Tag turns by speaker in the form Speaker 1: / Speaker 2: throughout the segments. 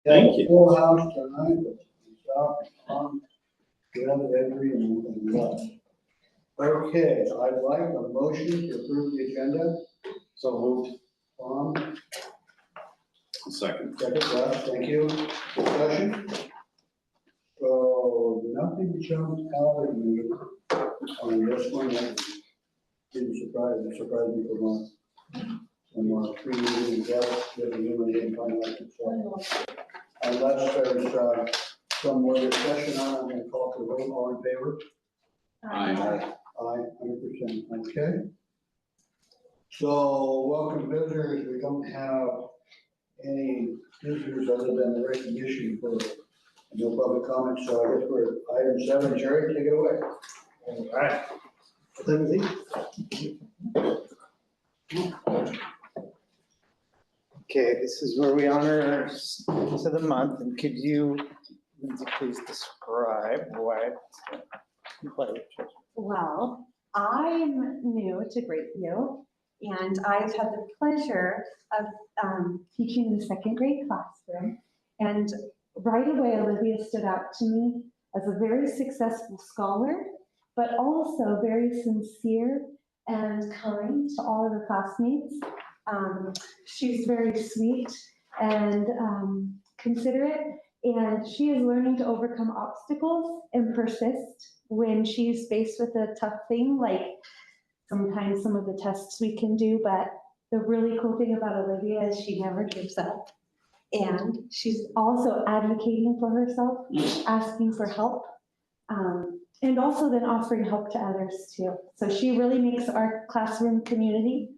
Speaker 1: Thank you.
Speaker 2: Full house tonight, but stop on, get out of every and left. Okay, I'd like a motion to approve the agenda.
Speaker 1: So moved.
Speaker 2: Second, Russ, thank you. Discussion? So nothing jumped out at me on this one that didn't surprise me for once. And we're 3 meetings out, getting new and getting finalized. Unless there's some more discussion on, I'm gonna call for the vote. All in favor?
Speaker 1: Aye.
Speaker 2: Aye, 100%, okay. So, welcome visitors, we don't have any visitors other than the recognition for no public comments, so I guess we're at item 7, Jerry, take it away.
Speaker 3: All right. Lindsay? Okay, this is where we honor our students of the month, and could you, Lindsay, please describe why?
Speaker 4: Well, I'm new to Grapeview, and I've had the pleasure of teaching in the second grade classroom. And right away, Olivia stood out to me as a very successful scholar, but also very sincere and kind to all of her classmates. She's very sweet and considerate, and she is learning to overcome obstacles and persist when she's faced with a tough thing, like sometimes some of the tests we can do. But the really cool thing about Olivia is she never gives up. And she's also advocating for herself, asking for help, and also then offering help to others too. So she really makes our classroom community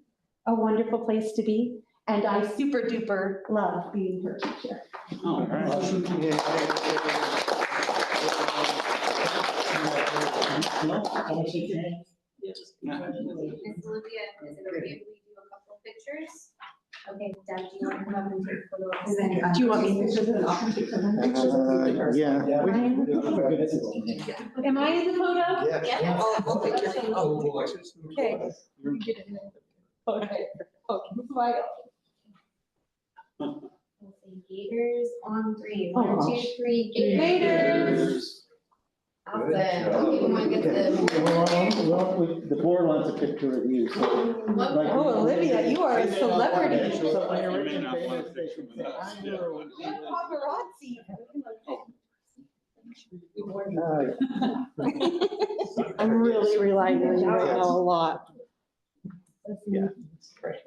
Speaker 4: a wonderful place to be. And I super duper love being her teacher.
Speaker 1: All right.
Speaker 2: Awesome.
Speaker 5: Miss Olivia, is it okay if we do a couple of pictures? Okay, Deb, do you want to come up and take a photo?
Speaker 4: Do you want me to take pictures?
Speaker 3: Yeah.
Speaker 4: Am I in the photo?
Speaker 5: Yeah.
Speaker 3: I'll take care of it.
Speaker 4: Okay. Okay. Bye.
Speaker 5: We'll say Gators on 3.
Speaker 4: Oh,
Speaker 5: 1, 2, 3, Gators. Awesome. You want to get the.
Speaker 6: Well, the board wants a picture of you, so.
Speaker 4: Oh, Olivia, you are a celebrity.
Speaker 3: So when you're
Speaker 1: You may
Speaker 3: reaching
Speaker 1: not want
Speaker 3: famous,
Speaker 1: to
Speaker 3: they
Speaker 1: take
Speaker 3: should
Speaker 1: them
Speaker 3: say,
Speaker 1: with us,
Speaker 3: I'm
Speaker 1: yeah.
Speaker 3: your.
Speaker 4: I'm really relying on you right now a lot.
Speaker 3: Yeah.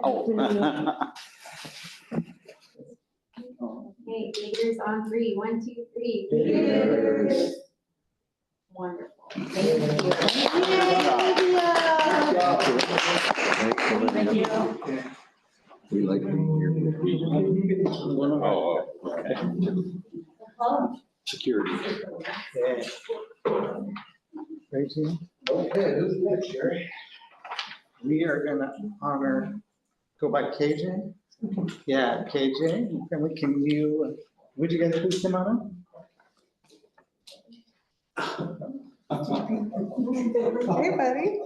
Speaker 6: Oh.
Speaker 5: Okay, Gators on 3. 1, 2, 3.
Speaker 3: Gators.
Speaker 5: Wonderful. Thank you.
Speaker 4: Thank you.
Speaker 2: We like being here.
Speaker 1: Oh, okay. Security.
Speaker 3: Okay. Tracy,
Speaker 2: Okay, who's next, Jerry?
Speaker 3: we are gonna honor, go by KJ? Yeah, KJ, can you, would you guys please come on up?
Speaker 4: Hey, buddy.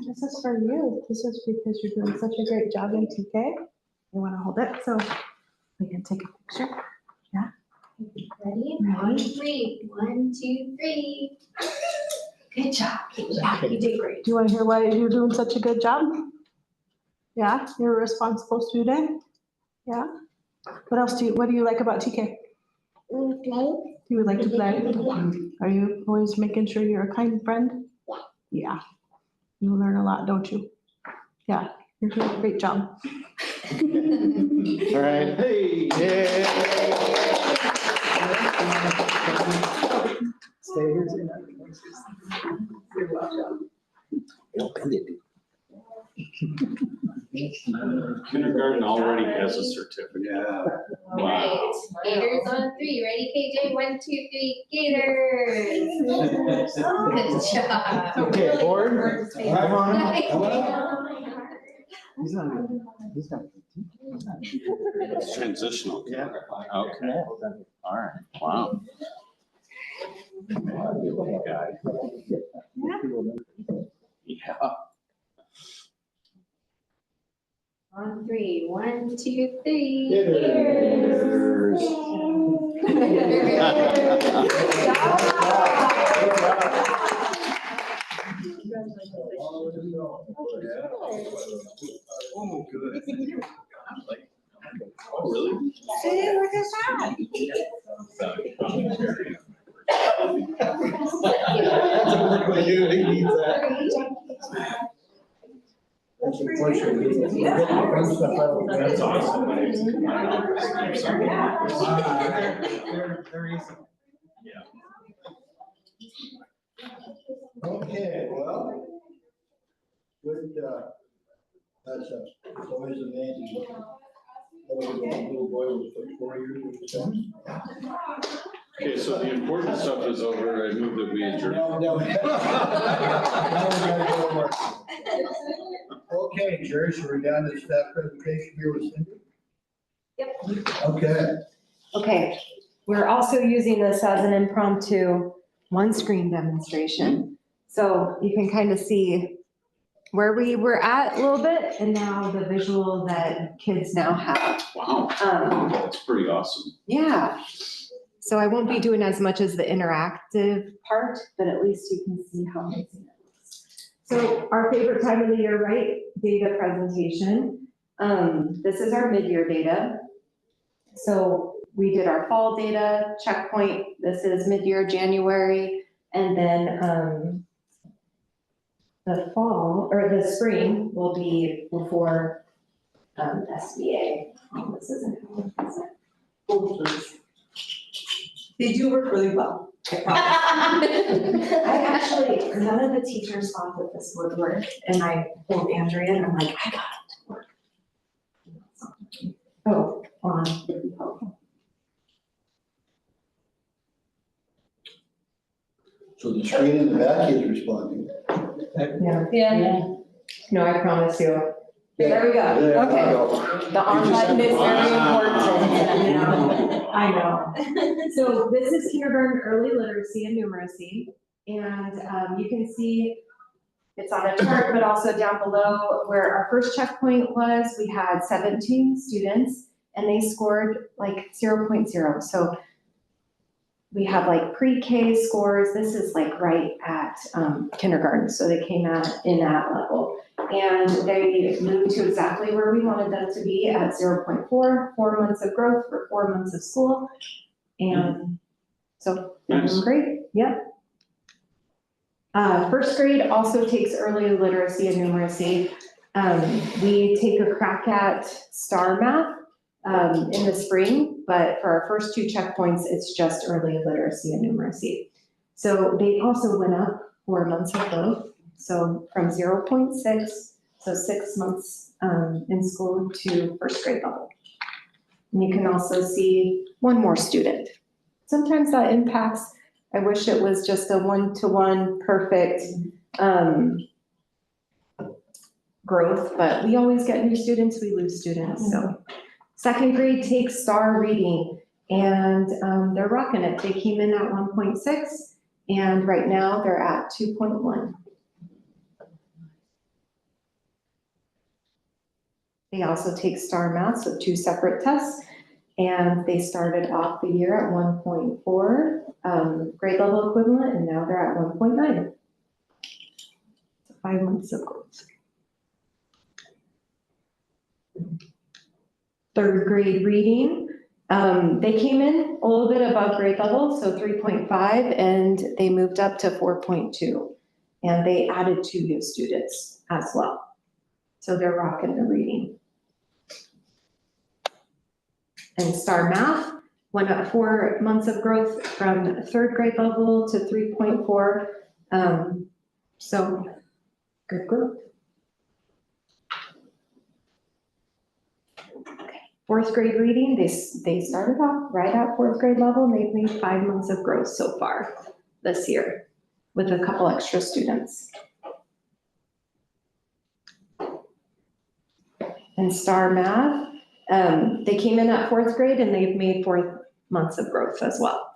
Speaker 4: This is for you. This is because you're doing such a great job in TK. You want to hold it so we can take a picture?
Speaker 5: Ready? On 3. 1, 2, 3. Good job. Yeah, you did great.
Speaker 4: Do you want to hear why you're doing such a good job? Yeah, you're a responsible student. Yeah. What do you like about TK?
Speaker 5: Play.
Speaker 4: You would like to play? Are you always making sure you're a kind friend? Yeah. You learn a lot, don't you? Yeah, you're doing a great job.
Speaker 3: All right.
Speaker 1: Hey.
Speaker 3: Stay here.
Speaker 1: Kindergarten already has a certificate.
Speaker 2: Yeah.
Speaker 5: All right. Gators on 3. Ready, KJ? 1, 2, 3. Gators. Good job.
Speaker 3: Okay,
Speaker 5: Really
Speaker 3: board.
Speaker 5: worked his face.
Speaker 3: Come on up.
Speaker 5: Come
Speaker 3: He's not.
Speaker 1: It's transitional.
Speaker 3: Yeah.
Speaker 1: Okay. All right. Wow. Guy. Yeah.
Speaker 5: three. 1, 2, 3.
Speaker 2: Gators.
Speaker 1: Oh, good. Oh, really?
Speaker 5: See, look at that.
Speaker 3: That's exactly who needs that.
Speaker 2: That's a question. We get the fun stuff out of the-
Speaker 1: That's awesome. I used to come out of office and do something.
Speaker 3: They're easy.
Speaker 2: Okay, well. Good, that's it's always amazing. Little boy was like 4 years with his
Speaker 1: Okay, so the important stuff is over. I move that we adjourn.
Speaker 2: No, no. Now we gotta go to work. Okay, Jerry, so we're down to staff presentation here with Cindy?
Speaker 7: Yep.
Speaker 2: Okay.
Speaker 7: Okay, we're also using this as an impromptu one-screen demonstration. So you can kind of see where we were at a little bit and now the visual that kids now have.
Speaker 1: Wow, that's pretty awesome.
Speaker 7: Yeah. So I won't be doing as much as the interactive part, but at least you can see how amazing it looks. So our favorite time of the year, right? Data presentation. This is our mid-year data. So we did our fall data checkpoint. This is mid-year January. And then the fall or the spring will be before SBA. Oh, this isn't.
Speaker 8: They do work really well. I actually, none of the teachers thought that this would work, and I pulled Andrea and I'm like, I got it to work.
Speaker 7: Oh, on.
Speaker 2: So the screen in the back is responding.
Speaker 7: Yeah.
Speaker 8: Yeah.
Speaker 7: No, I promise you. There we go.
Speaker 2: There we
Speaker 7: Okay.
Speaker 2: go.
Speaker 7: The on button is very important.
Speaker 1: Wow.
Speaker 7: I know. So this is kindergarten early literacy and numeracy. And you can see it's on a chart, but also down below where our first checkpoint was, we had 17 students and they scored like 0.0. So we have like pre-K scores. This is like right at kindergarten. So they came in at level. And they moved to exactly where we wanted them to be at 0.4, 4 months of growth for 4 months of school. And so they're doing great, yep. First grade also takes early literacy and numeracy. We take a crack at STAR math in the spring, but for our first 2 checkpoints, it's just early literacy and numeracy. So they also went up 4 months of growth. So from 0.6, so 6 months in school to first grade level. And you can also see 1 more student. Sometimes that impacts, I wish it was just a one-to-one perfect growth, but we always get new students, we lose students, so. Second grade takes STAR reading and they're rocking it. They came in at 1.6 and right now they're at 2.1. They also take STAR Math, so 2 separate tests, and they started off the year at 1.4 grade level equivalent, and now they're at 1.9. So 5 months of growth. Third grade reading, they came in a little bit above grade level, so 3.5, and they moved up to 4.2, and they added 2 new students as well. So they're rocking the reading. And STAR Math went up 4 months of growth from 3rd grade level to 3.4. So good growth. Okay. 4th grade reading, they started off right at 4th grade level and they've made 5 months of growth so far this year with a couple extra students. And STAR Math, they came in at 4th grade and they've made 4 months of growth as well.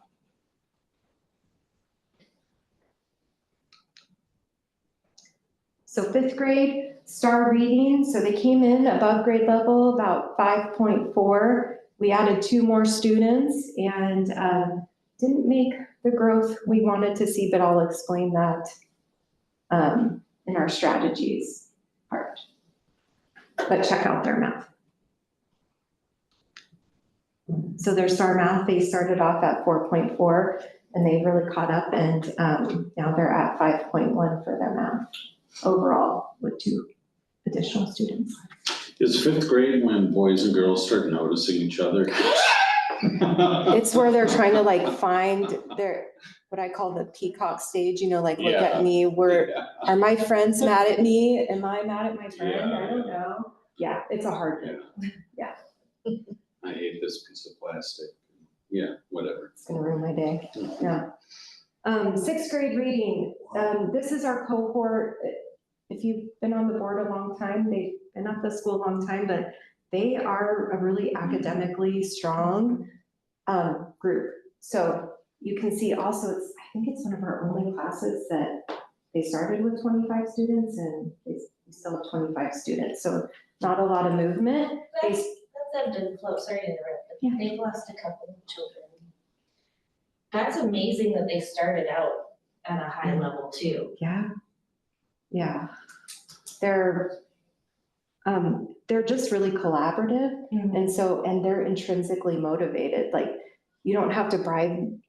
Speaker 7: So 5th grade, Star reading, so they came in above grade level, about 5.4. We added 2 more students and didn't make the growth we wanted to see, but I'll explain that in our strategies part. But check out their math. So their Star Math, they started off at 4.4 and they really caught up, and now they're at 5.1 for their math overall with 2 additional students.
Speaker 1: Is 5th grade when boys and girls start noticing each other?
Speaker 7: It's where they're trying to like find their, what I call the peacock stage, you know, like look
Speaker 1: Yeah.
Speaker 7: at me,
Speaker 1: Yeah.
Speaker 7: are my friends mad at me? Am I mad at my friend?
Speaker 1: Yeah.
Speaker 7: I don't know. Yeah, it's a hard one.
Speaker 1: I hate this piece of plastic. Yeah, whatever.
Speaker 7: It's gonna ruin my day, yeah. 6th grade reading, this is our cohort. If you've been on the board a long time, they've been at the school a long time, but they are a really academically strong group. So you can see also, I think it's one of our only classes that they started with 25 students and they still have 25 students. So not a lot of movement.
Speaker 5: That's ebbed and flowed, sorry to interrupt, but
Speaker 7: Yeah.
Speaker 5: they've lost a couple of children. That's amazing that they started out at a high level too.
Speaker 7: Yeah. Yeah. They're just really collaborative. And so, and they're intrinsically motivated. Like, you don't have to bribe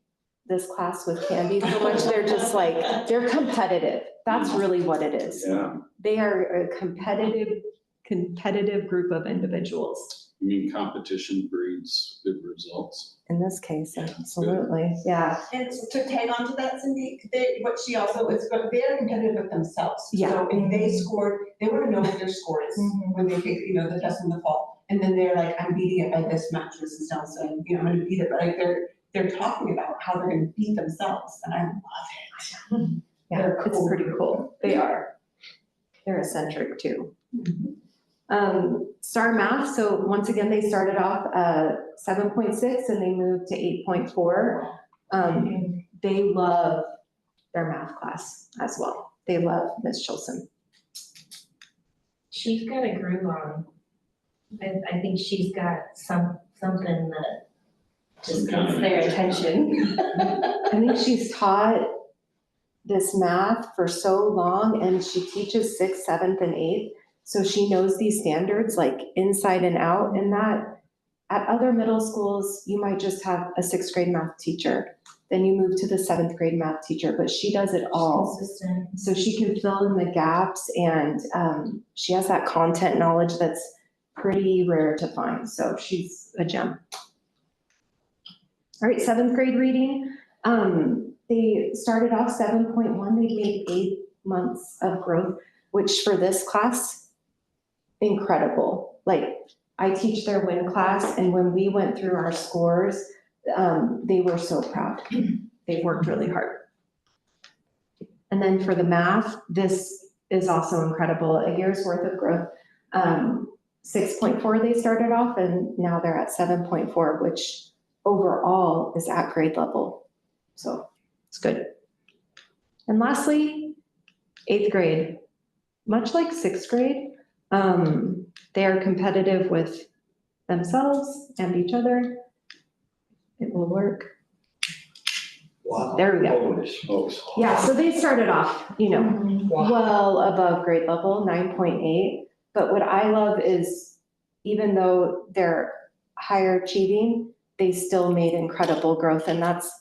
Speaker 7: this class with candy so much. They're just like, they're competitive. That's really what it is.
Speaker 1: Yeah.
Speaker 7: They are a competitive group of individuals.
Speaker 1: I mean, competition breeds good results.
Speaker 7: In this case, absolutely. Yeah.
Speaker 9: And to tag on to that, Cindy, what she also is, but they're competitive with themselves.
Speaker 7: Yeah.
Speaker 9: So if they scored, they want to know what their score is when they take, the test in the fall. And then they're like, I'm beating it by this much, Mrs. Nelson, I'm going to beat it. But like they're talking about how they're going to beat themselves. And I love it.
Speaker 7: Yeah,
Speaker 9: They're
Speaker 7: it's
Speaker 9: cool.
Speaker 7: pretty cool. They are. They're eccentric too. Star Math, so once again, they started off 7.6 and they moved to 8.4. They love their math class as well. They love Miss Chilson.
Speaker 5: She's got a groove on. I think she's got something that just gets their attention.
Speaker 7: I think she's taught this math for so long and she teaches 6th, 7th, and 8th. So she knows these standards like inside and out, and that at other middle schools, you might just have a 6th grade math teacher. Then you move to the 7th grade math teacher, but she does it all.
Speaker 5: Consistent.
Speaker 7: So she can fill in the gaps and she has that content knowledge that's pretty rare to find. So she's a gem. All right, 7th grade reading. They started off 7.1. They made 8 months of growth, which for this class, incredible. Like, I teach their WIN class, and when we went through our scores, they were so proud. They worked really hard. And then for the math, this is also incredible. A year's worth of growth. 6.4 they started off, and now they're at 7.4, which overall is at grade level. So it's good. And lastly, 8th grade. Much like 6th grade, they are competitive with themselves and each other. It will work.
Speaker 2: Wow.
Speaker 7: There we go.
Speaker 2: Holy smokes.
Speaker 7: Yeah, so they started off, well above grade level, 9.8. But what I love is even though they're higher achieving, they still made incredible growth. And that's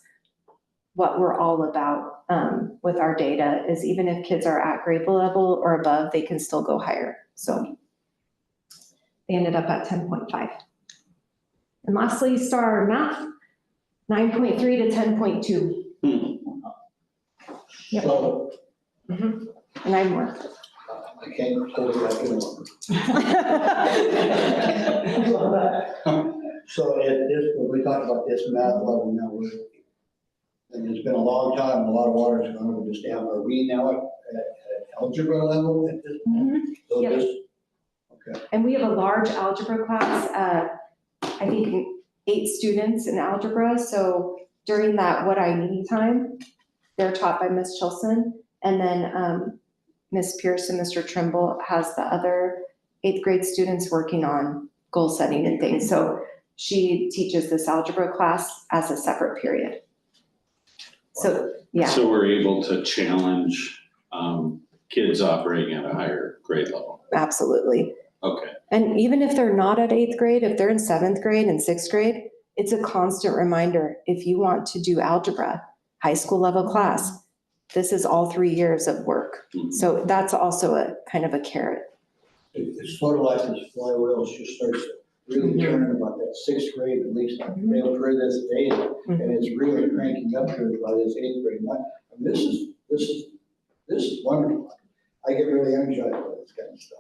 Speaker 7: what we're all about with our data, is even if kids are at grade level or above, they can still go higher. So they ended up at 10.5. And lastly, Star Math, 9.3 to 10.2. Yep.
Speaker 2: So
Speaker 7: And I have more.
Speaker 2: I can't hold it back any longer. So at this, when we talk about this math level now, and it's been a long time, a lot of water has gone over this dam. Are we now at algebra level at this point? So
Speaker 7: Yep.
Speaker 2: this, okay.
Speaker 7: And we have a large algebra class, I think 8 students in algebra. So during that what I need time, they're taught by Miss Chilson. And then Ms. Pierce and Mr. Trimble has the other 8th grade students working on goal setting and things. So she teaches this algebra class as a separate period. So, yeah.
Speaker 1: So we're able to challenge kids operating at a higher grade level.
Speaker 7: Absolutely.
Speaker 1: Okay.
Speaker 7: And even if they're not at 8th grade, if they're in 7th grade and 6th grade, it's a constant reminder. If you want to do algebra, high school level class, this is all 3 years of work. So that's also a kind of a carrot.
Speaker 2: It's sort of like this flywheel just starts really turning about that 6th grade, at least they'll for this data, and it's really cranking up to it by this 8th grade. I mean, this is wonderful. I get really energized by this kind of stuff.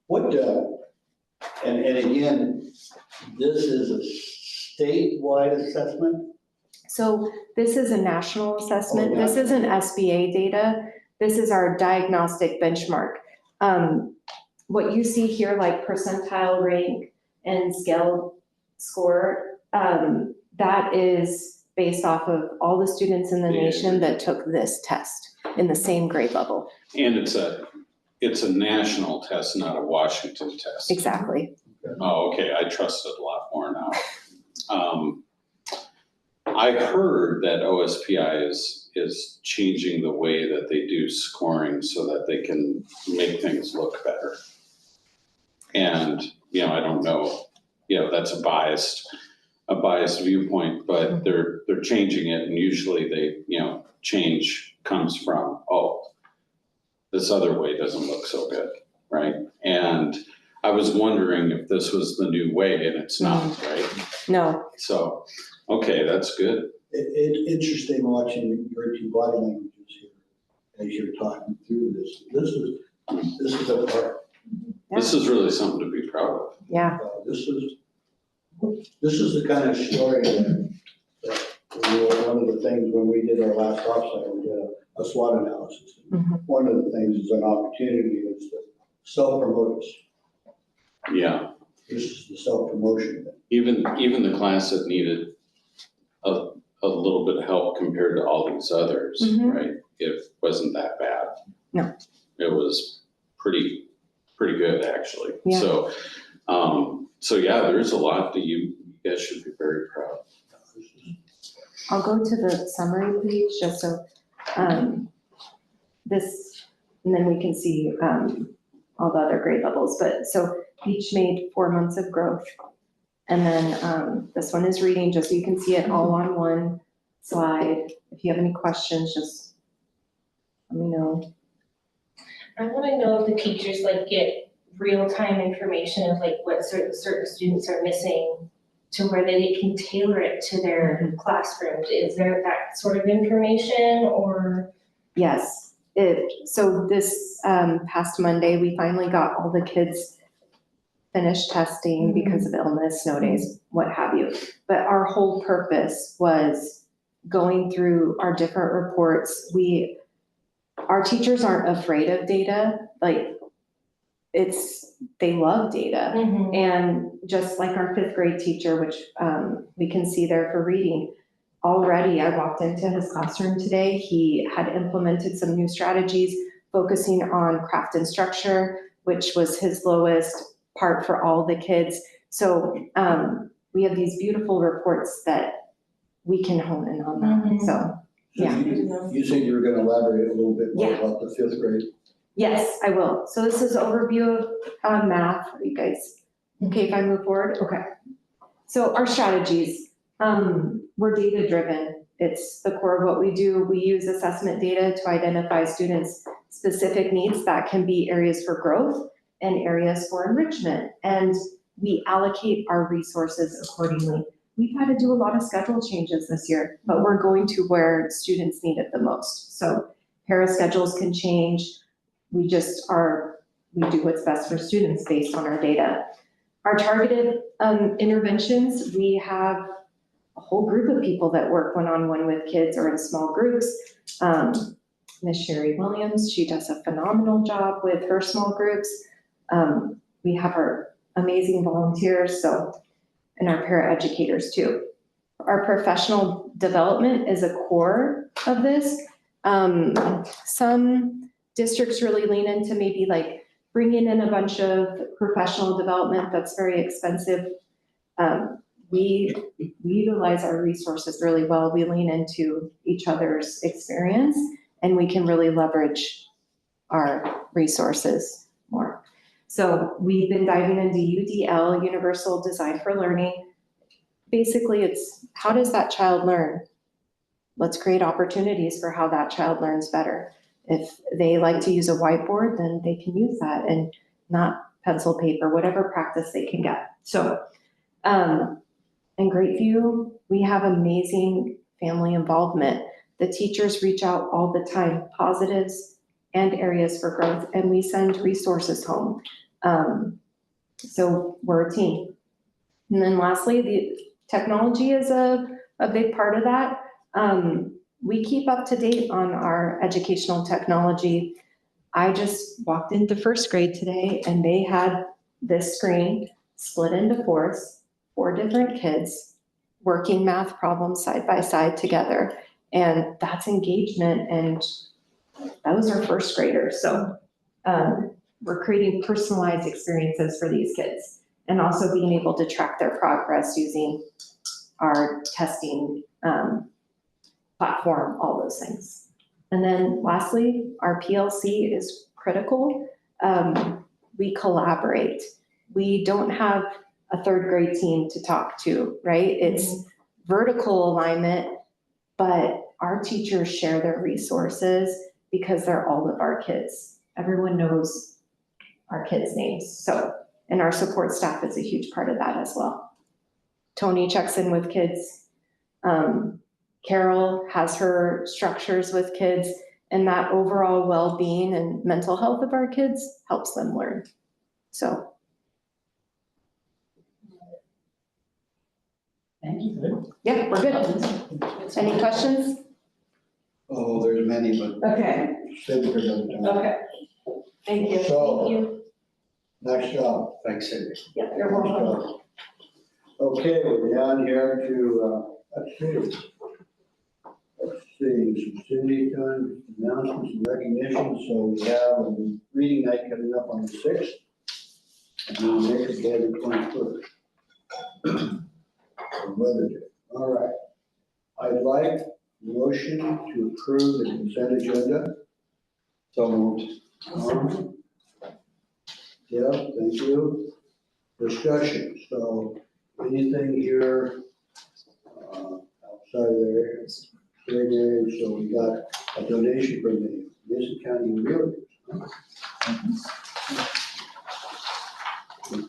Speaker 2: What, and again, this is a statewide assessment?
Speaker 7: So this is a national assessment.
Speaker 2: Oh,
Speaker 7: This isn't SBA data. This is our diagnostic benchmark. What you see here, like percentile rank and scale score, that is based off of all the students in the nation that took this test in the same grade level.
Speaker 1: And it's a national test, not a Washington test.
Speaker 7: Exactly.
Speaker 1: Oh, okay, I trust it a lot more now. I heard that OSPI is changing the way that they do scoring so that they can make things look better. And, I don't know, that's a biased viewpoint, but they're changing it, and usually they, change comes from, this other way doesn't look so good, right? And I was wondering if this was the new way, and it's not, right?
Speaker 7: No.
Speaker 1: So, okay, that's good.
Speaker 2: It's interesting watching your two body languages here as you're talking through this. This is a part.
Speaker 1: This is really something to be proud of.
Speaker 7: Yeah.
Speaker 2: This is the kind of story that one of the things when we did our last offsite, we did a SWOT analysis. One of the things is an opportunity is to self-promote us.
Speaker 1: Yeah.
Speaker 2: This is the self-promotion.
Speaker 1: Even the class that needed a little bit of help compared to all these others, right? It wasn't that bad.
Speaker 7: No.
Speaker 1: It was pretty good, actually.
Speaker 7: Yeah.
Speaker 1: So yeah, there's a lot that you guys should be very proud.
Speaker 7: I'll go to the summary page just so this, and then we can see all the other grade levels. But so each made 4 months of growth. And then this one is reading, just so you can see it all on one slide. If you have any questions, just let me know.
Speaker 5: I want to know if the teachers get real-time information of what certain students are missing to where they can tailor it to their classrooms. Is there that sort of information or?
Speaker 7: Yes. So this past Monday, we finally got all the kids finished testing because of illness, snow days, what have you. But our whole purpose was going through our different reports. Our teachers aren't afraid of data. They love data. And just like our 5th grade teacher, which we can see there for reading, already I walked into his classroom today. He had implemented some new strategies focusing on craft and structure, which was his lowest part for all the kids. So we have these beautiful reports that we can hone in on that. So, yeah.
Speaker 2: You said you were going to elaborate a little bit more about the 5th grade.
Speaker 7: Yes, I will. So this is overview of math. Are you guys okay if I move forward? Okay. So our strategies, we're data driven. It's the core of what we do. We use assessment data to identify students' specific needs that can be areas for growth and areas for enrichment. And we allocate our resources accordingly. We've had to do a lot of schedule changes this year, but we're going to where students need it the most. So para schedules can change. We do what's best for students based on our data. Our targeted interventions, we have a whole group of people that work one-on-one with kids or in small groups. Ms. Sherry Williams, she does a phenomenal job with her small groups. We have our amazing volunteers, and our paraeducators too. Our professional development is a core of this. Some districts really lean into maybe like bringing in a bunch of professional development that's very expensive. We utilize our resources really well. We lean into each other's experience and we can really leverage our resources more. So we've been diving into UDL, Universal Design for Learning. Basically, it's how does that child learn? Let's create opportunities for how that child learns better. If they like to use a whiteboard, then they can use that and not pencil, paper, whatever practice they can get. So in Grapeview, we have amazing family involvement. The teachers reach out all the time, positives and areas for growth, and we send resources home. So we're a team. And then lastly, the technology is a big part of that. We keep up to date on our educational technology. I just walked into first grade today and they had this screen split into four different kids working math problems side by side together. And that's engagement, and those are first graders. So we're creating personalized experiences for these kids and also being able to track their progress using our testing platform, all those things. And then lastly, our PLC is critical. We collaborate. We don't have a third grade team to talk to, right? It's vertical alignment, but our teachers share their resources because they're all of our kids. Everyone knows our kids' names. So, and our support staff is a huge part of that as well. Tony checks in with kids. Carol has her structures with kids, and that overall well-being and mental health of our kids helps them learn. So.
Speaker 6: Thank you.
Speaker 7: Yeah, we're good. Any questions?
Speaker 2: Oh, there's many, but
Speaker 7: Okay,
Speaker 2: Cindy doesn't have.
Speaker 7: okay. Thank you.
Speaker 2: So, nice job. Thanks, Cindy.
Speaker 7: Yeah, you're welcome.
Speaker 2: Okay, we're down here to, let's see. Some Cindy's done announcements and recognition, so we have a reading night coming up on the 6th. And then next day, the 21st. Weather Day. All right. I'd like a motion to approve the consent agenda. So moved. Yeah, thank you. Discussion. So anything here outside of there? So we got a donation from the Mason County Realtors.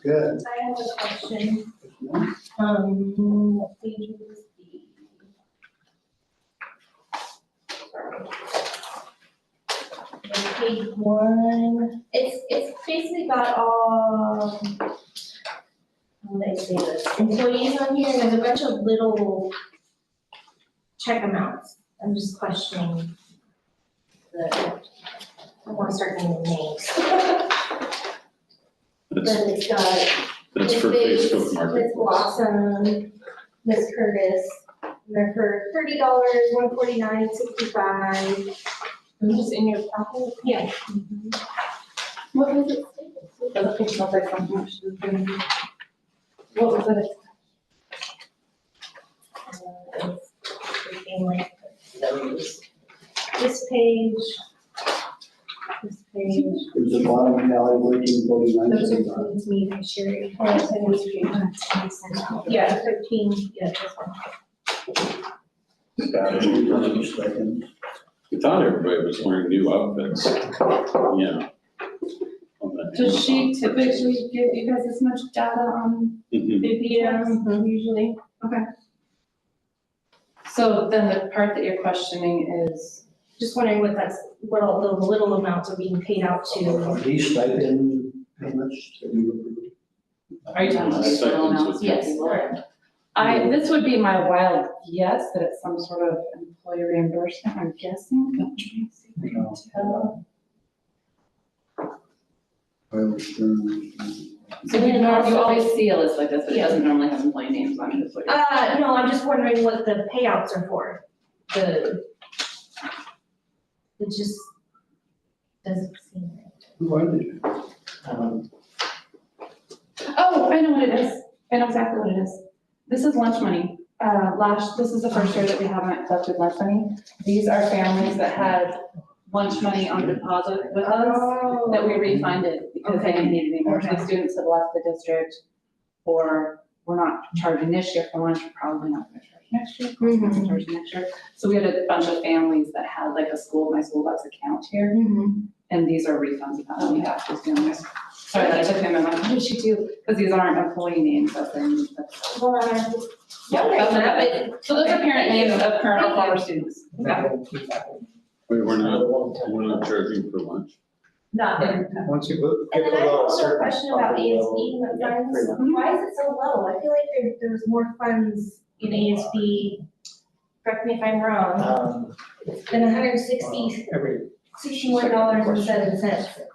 Speaker 2: Good.
Speaker 5: I have a question. What page would this be? Like page 1, it's basically got all, how would I say this, employees on here, and there's a bunch of little check amounts. I'm just questioning I don't want to start naming names. But it's got
Speaker 1: That's
Speaker 5: Miss
Speaker 1: for
Speaker 5: Biggs,
Speaker 1: Facebook
Speaker 5: Miss
Speaker 1: Marketplace.
Speaker 5: Blossom, Miss Curtis, and they're for $30, $149.65.
Speaker 7: I'm just in your packet.
Speaker 5: Yeah.
Speaker 7: What was it? Doesn't think about that so much. What was it?
Speaker 5: It's being like those. This page. This page.
Speaker 2: Is the bottom tally 1349?
Speaker 5: Those includes me and Sherry. Yeah, 13, yeah, this one.
Speaker 1: We thought everybody was wearing new outfits. Yeah.
Speaker 10: Does she typically give you guys as much data on
Speaker 1: Mhm.
Speaker 10: BPM usually? Okay. So then the part that you're questioning is,
Speaker 5: Just wondering what all those little amounts are being paid out
Speaker 2: Are
Speaker 5: to.
Speaker 2: these stipend payments that you approved?
Speaker 10: are you talking about
Speaker 1: Stipends
Speaker 10: the amounts?
Speaker 1: would-
Speaker 5: Yes.
Speaker 10: This would be my wild guess that it's some sort of employee reimbursement, I'm guessing. But let me see if I can tell.
Speaker 2: I understand.
Speaker 10: So you always see a list like this, but it doesn't normally have employee names on it. Is what you're-
Speaker 5: No, I'm just wondering what the payouts are for. It's just, Doesn't seem right.
Speaker 2: Who are they?
Speaker 10: Oh, I know what it is. I know exactly what it is. This is lunch money. This is the first year that we haven't collected lunch money. These are families that had lunch money on deposit with us that we refunded because they didn't need it anymore. So the students have left the district, or we're not charging this year for lunch, we're probably not gonna charge next year, we're not gonna charge next year. So we had a bunch of families that had like my school bus account here, and these are refunds of that we got to families. Sorry, that took him, and I'm like, what did she do? Because these aren't employee names, that's their names.
Speaker 5: Well,
Speaker 10: Yeah, that's okay. So those are parent names of current or former students.
Speaker 1: Wait, we're not charging for lunch?
Speaker 5: not.
Speaker 3: Once you
Speaker 5: And
Speaker 3: get
Speaker 5: then I
Speaker 3: below a
Speaker 5: also have a
Speaker 3: certain
Speaker 5: question about
Speaker 3: property
Speaker 5: ASB
Speaker 3: level, you get
Speaker 5: funds.
Speaker 3: free lunch.
Speaker 5: Why is it so low? I feel like there's more funds in ASB, correct me if I'm wrong, than
Speaker 3: Every,
Speaker 5: $61.07.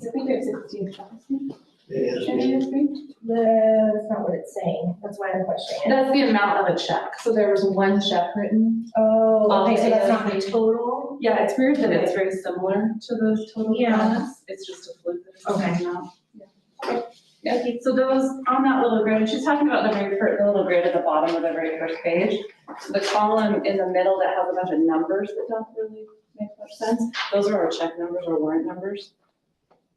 Speaker 10: I think it's 16,000.
Speaker 2: Yes,
Speaker 5: That's not what it's saying. That's why I'm questioning it.
Speaker 10: That's the amount of a check. So there was one check written.
Speaker 5: Oh, okay, so that's not the total?
Speaker 10: Yeah, it's weird that it's very similar to the total
Speaker 5: Yeah.
Speaker 10: balance. It's just a fluke. that it's the
Speaker 5: Okay.
Speaker 10: same amount. Yeah. Yeah, so those, on that little grid, and she's talking about the very first, the little grid at the bottom of the very first page. The column in the middle that has a bunch of numbers that don't really make much sense, those are our check numbers or warrant numbers.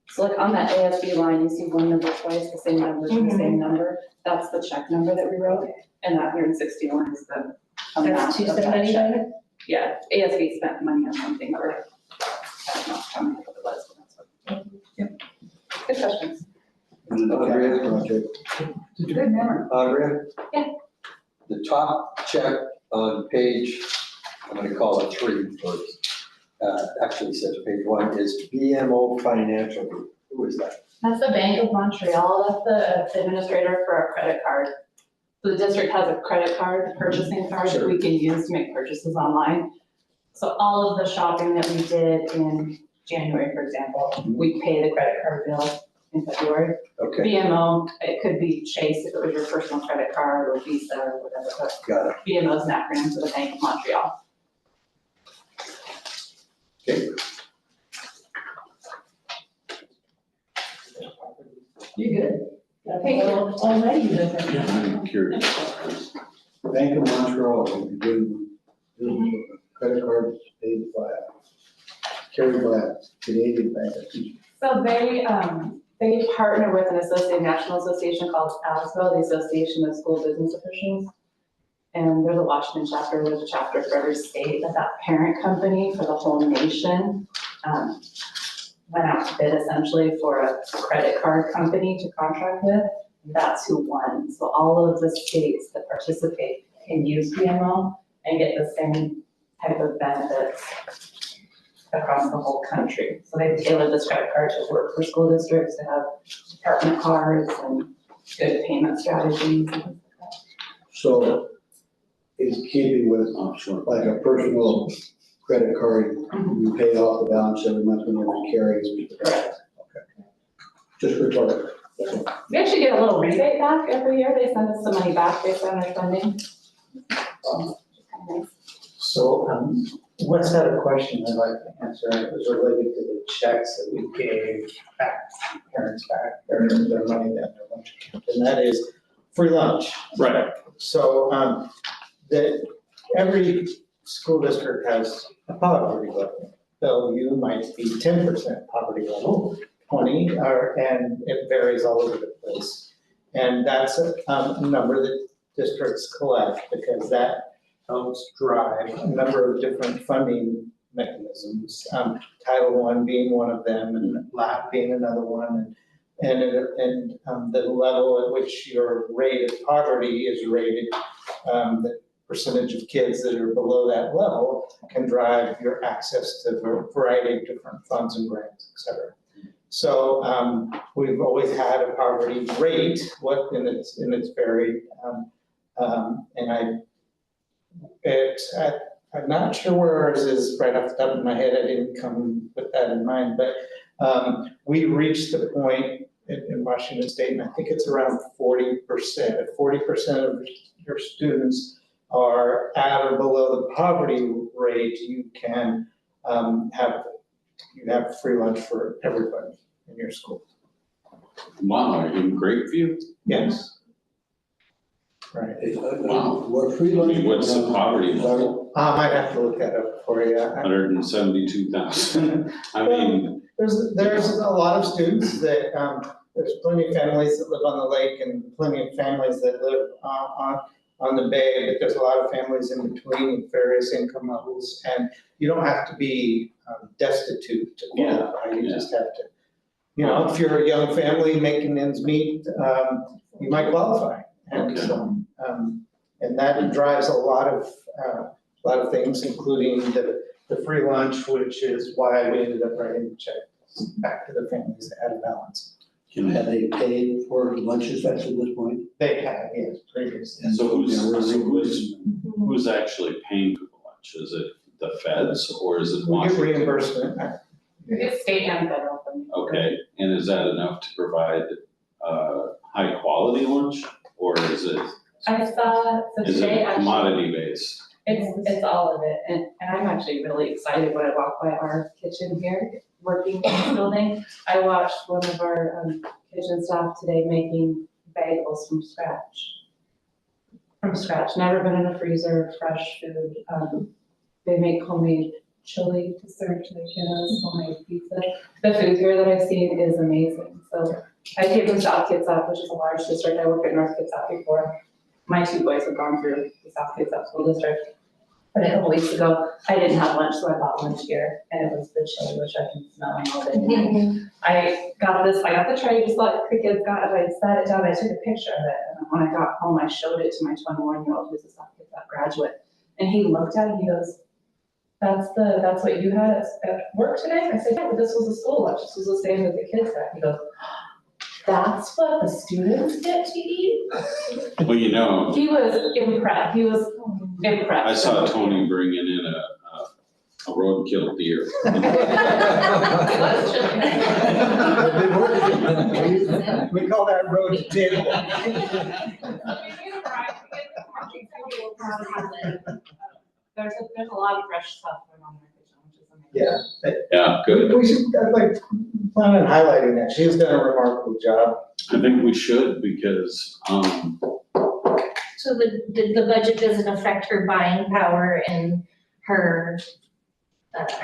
Speaker 10: So like on that ASB line, you see one number twice, the same number, the same number, that's the check number that we wrote, and that 161 is the amount
Speaker 5: That's
Speaker 10: of that
Speaker 5: 270
Speaker 10: check.
Speaker 5: then?
Speaker 10: Yeah, ASB spent money on something, or, I don't know how much it was, but that's what. Yep. Good questions.
Speaker 2: Andrea project.
Speaker 10: Good memory.
Speaker 11: Andrea?
Speaker 10: Yeah.
Speaker 11: The top check on page, I'm gonna call it 3 first. Actually it says page 1 is BMO Financial Group. Who is that?
Speaker 10: That's the Bank of Montreal, that's the administrator for our credit card. So the district has a credit card, a purchasing card that we can use to make purchases online. So all of the shopping that we did in January, for example, we pay the credit card bill in February.
Speaker 11: Okay,
Speaker 10: BMO, it could be Chase if it was your personal credit card, or Visa or whatever, but
Speaker 11: got it.
Speaker 10: BMO is an acronym for the Bank of Montreal.
Speaker 11: Okay.
Speaker 10: You're good.
Speaker 5: Okay, already different.
Speaker 1: Yeah, I'm curious about this.
Speaker 2: Bank of Montreal, we do credit cards paid by, carried by a Canadian bank.
Speaker 10: So they partner with an association, national association called ASBO, the Association of School Business Officials. And there's a Washington chapter, there's a chapter for every state, but that parent company for the whole nation went out to bid essentially for a credit card company to contract with. That's who won. So all of the states that participate can use BMO and get the same type of benefits across the whole country. So they've tailored this credit card to work for school districts, to have department cards and good payment strategies.
Speaker 2: So it's keeping with like a personal credit card, you pay off the balance every month when you carry.
Speaker 10: Correct.
Speaker 2: Okay. Just for clarity. That's all.
Speaker 10: We actually get a little rebate back every year. They send us some money back based on their funding. So, it's kind of nice.
Speaker 3: So, one set of questions I'd like to answer, and it was related to the checks that we gave back, parents back, their money that their lunch account, and that is free lunch.
Speaker 1: Right.
Speaker 3: So, every school district has a poverty level. Bellevue might be 10% poverty level, 20, and it varies all over the place. And that's a number that districts collect because that helps drive a number of different funding mechanisms. Title I being one of them, and LAP being another one, and the level at which your rate of poverty is rated, the percentage of kids that are below that level can drive your access to a variety of different funds and grants, et cetera. So we've always had a poverty rate, in its varied, and I'm not sure where ours is right off the top of my head. I didn't come with that in mind, but we reached the point in Washington State, and I think it's around 40%. If 40% of your students are at or below the poverty rate, you can you have free lunch for everybody in your school.
Speaker 1: Wow, in Grapeview?
Speaker 3: Yes. Right.
Speaker 1: Wow.
Speaker 2: We're free
Speaker 1: I
Speaker 2: lunch.
Speaker 1: mean, what's the poverty level?
Speaker 3: I might have to look that up for you.
Speaker 1: 172,000. I mean,
Speaker 3: There's a lot of students that, there's plenty of families that live on the lake and plenty of families that live on the bay, but there's a lot of families in between various income levels. And you don't have to be destitute to qualify, you just have to, if you're a young family making ends meet, you might qualify. And so, and that drives a lot of things, including the free lunch, which is why we ended up writing the check back to the families that had a balance.
Speaker 2: Have they paid for lunches at this point?
Speaker 3: They have, yes, previously.
Speaker 1: so who's actually paying for the lunch? Is it the feds or is it
Speaker 3: We get
Speaker 1: Washington?
Speaker 3: reimbursement.
Speaker 10: It's state and federal funding.
Speaker 1: Okay, and is that enough to provide high quality lunch or is it
Speaker 10: I saw, so today actually,
Speaker 1: commodity based?
Speaker 10: it's all of it, and I'm actually really excited when I walk by our kitchen here, working in this building. I watched one of our kitchen staff today making bagels from scratch. Never been in a freezer, fresh food. They make homemade chili to serve to the kiddos, homemade pizza. The food here that I've seen is amazing. So I came from South Kitsap, which is a large district. I worked at North Kitsap before. My two boys have gone through the South Kitsap School District. But a couple weeks ago, I didn't have lunch, so I bought lunch here, and it was the chili, which I can smell all day. I got the tray, just like the kids got it, I sat it down, I took a picture of it, and when I got home, I showed it to my 21-year-old who's a South Kitsap graduate. And he looked at it, he goes, that's what you had at work today? I said, yeah, but this was a school lunch, this was the same that the kids had. He goes, that's what the students get to eat?
Speaker 1: Well,
Speaker 10: He was impressed,
Speaker 1: I saw Tony bringing in a roadkill deer.
Speaker 3: We call that road table.
Speaker 10: There's a lot of fresh stuff going on in our kitchen, which is amazing.
Speaker 3: Yeah.
Speaker 1: Yeah, good.
Speaker 3: We should, plan on highlighting that. She has done a remarkable job.
Speaker 1: I think we should because,
Speaker 5: So the budget doesn't affect her buying power and her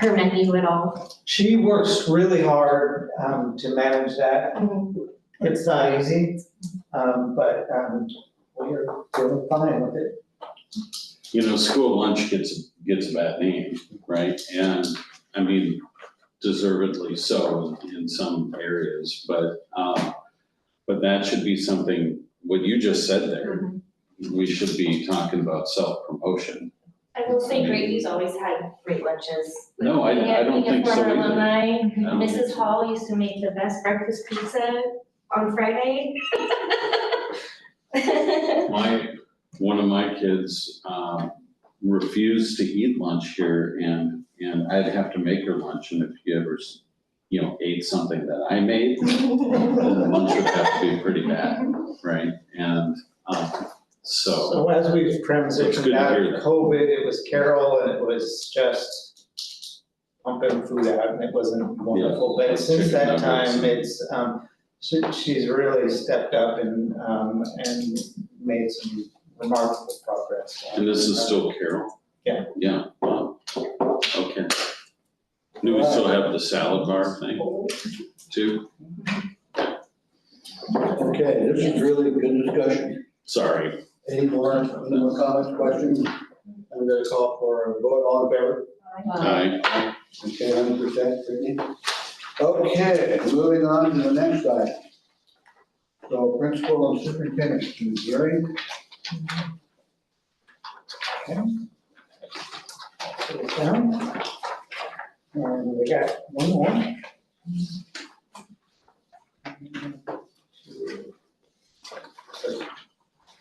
Speaker 5: menu at all?
Speaker 3: She works really hard, to manage that. It's not easy, but, we're doing fine with it.
Speaker 1: school lunch gets a bad name, right? And I mean, deservedly so in some areas, but that should be something, what you just said there, we should be talking about self-promotion.
Speaker 5: I will say Grady's always had great lunches.
Speaker 1: No, I don't think so
Speaker 5: Being a former
Speaker 1: either.
Speaker 5: alumni, Mrs. Hall used to make the best breakfast pizza on Friday.
Speaker 1: One of my kids refused to eat lunch here and I'd have to make her lunch. And if you ever, ate something that I made, then the lunch would have to be pretty bad, right? And so.
Speaker 3: So as we've
Speaker 1: It's
Speaker 3: transitioned
Speaker 1: good to
Speaker 3: out
Speaker 1: hear
Speaker 3: of
Speaker 1: that.
Speaker 3: COVID, it was Carol and it was just pumping food out and it wasn't wonderful. But since that time, it's, she's really stepped up and made some remarkable progress.
Speaker 1: And this is still Carol?
Speaker 3: Yeah.
Speaker 1: Yeah, wow, okay. Do we still have the salad bar thing too?
Speaker 2: Okay, this is really good discussion.
Speaker 1: Sorry.
Speaker 2: Any more comments, questions? I'm gonna call for a vote, all in favor?
Speaker 1: Aye.
Speaker 2: Okay, 100%, Brittany. Okay, moving on to the next item. So principal and superintendent hearing.
Speaker 3: Okay. Put it down. And we got one more.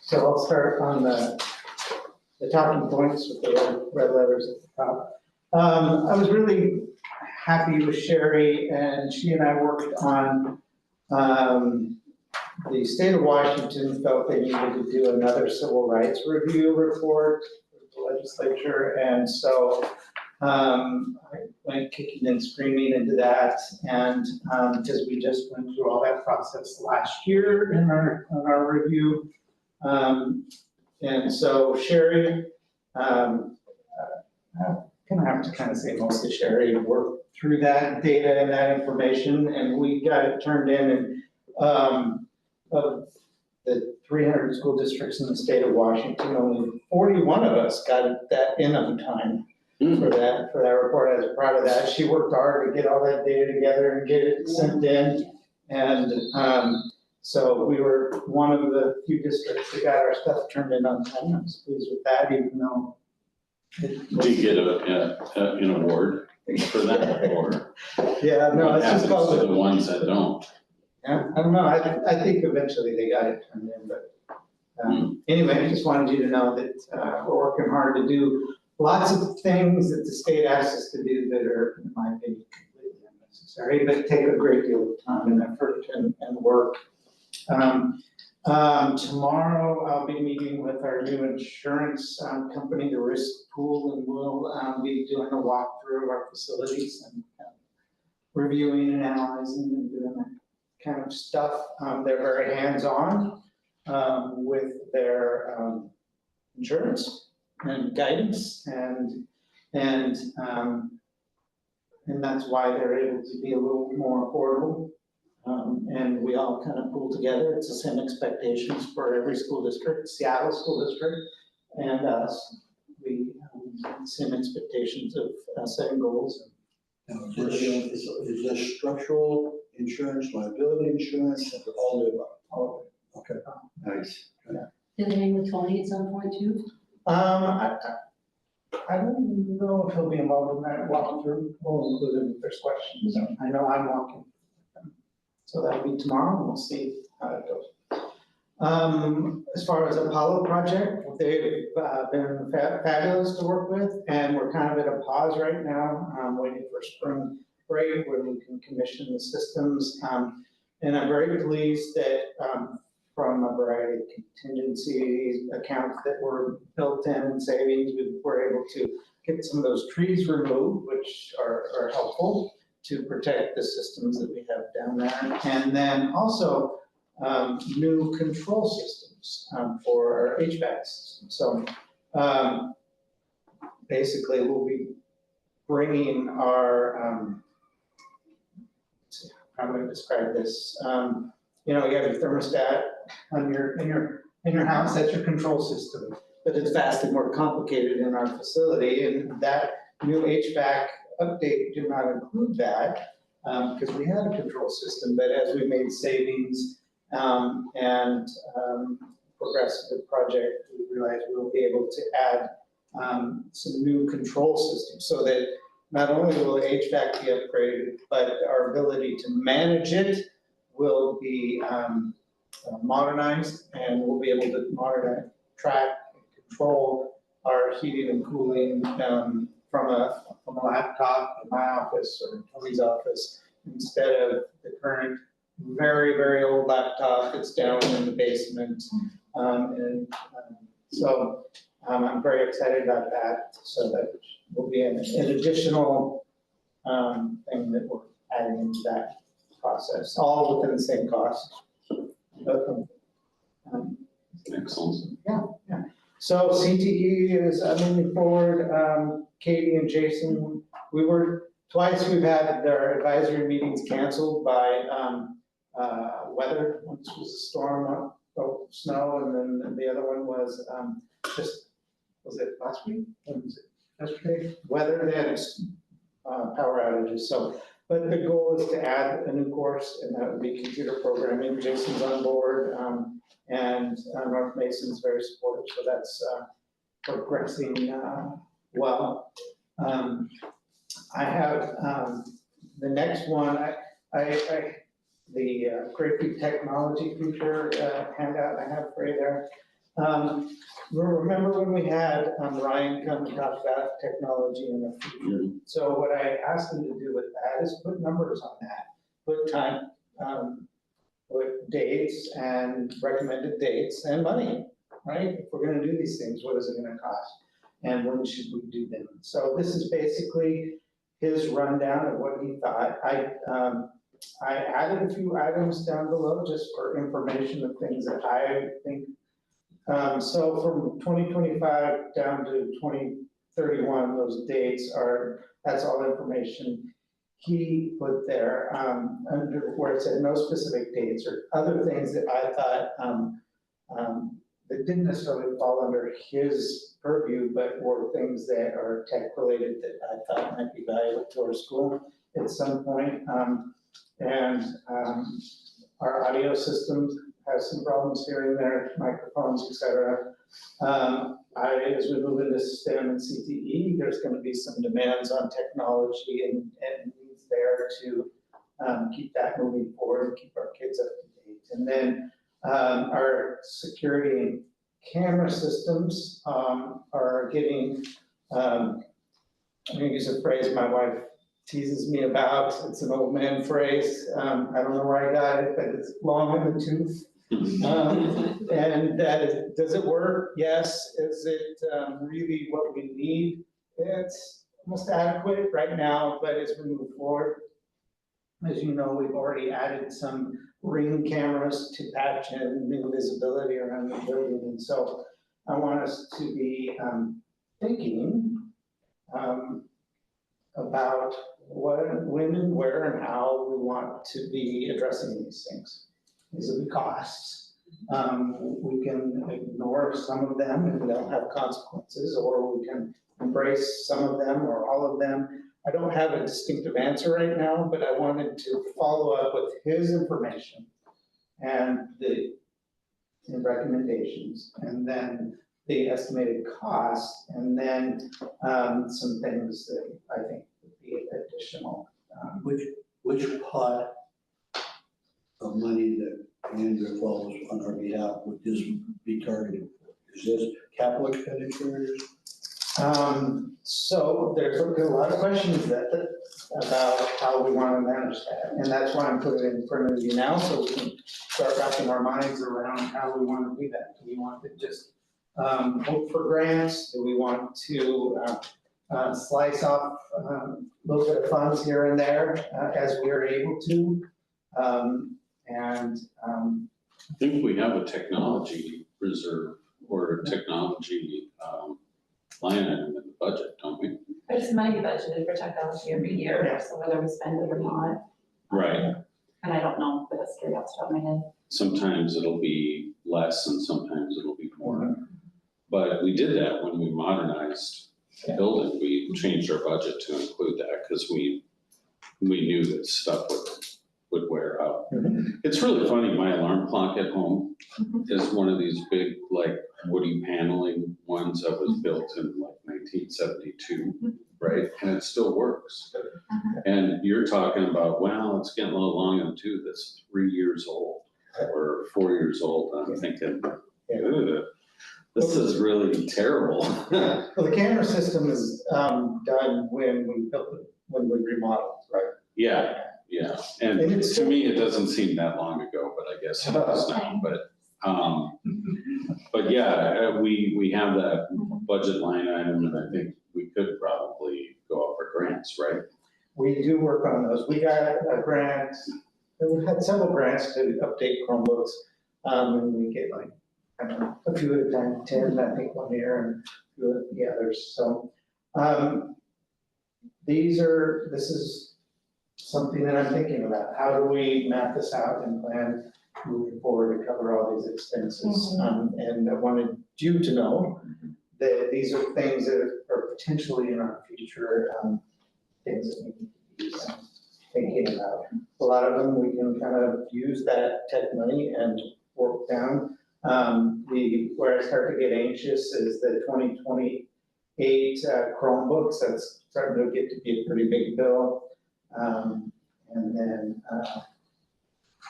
Speaker 3: So I'll start on the talking points with the red letters at the top. I was really happy with Sherry, and she and I worked on, the state of Washington felt they needed to do another civil rights review report with the legislature, and so I went kicking and screaming into that, and, because we just went through all that process last year in our review. And so Sherry, I'm gonna have to kind of say mostly Sherry worked through that data and that information, and we got it turned in, and, of the 300 school districts in the state of Washington, only 41 of us got that in on time for that report. I was proud of that. She worked hard to get all that data together and get it sent in. And, so we were one of the few districts that got our stuff turned in on time. I was pleased with that, even though.
Speaker 1: Do you get an award for that, or
Speaker 3: Yeah, no,
Speaker 1: what
Speaker 3: it's just
Speaker 1: happens
Speaker 3: called.
Speaker 1: to the ones that don't?
Speaker 3: Yeah, I don't know, I think eventually they got it turned in, but, anyway, I just wanted you to know that, we're working hard to do lots of things that the state asks us to do that are, in my opinion, completely unnecessary, but take a great deal of time and effort and work. Tomorrow I'll be meeting with our new insurance, company, the Risk Pool, and we'll, be doing a walkthrough of our facilities and reviewing and analyzing and doing that kind of stuff. They're very hands-on with their insurance and guidance, and that's why they're able to be a little more affordable. And we all kind of pull together. It's the same expectations for every school district, Seattle School District and us. We same expectations of setting goals.
Speaker 2: Now, is this structural insurance, liability insurance, all the above?
Speaker 3: All
Speaker 2: Okay, nice.
Speaker 8: Did they name with Tony at some point too?
Speaker 3: I don't know if he'll be involved in that walkthrough. We'll include him if there's questions. I know I'm walking. So that'll be tomorrow, and we'll see how it goes. As far as Apollo project, they've been fabulous to work with, and we're kind of at a pause right now, waiting for spring break where we can commission the systems. And I'm very pleased that from a variety of contingency accounts that were built in and savings, we were able to get some of those trees removed, which are helpful to protect the systems that we have down there. And then also new control systems for our HVAC system. So basically we'll be bringing our, how do I describe this? You know, you have your thermostat on in your house, that's your control system, but it's vastly more complicated in our facility, and that new HVAC update did not include that, because we had a control system, but as we made savings, and progressed the project, we realized we'll be able to add, some new control systems, so that not only will the HVAC be upgraded, but our ability to manage it will be, modernized, and we'll be able to monitor, track, and control our heating and cooling, from a laptop in my office or in Tony's office, instead of the current very, very old laptop that's down in the basement. So I'm very excited about that. So that will be an additional thing that we're adding into that process, all within the same cost.
Speaker 1: Excellent.
Speaker 3: So CTE is moving forward. Katie and Jason, twice we've had their advisory meetings canceled by weather. Once was a storm, snow, and then the other one was was it last week? When was it? Yesterday? Weather, they had power outages. So, but the goal is to add a new course, and that would be computer programming. Jason's on board, and North Mason's very supportive, so that's progressing well. I have the next one, the Grapeview technology feature handout I have for you there. Remember when we had Ryan come and talk about technology in the future? So what I asked him to do with that is put numbers on that, put time, with dates and recommended dates and money, right? If we're gonna do these things, what is it gonna cost? and when should we do them? So this is basically his rundown of what he thought. I added a few items down below just for information of things that I think. So from 2025 down to 2031, those dates that's all information he put there, under where it said no specific dates or other things that I thought, that didn't necessarily fall under his purview, but were things that are tech related that I thought might be valuable to our school at some point. Our audio system has some problems hearing their microphones, et cetera. As we move into STEM and CTE, there's going to be some demands on technology and needs there to keep that moving forward and keep our kids up to date. And then our security and camera systems are getting, I'm going to use a phrase my wife teases me about. It's an old man phrase. I don't know where I got it, but it's long in the tooth. And that is, does it work? Yes. Is it really what we need? It's almost adequate right now, but as we move forward, as you know, we've already added some ring cameras to patch in new visibility around the building. And so I want us to be thinking about what, when and where and how we want to be addressing these things. These are the costs. We can ignore some of them and they'll have consequences, or we can embrace some of them or all of them. I don't have a distinctive answer right now, but I wanted to follow up with his information and the recommendations, and then the estimated cost, and then some things that I think would be additional.
Speaker 2: Which pot of money that Andrew falls on our behalf would this be targeted for? Is this capital expenditures?
Speaker 3: So there's a lot of questions about how we want to manage that. And that's why I'm putting it in front of you now, so we can start wrapping our minds around how we want to do that. Do we want to just hope for grants? Do we want to slice off a little bit of funds here and there as we are able to?
Speaker 1: I think we have a technology reserve or a technology line item in the budget, don't we?
Speaker 8: There's money budgeted for technology every year, so whether we spend it or not.
Speaker 1: Right.
Speaker 8: And I don't know the history off the top of my head.
Speaker 1: Sometimes it'll be less and sometimes it'll be more. But we did that when we modernized the building. We changed our budget to include that because we knew that stuff would wear out. It's really funny, my alarm clock at home is one of these big, like, woody paneling ones that was built in like 1972, right? And it still works. And you're talking about, well, it's getting a little long in the tooth. It's 3 years old or 4 years old. I'm thinking, ugh, this is really terrible.
Speaker 3: Well, the camera system is done when we built it, when we remodeled, right?
Speaker 1: Yeah. And
Speaker 3: it's
Speaker 1: to me, it doesn't seem that long ago, but I guess it does now. But yeah, we have that budget line item, and I think we could probably go out for grants, right?
Speaker 3: We do work on those. We got a grant, we've had several grants to update Chromebooks, and we get like, I don't know, a few at a time, 10, I think, 1 year, and a few of the others. So this is something that I'm thinking about. How do we map this out and plan moving forward to cover all these expenses? And I wanted you to know that these are things that are potentially in our future, things that we need to be thinking about. A lot of them, we can kind of use that tech money and work down. Where I start to get anxious is the 2028 Chromebooks. That's starting to get to be a pretty big bill.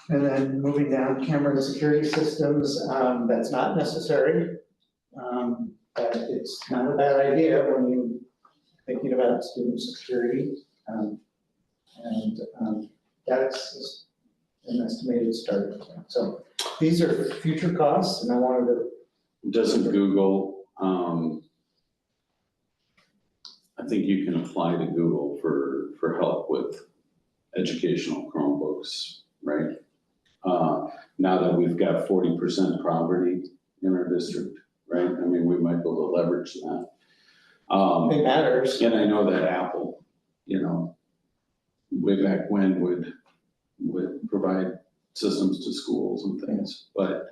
Speaker 3: And then moving down, camera and security systems, that's not necessary. But it's not a bad idea when you're thinking about student security. That's an estimated start. So these are future costs, and I wanted to.
Speaker 1: Doesn't Google think you can apply to Google for help with educational Chromebooks, right? Now that we've got 40% poverty in our district, right? I mean, we might be able to leverage that.
Speaker 3: It matters.
Speaker 1: And I know that Apple, way back when would provide systems to schools and things, but,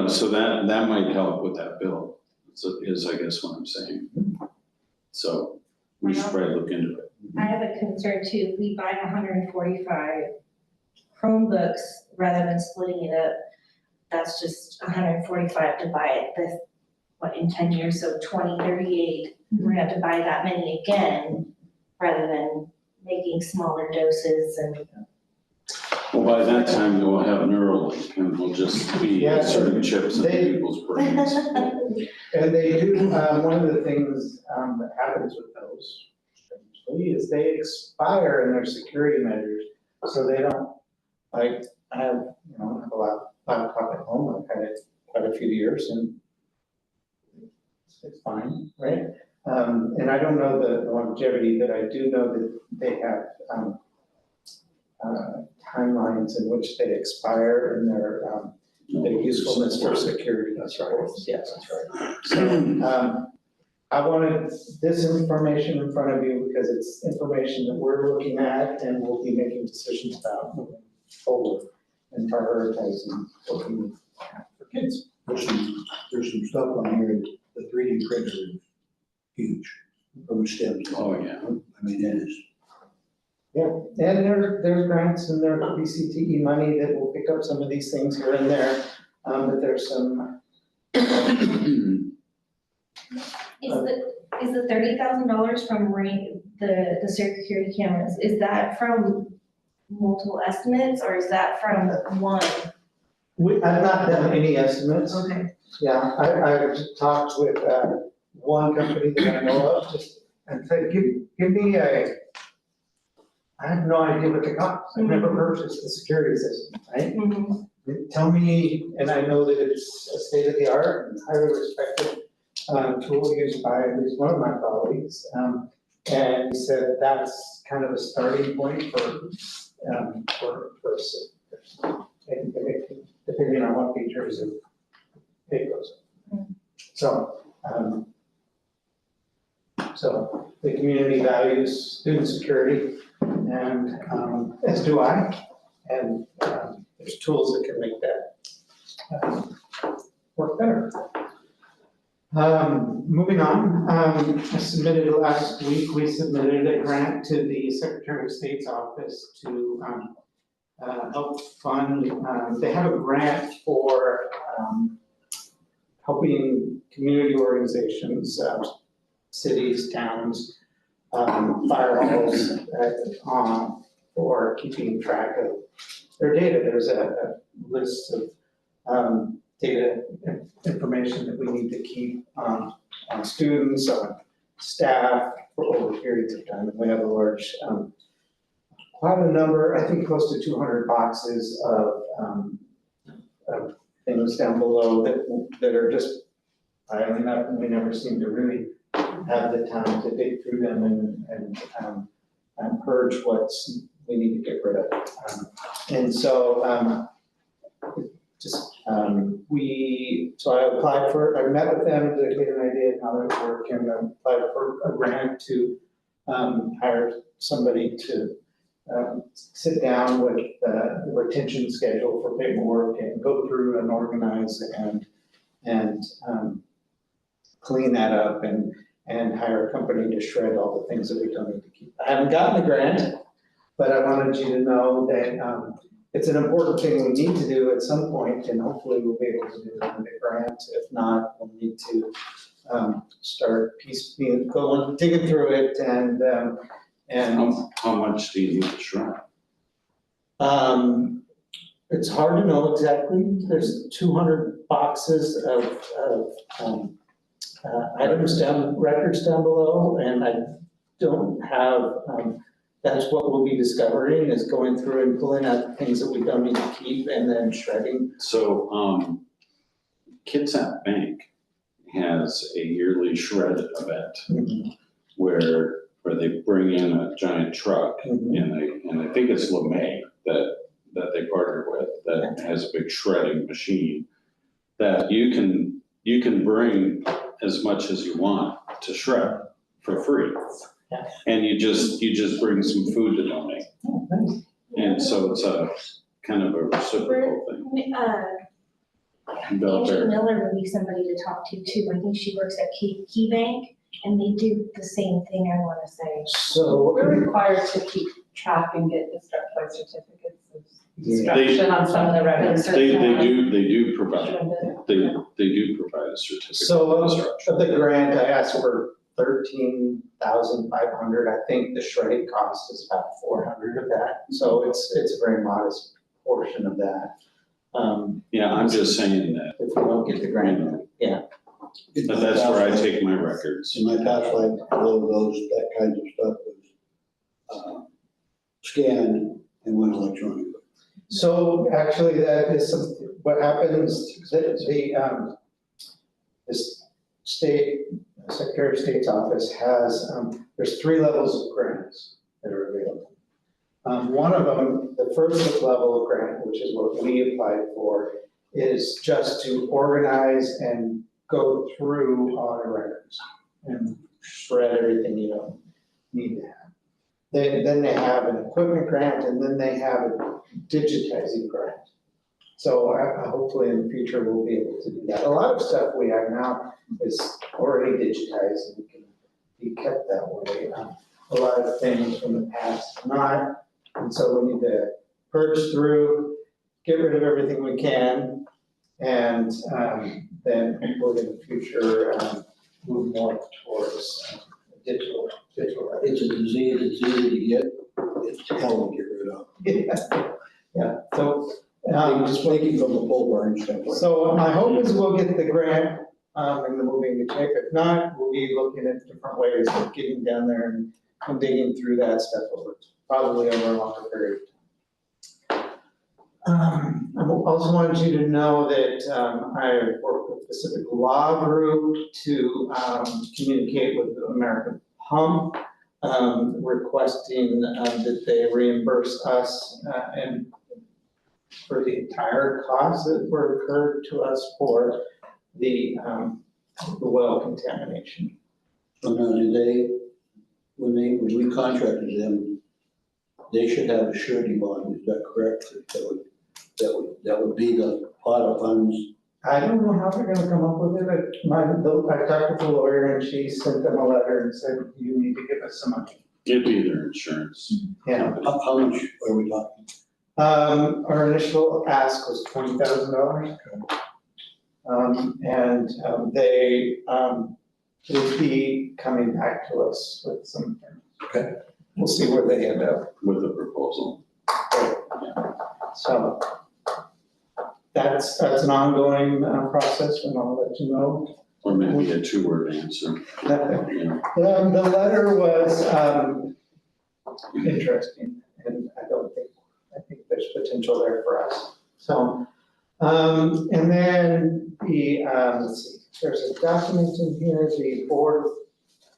Speaker 1: so that might help with that bill, is I guess what I'm saying. So we should probably look into it.
Speaker 5: I have a concern too, if we buy 145 Chromebooks rather than splitting it up, that's just 145 to buy it in 10 years, so 20, 38. We're gonna have to buy that many again, rather than making smaller doses and.
Speaker 1: Well, by that time, you'll have Neuralink and we'll just be inserting chips into people's brains.
Speaker 3: And they do, one of the things that happens with those, strangely, is they expire in their security measures. So they don't, like, I have a laptop at home, I've had it quite a few years and it's fine, right? And I don't know the longevity, but I do know that they have timelines in which they expire and their usefulness for security.
Speaker 11: That's right.
Speaker 3: Yes.
Speaker 11: That's right.
Speaker 3: So, I wanted this information in front of you because it's information that we're looking at and we'll be making decisions about moving forward and prioritizing what we need for kids.
Speaker 2: There's some stuff on here, the 3D printer is huge from STEM.
Speaker 1: Oh, yeah.
Speaker 2: I mean, it is.
Speaker 3: Yeah, and there's grants and there's BCTE money that will pick up some of these things here and there, but there's some.
Speaker 5: Is the $30,000 from the security cameras, is that from multiple estimates or is that from one?
Speaker 3: I've not done any estimates.
Speaker 5: Okay.
Speaker 3: Yeah, I've talked with one company that I know of, and said, give me I have no idea what they cost. I've never purchased the security system, right?
Speaker 5: Mm-hmm.
Speaker 3: Tell me, and I know that it's a state of the art and highly respected tool used by at least one of my colleagues. And he said that's kind of a starting point for depending on what features it goes. So the community values student security, and as do I. And there's tools that can make that work better. Moving on, I submitted last week, we submitted a grant to the Secretary of State's office to help fund, they have a grant for helping community organizations, cities, towns, fire halls, for keeping track of their data. There's a list of data information that we need to keep on students, on staff for over periods of time. And we have a large, quite a number, I think close to 200 boxes of things down below that are just piling up, and we never seem to really have the time to dig through them and purge what's we need to get rid of. And so so I applied for, I met with them to get an idea of how they work, and I applied for a grant to hire somebody to sit down with the retention schedule for paperwork and go through and organize and clean that up and hire a company to shred all the things that we don't need to keep. I haven't gotten the grant, but I wanted you to know that it's an important thing we need to do at some point, and hopefully we'll be able to do it with the grant. If not, we'll need to start going, digging through it and
Speaker 1: How much do you need to shred?
Speaker 3: it's hard to know exactly. There's 200 boxes of items records down below, and I don't have, that's what we'll be discovering, is going through and pulling out things that we don't need to keep and then shredding.
Speaker 1: So, Kids at Bank has a yearly shred event. where they bring in a giant truck and I think it's LeMay that they partner with, that has a big shredding machine, that you can bring as much as you want to shred for free.
Speaker 3: Yeah.
Speaker 1: And you just bring some food to donate.
Speaker 3: Oh, nice.
Speaker 1: And so it's a kind of a reciprocal thing. Bill
Speaker 5: Angie
Speaker 1: Bear.
Speaker 5: Miller would be somebody to talk to too. I think she works at Key Bank, and they do the same thing, I wanna say.
Speaker 3: So,
Speaker 10: We're required to keep track and get destructible certificates of
Speaker 3: yeah,
Speaker 10: destruction on some of the records.
Speaker 1: They do provide a certificate
Speaker 3: so
Speaker 1: of
Speaker 3: of
Speaker 1: destruction.
Speaker 3: the grant, I asked for 13,500. I think the shredding cost is about 400 of that, so it's a very modest portion of that.
Speaker 1: Yeah, I'm just saying that,
Speaker 3: If we don't get the grant, yeah.
Speaker 1: but that's where I take my records.
Speaker 2: In my past life, all of those, that kind of stuff was scanned and went electronically.
Speaker 3: So actually, that is something, what happens, this state, Secretary of State's office has, there's 3 levels of grants that are available. One of them, the first level of grant, which is what we applied for, is just to organize and go through audit records and shred everything you don't need to have. Then they have an equipment grant, and then they have a digitizing grant. So hopefully in the future, we'll be able to do that. A lot of stuff we have now is already digitized and can be kept that way. A lot of things from the past not, and so we need to purge through, get rid of everything we can, and then hopefully in the future, move more towards digital.
Speaker 2: It's a disease, it's easy to get, it's hell to get rid of.
Speaker 3: Yeah, so,
Speaker 2: Just making from the pole barn standpoint.
Speaker 3: so my hope is we'll get the grant, in the moving to tape. If not, we'll be looking at different ways of getting down there and digging through that stuff probably over a longer period of time. I also wanted you to know that, I work with Pacific Law Group to, communicate with the American Pump, requesting, that they reimburse us, and for the entire costs that were incurred to us for the well contamination.
Speaker 2: So now, when we contracted them, they should have a surety bond, is that correct? That would be the pot of funds.
Speaker 3: I don't know how they're gonna come up with it, but I talked to the lawyer and she sent them a letter and said, you need to give us some money.
Speaker 1: It'd be their insurance.
Speaker 3: Yeah.
Speaker 2: How much are we talking?
Speaker 3: Our initial ask was $20,000. And they will be coming back to us with some.
Speaker 2: Okay.
Speaker 3: We'll see where they end up.
Speaker 1: With the proposal.
Speaker 3: So that's an ongoing process, and I'll let you know.
Speaker 1: Or maybe a 2-word answer. Yeah.
Speaker 3: The letter was interesting, and I think there's potential there for us. So, and then let's see, there's a document in here, the board of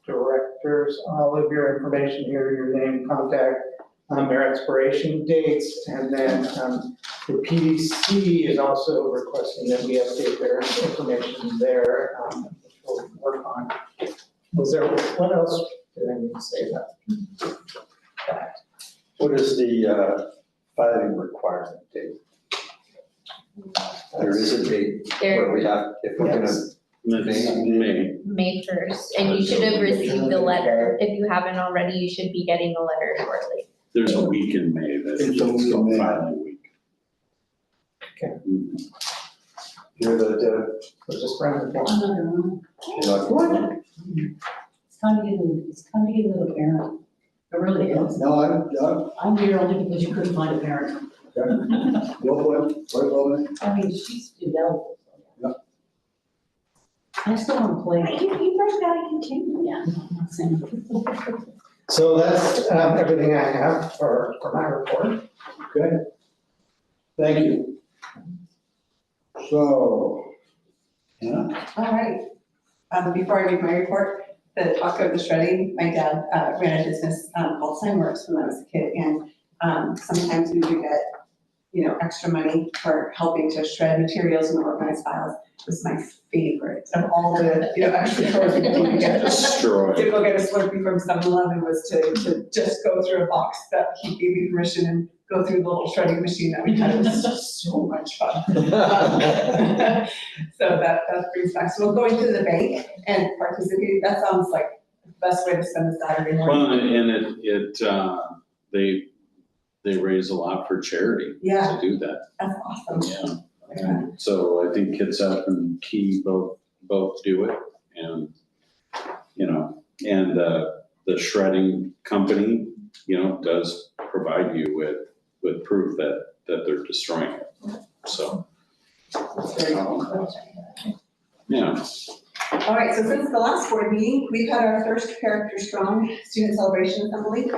Speaker 3: directors, all of your information here, your name, contact, their expiration dates, and then the PDC is also requesting that we update their information there, which we'll work on. What else did I need to say about that?
Speaker 11: What is the filing requirement date? There is a date where we have, if we're gonna,
Speaker 1: That's May.
Speaker 12: May 1st, and you should have received the letter. If you haven't already, you should be getting a letter shortly.
Speaker 1: There's a week in May that
Speaker 2: It's a week in May.
Speaker 1: filing week.
Speaker 3: Okay.
Speaker 11: you're the,
Speaker 3: We're just around the corner.
Speaker 11: you're not.
Speaker 13: It's time to get a little parent. It really is.
Speaker 2: No,
Speaker 13: I'm here only because you couldn't find a parent. I mean, she's developed.
Speaker 2: Yeah.
Speaker 13: I still want to play.
Speaker 8: You guys gotta continue.
Speaker 13: Yeah, I'm not saying.
Speaker 3: So that's everything I have for my report.
Speaker 2: Okay. Thank you. So, yeah,
Speaker 9: All right, before I make my report, the talk of the shredding, my dad ran a business called Signworks when I was a kid, and sometimes we would get, you know, extra money for helping to shred materials and organize files. It was my favorite of all the, you know, extra chores we could get.
Speaker 1: Destroy.
Speaker 9: To go get a Slurpee from 7-Eleven was to just go through a box that he gave me permission and go through the little shredding machine that we had. It was just so much fun. So that brings back, so we'll go into the bank and participate. That sounds like the best way to spend the Saturday morning.
Speaker 1: Well, and they raise a lot for charity
Speaker 9: Yeah.
Speaker 1: to do that.
Speaker 9: That's awesome.
Speaker 1: Yeah. And so I think Kids Up and Key both do it, and, you know, and the shredding company, you know, does provide you with proof that they're destroying it, so.
Speaker 9: That's very cool.
Speaker 1: Yeah.
Speaker 9: All right, so since the last board meeting, we've had our first Character Strong Student Celebration Assembly.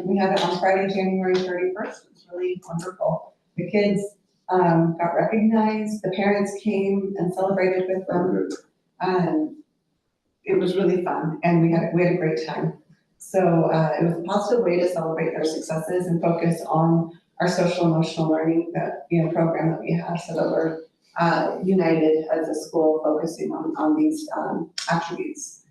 Speaker 9: We had it on Friday, January 31st. It was really wonderful. The kids got recognized, the parents came and celebrated with them. It was really fun, and we had a great time. So it was a positive way to celebrate their successes and focus on our social emotional learning program that we have, so that we're united as a school, focusing on these attributes.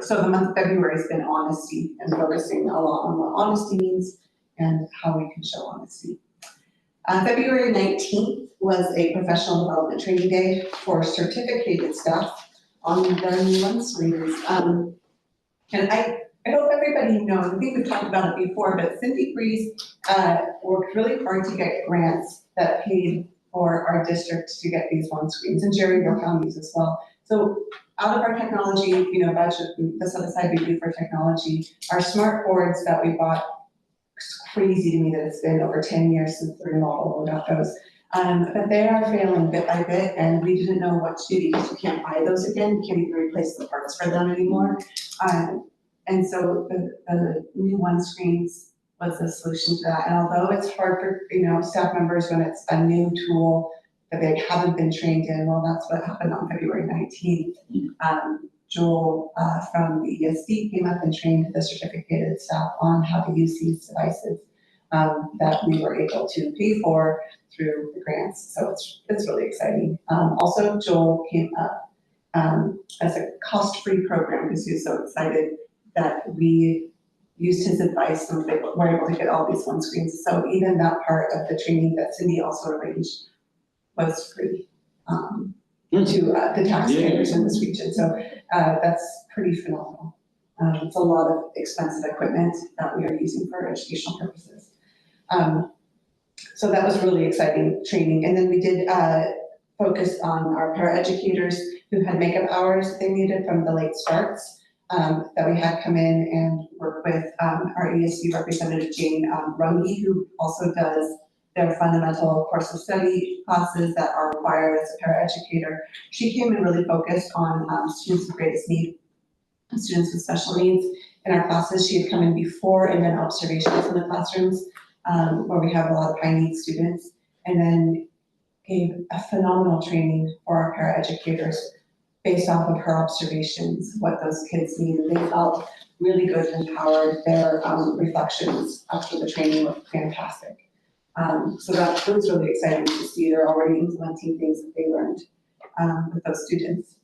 Speaker 9: So the month of February has been honesty, and focusing a lot on what honesty means and how we can show honesty. February 19th was a professional development training day for certificated staff on the new one screens. And I hope everybody knows, I think we've talked about it before, but Cindy Breeze worked really hard to get grants that paid for our district to get these one screens, and Jerryville found these as well. So out of our technology, budget, the set aside we do for technology, our smart boards that we bought, it's crazy to me that it's been over 10 years since the remodel got those. But they are failing bit by bit, and we didn't know what to do because you can't buy those again. You can't even replace the parts for them anymore. And so the new one screens was the solution to that. And although it's hard for staff members when it's a new tool that they haven't been trained in, well, that's what happened on February 19th. Joel from the ESD came up and trained the certificated staff on how to use these devices that we were able to pay for through the grants. So it's really exciting. Also, Joel came up as a cost-free program because he was so excited that we used his advice and we were able to get all these one screens. So even that part of the training that Cindy also arranged was free to the taxpayers in this region. So that's pretty phenomenal. It's a lot of expensive equipment that we are using for educational purposes. So that was really exciting training. And then we did focus on our paraeducators who had makeup hours they needed from the late starts. That we had come in and work with our ESU representative, Jane Runge, who also does their fundamental course of study classes that are required as a paraeducator. She came and really focused on students with greatest need, students with special needs in our classes. She had come in before and done observations in the classrooms where we have a lot of high need students, and then gave a phenomenal training for our paraeducators based off of her observations, what those kids need. And they felt really good and empowered. Their reflections after the training were fantastic. So that was really exciting to see. They're already implementing things that they learned with those students.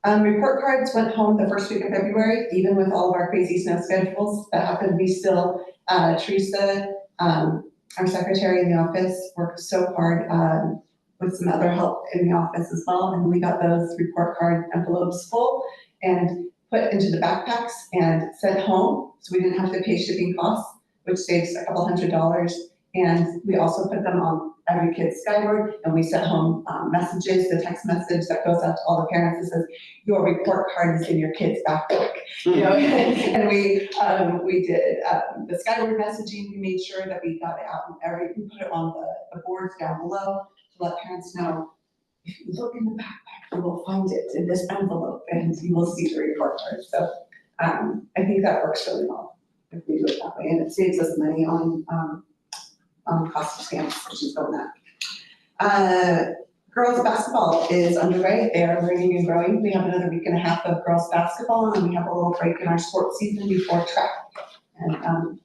Speaker 9: Report cards went home the first week of February, even with all of our crazy snow schedules that happened. We still, Teresa, our secretary in the office, worked so hard with some other help in the office as well. And we got those report card envelopes full and put into the backpacks and sent home. So we didn't have to pay shipping costs, which saves a couple $100. And we also put them on every kid's Skyward, and we sent home messages, the text message that goes out to all the parents that says, your report card is in your kid's backpack. And we did the Skyward messaging. We made sure that we got it out we put it on the boards down below to let parents know, if you look in the backpack, you will find it in this envelope and you will see the report card. So I think that works really well if we do it that way, and it saves us money on cost of stamps, which is going up. Girls basketball is underway. They are learning and growing. We have another week and a half of girls basketball, and we have a little break in our sports season before track. And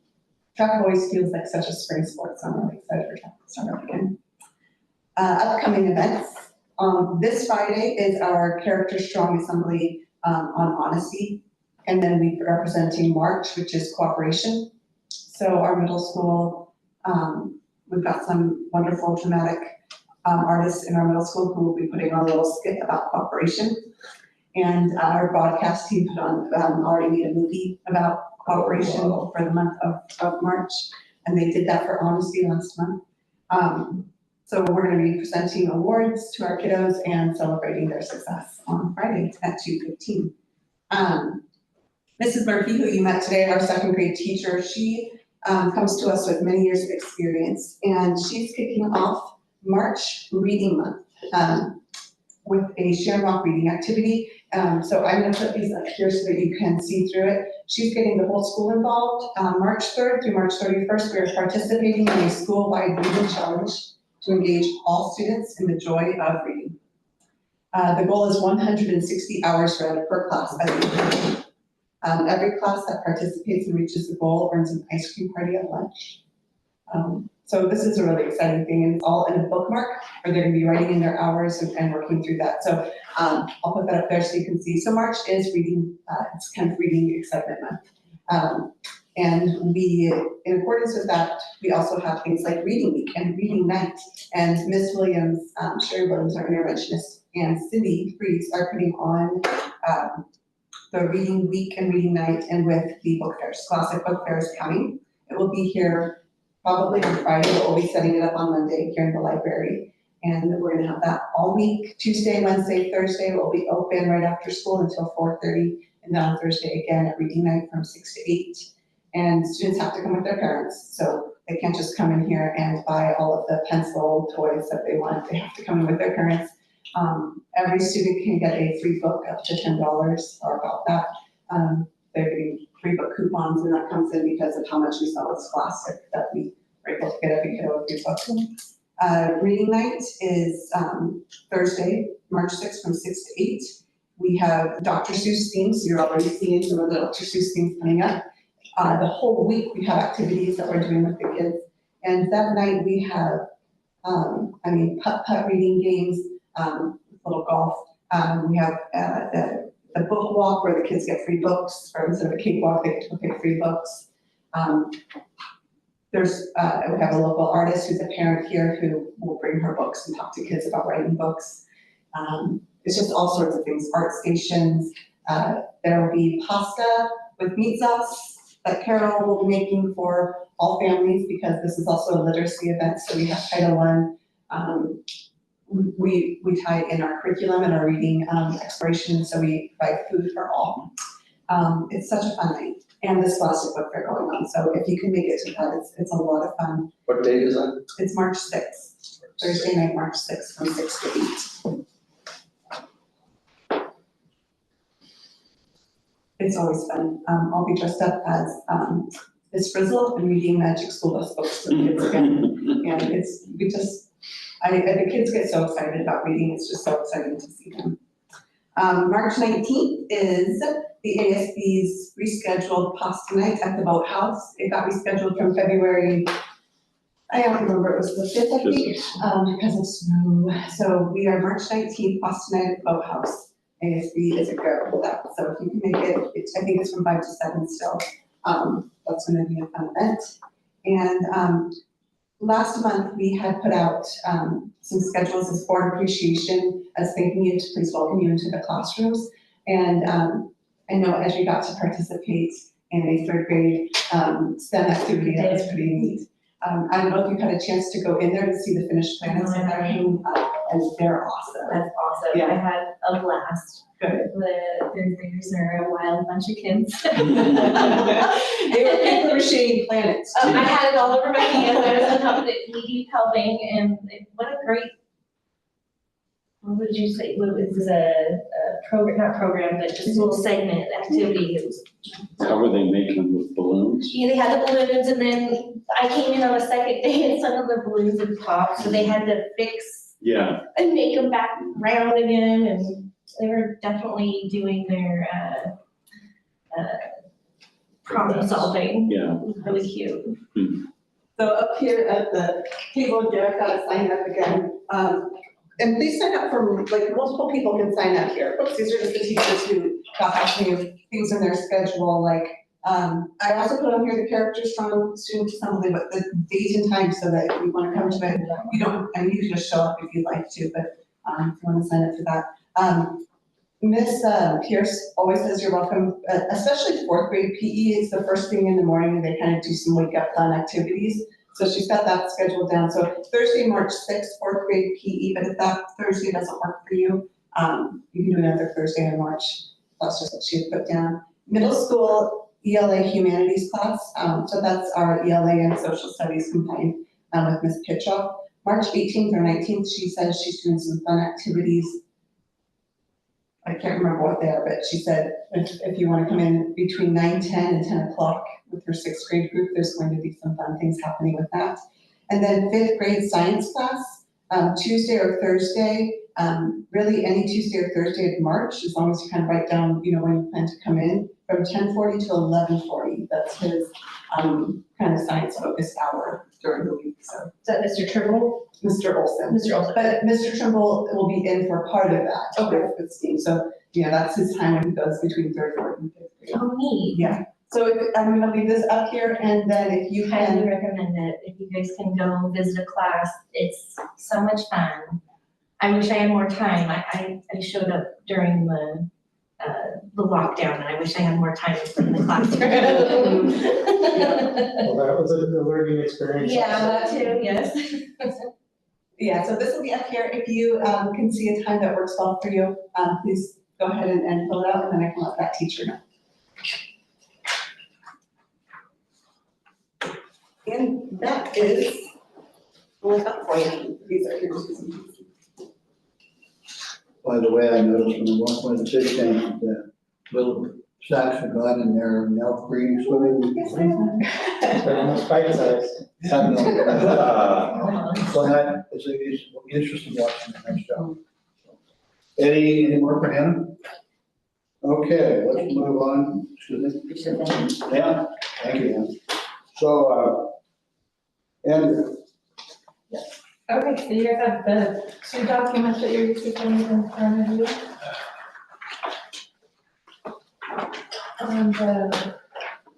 Speaker 9: track always feels like such a spring sport, so I'm really excited for track to start up again. Upcoming events. This Friday is our Character Strong Assembly on honesty. And then we're representing March, which is cooperation. So our middle school, we've got some wonderful dramatic artists in our middle school who will be putting on a little skit about cooperation. And our broadcast team put on, already made a movie about cooperation for the month of March. And they did that for honesty last month. So we're gonna be presenting awards to our kiddos and celebrating their success on Friday at 2:15. Mrs. Murphy, who you met today, our second grade teacher, she comes to us with many years of experience, and she's kicking off March Reading Month with a Shamrock reading activity. So I'm gonna put these up here so that you can see through it. She's getting the whole school involved. March 3rd through March 31st, we're participating in a school-wide reading challenge to engage all students in the joy of reading. The goal is 160 hours read per class by the end of the year. Every class that participates and reaches the goal earns an ice cream party at lunch. So this is a really exciting thing, and it's all in a bookmark where they're gonna be writing in their hours and working through that. So I'll put that up there so you can see. So March is reading, it's kind of reading excitement month. And we, in accordance with that, we also have things like reading week and reading night. And Miss Williams, Sherry Williams, our interventionist, and Cindy Freeze are putting on the reading week and reading night, and with the book fairs. Classic book fair is coming. It will be here probably on Friday, but we'll be setting it up on Monday here in the library. And we're gonna have that all week. Tuesday, Wednesday, Thursday will be open right after school until 4:30. And then on Thursday again at reading night from 6 to 8. And students have to come with their parents. So they can't just come in here and buy all of the pencil toys that they want. They have to come in with their parents. Every student can get a free book up to $10 or about that. They're getting free book coupons, and that comes in because of how much we sell of Scholastic, that we are able to get every kiddo a free book. Reading night is Thursday, March 6th from 6 to 8. We have Dr. Seuss themes. You're already seeing some of the Dr. Seuss themes coming up. The whole week we have activities that we're doing with the kids. And that night we have, putt-putt reading games, little golf. We have the book walk where the kids get free books, or instead of a cakewalk, they get to pick free books. We have a local artist who's a parent here who will bring her books and talk to kids about writing books. It's just all sorts of things, art stations. There will be pasta with meat sauce that Carol will be making for all families, because this is also a literacy event, so we have Title I. We tie in our curriculum and our reading exploration, so we provide food for all. It's such a fun night, and this Scholastic book fair going on, so if you can make it to that, it's a lot of fun.
Speaker 11: What date is that?
Speaker 9: It's March 6th, Thursday night, March 6th from 6 to 8. It's always fun. I'll be dressed up as Miss Frizzle and reading Magic School Bus books to the kids again. And the kids get so excited about reading, it's just so exciting to see them. March 19th is the ASB's rescheduled pasta night at the Boathouse. It got rescheduled from February, I don't remember, it was the 5th, I think, because of snow. So we are March 19th, pasta night at the Boathouse. ASB is a go with that. So if you can make it, I think it's from 5 to 7 still. That's gonna be a fun event. And last month we had put out some schedules as board appreciation, as thanking you to please welcome you into the classrooms. And I know Edry got to participate in a 3rd grade STEM activity that was pretty neat. I don't know if you've had a chance to go in there to see the finished planets that are hanging up, and they're awesome.
Speaker 12: That's awesome.
Speaker 9: Yeah.
Speaker 12: I had a blast.
Speaker 9: Good.
Speaker 12: The 3rd graders are a wild bunch of kids.
Speaker 9: They were paper mache planets too.
Speaker 12: I had it all over my hands. I was on top of it, knee-deep helping, and what a great, what would you say, this is a program, not program, but just a little segment activity. It was,
Speaker 1: How were they making them with balloons?
Speaker 12: yeah, they had the balloons, and then I came in on the second day and some of the balloons had popped, so they had to fix
Speaker 1: Yeah,
Speaker 12: and make them back round again, and they were definitely doing their, problem solving.
Speaker 1: yeah.
Speaker 12: It was really cute.
Speaker 9: So up here at the table, Derek got to sign up again. And please sign up for, like, multiple people can sign up here. Oops, these are just the teachers who got back to me with things in their schedule, like, I also put on here the characters from student assembly, but the date and time so that if you want to come to it, you don't, I mean, you can just show up if you'd like to, but, if you want to sign up for that. Miss Pierce always says you're welcome, especially fourth grade PE. It's the first thing in the morning. They kind of do some wake up fun activities. So she's got that scheduled down. So Thursday, March 6th, fourth grade PE, but if that Thursday doesn't work for you, you can do another Thursday in March. That's just what she had put down. Middle school ELA humanities class. So that's our ELA and social studies combined with Miss Pitchoff. March 18th or 19th, she says she's doing some fun activities. I can't remember what they are, but she said if you want to come in between 9:10 and 10 o'clock with her sixth grade group, there's going to be some fun things happening with that. And then fifth grade science class, Tuesday or Thursday, really any Tuesday or Thursday of March, as long as you kind of write down, you know, when you plan to come in, from 10:40 to 11:40. That's his kind of science focused hour during the week. So
Speaker 12: Is that Mr. Trimble?
Speaker 9: Mr. Olson.
Speaker 12: Mr. Olson.
Speaker 9: But Mr. Trimble will be in for part of that.
Speaker 12: Okay.
Speaker 9: With Steve. So, you know, that's his time when he goes between third, fourth, and fifth grade.
Speaker 12: Oh, neat.
Speaker 9: Yeah. So I'm gonna leave this up here, and then if you
Speaker 12: Highly
Speaker 9: can,
Speaker 12: recommend it. If you guys can go visit a class, it's so much fun. I wish I had more time. I showed up during the lockdown, and I wish I had more time to sit in the classroom.
Speaker 3: Well, that was a learning experience.
Speaker 12: Yeah, that too, yes.
Speaker 9: yeah, so this will be up here. If you can see a time that works well for you, please go ahead and fill it out, and then I can let that teacher know. And that is all I've got for you. These are yours.
Speaker 2: By the way, I noticed when I walked by the fish tank, the little sacks are gone in there, and elk green swimming.
Speaker 3: They're almost bite-sized.
Speaker 2: I know. So that, it's interesting watching that, nice job. Any more for Hannah? Okay, let's move on. Excuse me. Yeah, thank you, Hannah. So, Andrew,
Speaker 10: Okay, so you guys have the two documents that you're used to seeing in front of you.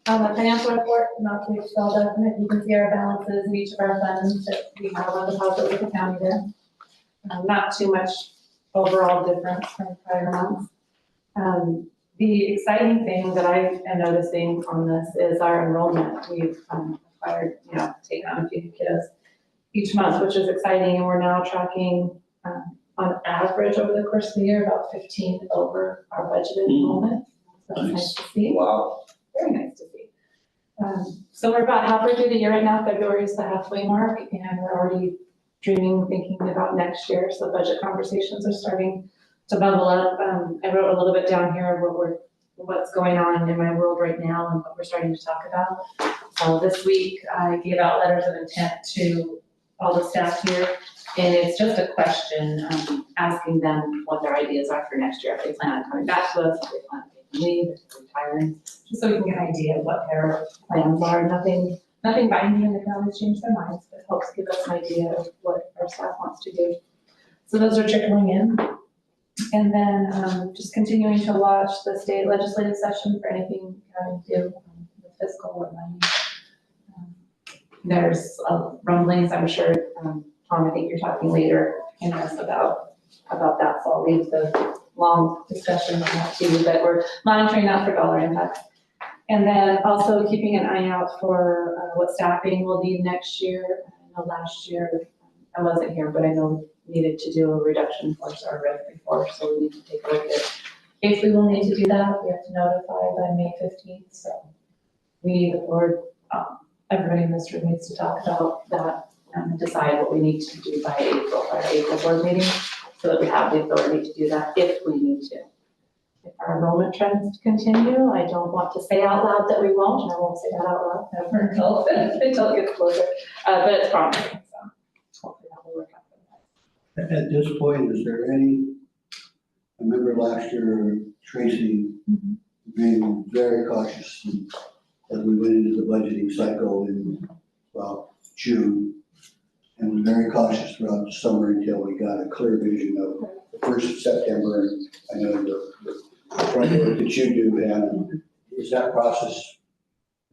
Speaker 10: On the financial report, not to Excel document, you can see our balances in each of our funds that we have on deposit with the county there. Not too much overall difference from prior months. The exciting thing that I am noticing on this is our enrollment. We've acquired, taken on a few kiddos each month, which is exciting, and we're now tracking on average over the course of the year about 15 over our budgeted enrollment. So that's nice to see.
Speaker 11: Wow.
Speaker 10: Very nice to see. So we're about halfway through the year right now. February is the halfway mark, and we're already dreaming, thinking about next year. So budget conversations are starting to bubble up. I wrote a little bit down here what's going on in my world right now and what we're starting to talk about. This week I gave out letters of intent to all the staff here, and it's just a question asking them what their ideas are for next year, if they plan on coming back to us, if they plan on taking leave, if they're retiring, just so we can get an idea of what their plans are. Nothing binding, and they can always change their minds, but it helps give us an idea of what our staff wants to do. So those are trickling in. And then just continuing to watch the state legislative session for anything having to do with fiscal or money. There's rumblings, I'm sure, Tom, I think you're talking later in this about that, so I'll leave the long discussion on that to you, but we're monitoring that for dollar impact. And then also keeping an eye out for what staffing will need next year. I know last year, I wasn't here, but I know we needed to do a reduction for our rec before, so we need to take a look at if we will need to do that. We have to notify by May 15th, so we, the board, everybody in this room needs to talk about that and decide what we need to do by our April board meeting, so that we have the authority to do that if we need to. If our enrollment trends continue, I don't want to say out loud that we won't, and I won't say that out loud ever until it gets closer, but it's promising, so hopefully that will work out.
Speaker 2: At this point, is there any, I remember last year Tracy being very cautious as we went into the budgeting cycle in, well, June. And was very cautious throughout the summer until we got a clear vision of the 1st of September. And I know the front work that you do, and is that process,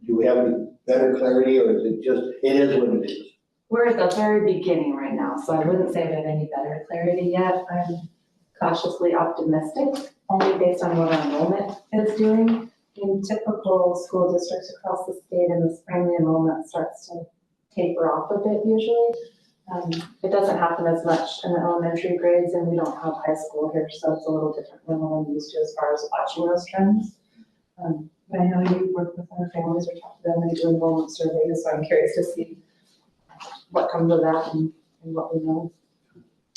Speaker 2: do we have any better clarity, or is it just, it is what it is?
Speaker 10: We're at the very beginning right now, so I wouldn't say we have any better clarity yet. I'm cautiously optimistic, only based on what our enrollment is doing. In typical school districts across the state, in the spring, the enrollment starts to taper off a bit usually. It doesn't happen as much in the elementary grades, and we don't have high school here, so it's a little different than what I'm used to as far as watching those trends. But I know you work with our families or talk to them and do enrollment surveys, so I'm curious to see what comes of that and what we know.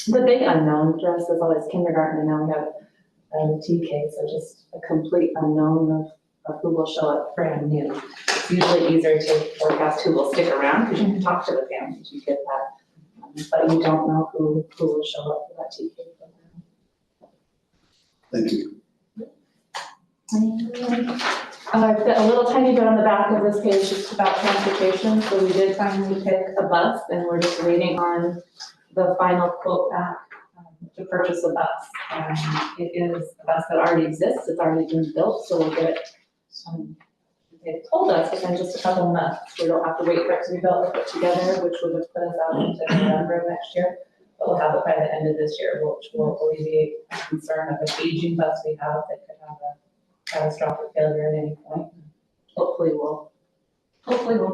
Speaker 10: The big unknown for us is always kindergarten, and now we have TK, so just a complete unknown of who will show up brand new. It's usually easier to forecast who will stick around because you can talk to the families, you get that. But you don't know who will show up for that TK program.
Speaker 2: Thank you.
Speaker 10: I've got a little tiny bit on the back of this page just about transportation. So we did finally pick a bus, and we're just waiting on the final quote back to purchase a bus. It is a bus that already exists. It's already been built, so we'll get it. They told us within just a couple months. We don't have to wait for it to be built and put together, which would have put us out into November of next year. But we'll have it by the end of this year, which will alleviate a concern of an aging bus we have that could have a catastrophic failure at any point. Hopefully we'll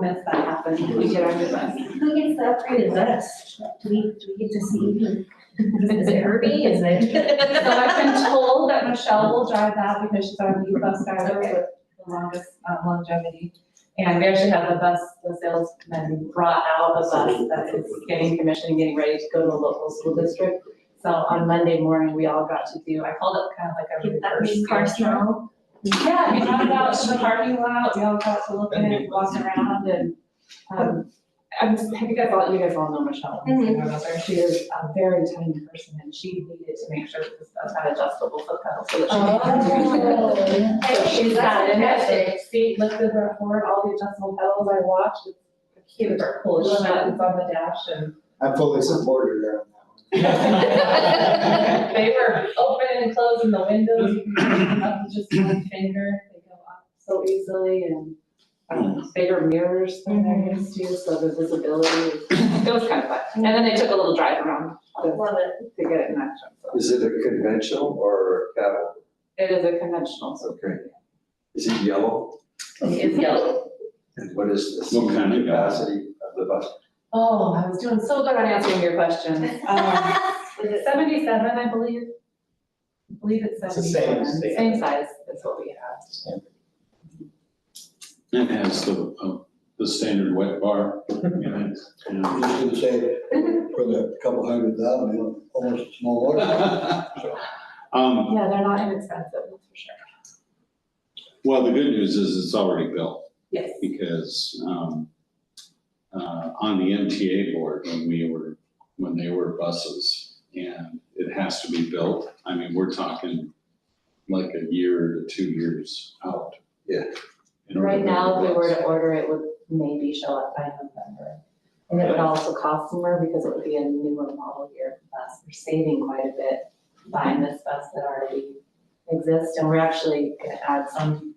Speaker 10: miss that happen if we get our new bus.
Speaker 12: Who gets the upgraded bus? Do we get to see? Is it Herbie? Is it?
Speaker 10: So I've been told that Michelle will drive that because she's our new bus driver with the longest longevity. And we actually have the salesman brought out a bus that is getting commissioned and getting ready to go to a local school district. So on Monday morning, we all got to do, I called it kind of like a
Speaker 12: Get that
Speaker 10: reverse
Speaker 12: new car smell.
Speaker 10: Yeah, we got out to the parking lot, we all got to look at it, walk around, and, you guys all know Michelle. She is a very tiny person, and she needed to make sure that this bus had adjustable foot pedals so that she could. So she sat in it, the seat lifted her forward, all the adjustable pedals I watched, the kids are pulled shut, it's on the dash, and.
Speaker 3: I'm fully supported her on
Speaker 10: They were opening and closing the windows, you can open them up with just one finger, they go up so easily, and bigger mirrors than they're used to, so the visibility, it was kind of fun. And then they took a little drive around to get it in action. So.
Speaker 11: Is it a conventional or a cattle?
Speaker 10: It is a conventional, so.
Speaker 11: Okay. Is it yellow?
Speaker 10: It's yellow.
Speaker 11: And what is the
Speaker 1: What kind of
Speaker 11: seating capacity of the bus?
Speaker 10: Oh, I was doing so good on answering your question. Is it 77, I believe? I believe it's
Speaker 3: It's the same
Speaker 10: 77, same size as what we have.
Speaker 1: It has the standard wet bar.
Speaker 2: I'm just gonna say, for the couple $100,000, you know, almost a small order.
Speaker 10: Yeah, they're not inexpensive, that's for sure.
Speaker 1: Well, the good news is it's already built.
Speaker 10: Yes.
Speaker 1: Because on the MTA board, when they were buses, and it has to be built, I mean, we're talking like a year to 2 years out.
Speaker 11: Yeah.
Speaker 10: Right now, if we were to order, it would maybe show up by November. And it would also cost more because it would be a newer model year bus. We're saving quite a bit buying this bus that already exists, and we're actually gonna add some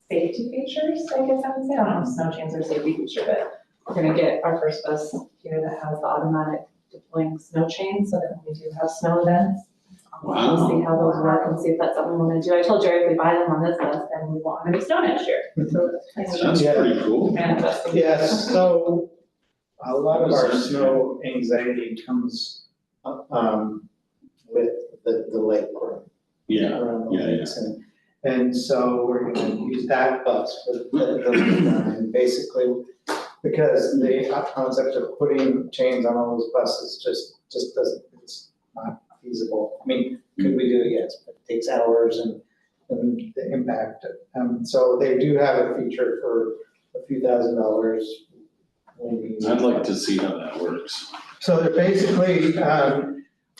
Speaker 10: safety features, I guess I would say. I don't know if snow chains are a safety feature, but we're gonna get our first bus here that has the automatic deploying snow chain, so that when we do have snow events, we'll see how those work and see if that's something we wanna do. I told Jerry if we buy them on this bus, then we won't have any snow next year. So
Speaker 1: That's pretty cool.
Speaker 10: manifesting.
Speaker 3: Yes, so a lot of our snow anxiety comes with the lake work.
Speaker 1: Yeah,
Speaker 3: Around the
Speaker 1: yeah,
Speaker 3: lakes, and so we're gonna use that bus for the and basically, because the concept of putting chains on all those buses just doesn't, it's not feasible. I mean, could we do it? Yes, but it takes hours and the impact. So they do have a feature for a few $1,000s. Maybe.
Speaker 1: I'd like to see how that works.
Speaker 3: So they're basically,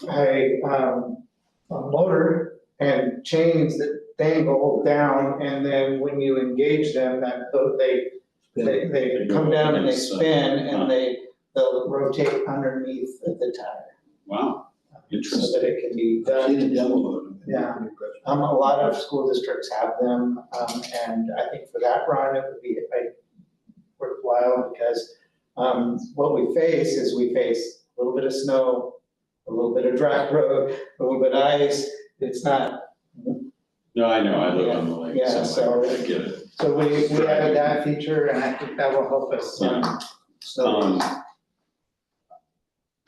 Speaker 3: a motor and chains that dangle down, and then when you engage them, they come down and they spin, and they'll rotate underneath the tire.
Speaker 1: Wow,
Speaker 3: So
Speaker 1: interesting.
Speaker 3: that it can be
Speaker 2: I've
Speaker 3: done.
Speaker 2: seen the demo of them.
Speaker 3: Yeah. A lot of school districts have them, and I think for that run, it would be worthwhile, because what we face is we face a little bit of snow, a little bit of dry road, a little bit of ice. It's not,
Speaker 1: No, I know, I live on the lake,
Speaker 3: Yeah,
Speaker 1: so I
Speaker 3: so-
Speaker 1: get it.
Speaker 3: so we added that feature, and I think that will help us.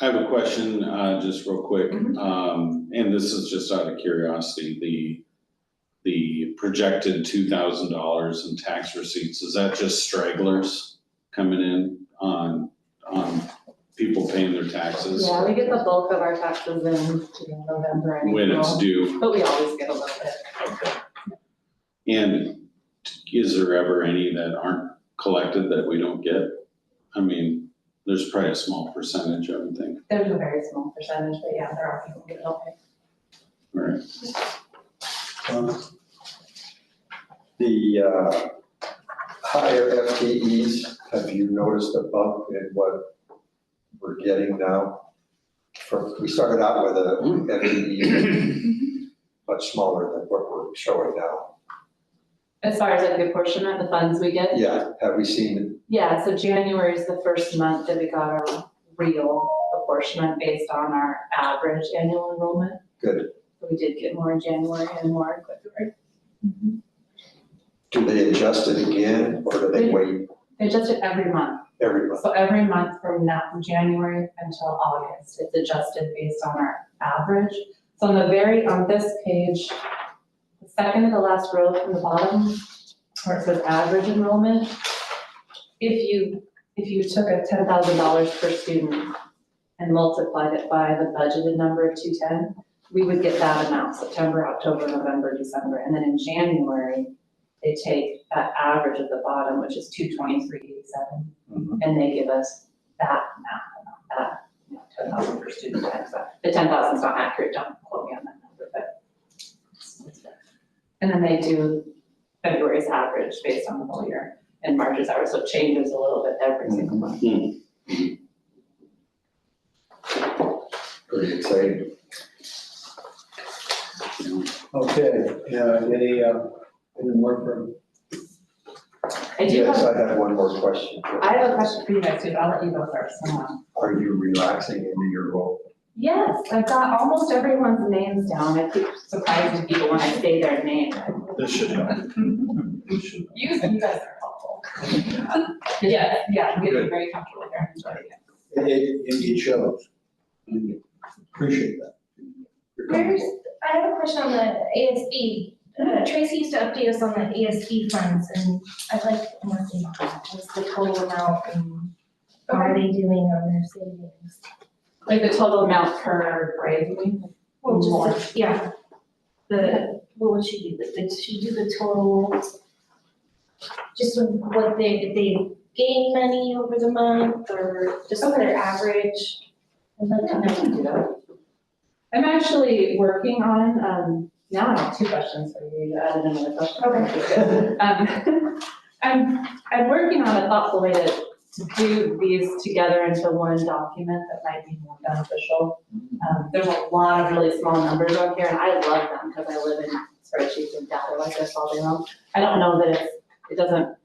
Speaker 1: I have a question, just real quick, and this is just out of curiosity, the projected $2,000 in tax receipts, is that just stragglers coming in on people paying their taxes?
Speaker 10: Yeah, we get the bulk of our taxes in November and
Speaker 1: When it's
Speaker 10: April,
Speaker 1: due?
Speaker 10: but we always get a little bit.
Speaker 1: Okay. And is there ever any that aren't collected that we don't get? I mean, there's probably a small percentage, I would think.
Speaker 10: There's a very small percentage, but yeah, there are people who don't pay.
Speaker 1: Right.
Speaker 11: The higher FTEs, have you noticed a bump in what we're getting now? We started out with a FTE much smaller than what we're showing now.
Speaker 10: As far as like the apportionment, the funds we get?
Speaker 11: Yeah, have we seen,
Speaker 10: Yeah, so January is the first month that we got our real apportionment based on our average annual enrollment.
Speaker 11: good,
Speaker 10: So we did get more in January and more in February.
Speaker 11: do they adjust it again, or do they wait
Speaker 10: They adjust it every month.
Speaker 11: every month?
Speaker 10: So every month from now, from January until August, it's adjusted based on our average. So on this page, the second to the last row from the bottom, where it says average enrollment, if you took a $10,000 per student and multiplied it by the budgeted number of 210, we would get that amount, September, October, November, December. And then in January, they take that average at the bottom, which is 223.87, and they give us that amount, that 10,000 per student times that. The 10,000 is not accurate, don't quote me on that number, but. And then they do February's average based on the whole year, and March's average, so it changes a little bit every single month.
Speaker 11: Pretty exciting.
Speaker 2: Okay, any more from?
Speaker 10: I do
Speaker 11: Yes,
Speaker 10: have,
Speaker 11: I have one more question.
Speaker 10: I have a question for you guys too, but I'll let you go first.
Speaker 11: Are you relaxing into your role?
Speaker 10: Yes, I've got almost everyone's names down. I keep surprising people when I say their name.
Speaker 2: This should help.
Speaker 10: You guys are helpful. Yeah, I'm getting very comfortable here.
Speaker 2: It shows. Appreciate that.
Speaker 12: I have a question on the ASB. Tracy used to update us on the ASB funds, and I'd like to know what's the total amount and how are they doing on their savings?
Speaker 10: Like the total amount per grade, you mean?
Speaker 12: Well, just, yeah. What would she do? Did she do the total? Just what did they gain money over the month, or just their average? I'd like to know.
Speaker 10: I'm actually working on, now I have two questions for you. You added another question.
Speaker 12: Okay.
Speaker 10: I'm working on a thoughtful way to do these together into one document that might be more beneficial. There's a lot of really small numbers on here, and I love them because I live in spreadsheets and data like this all day long. I don't know that it doesn't,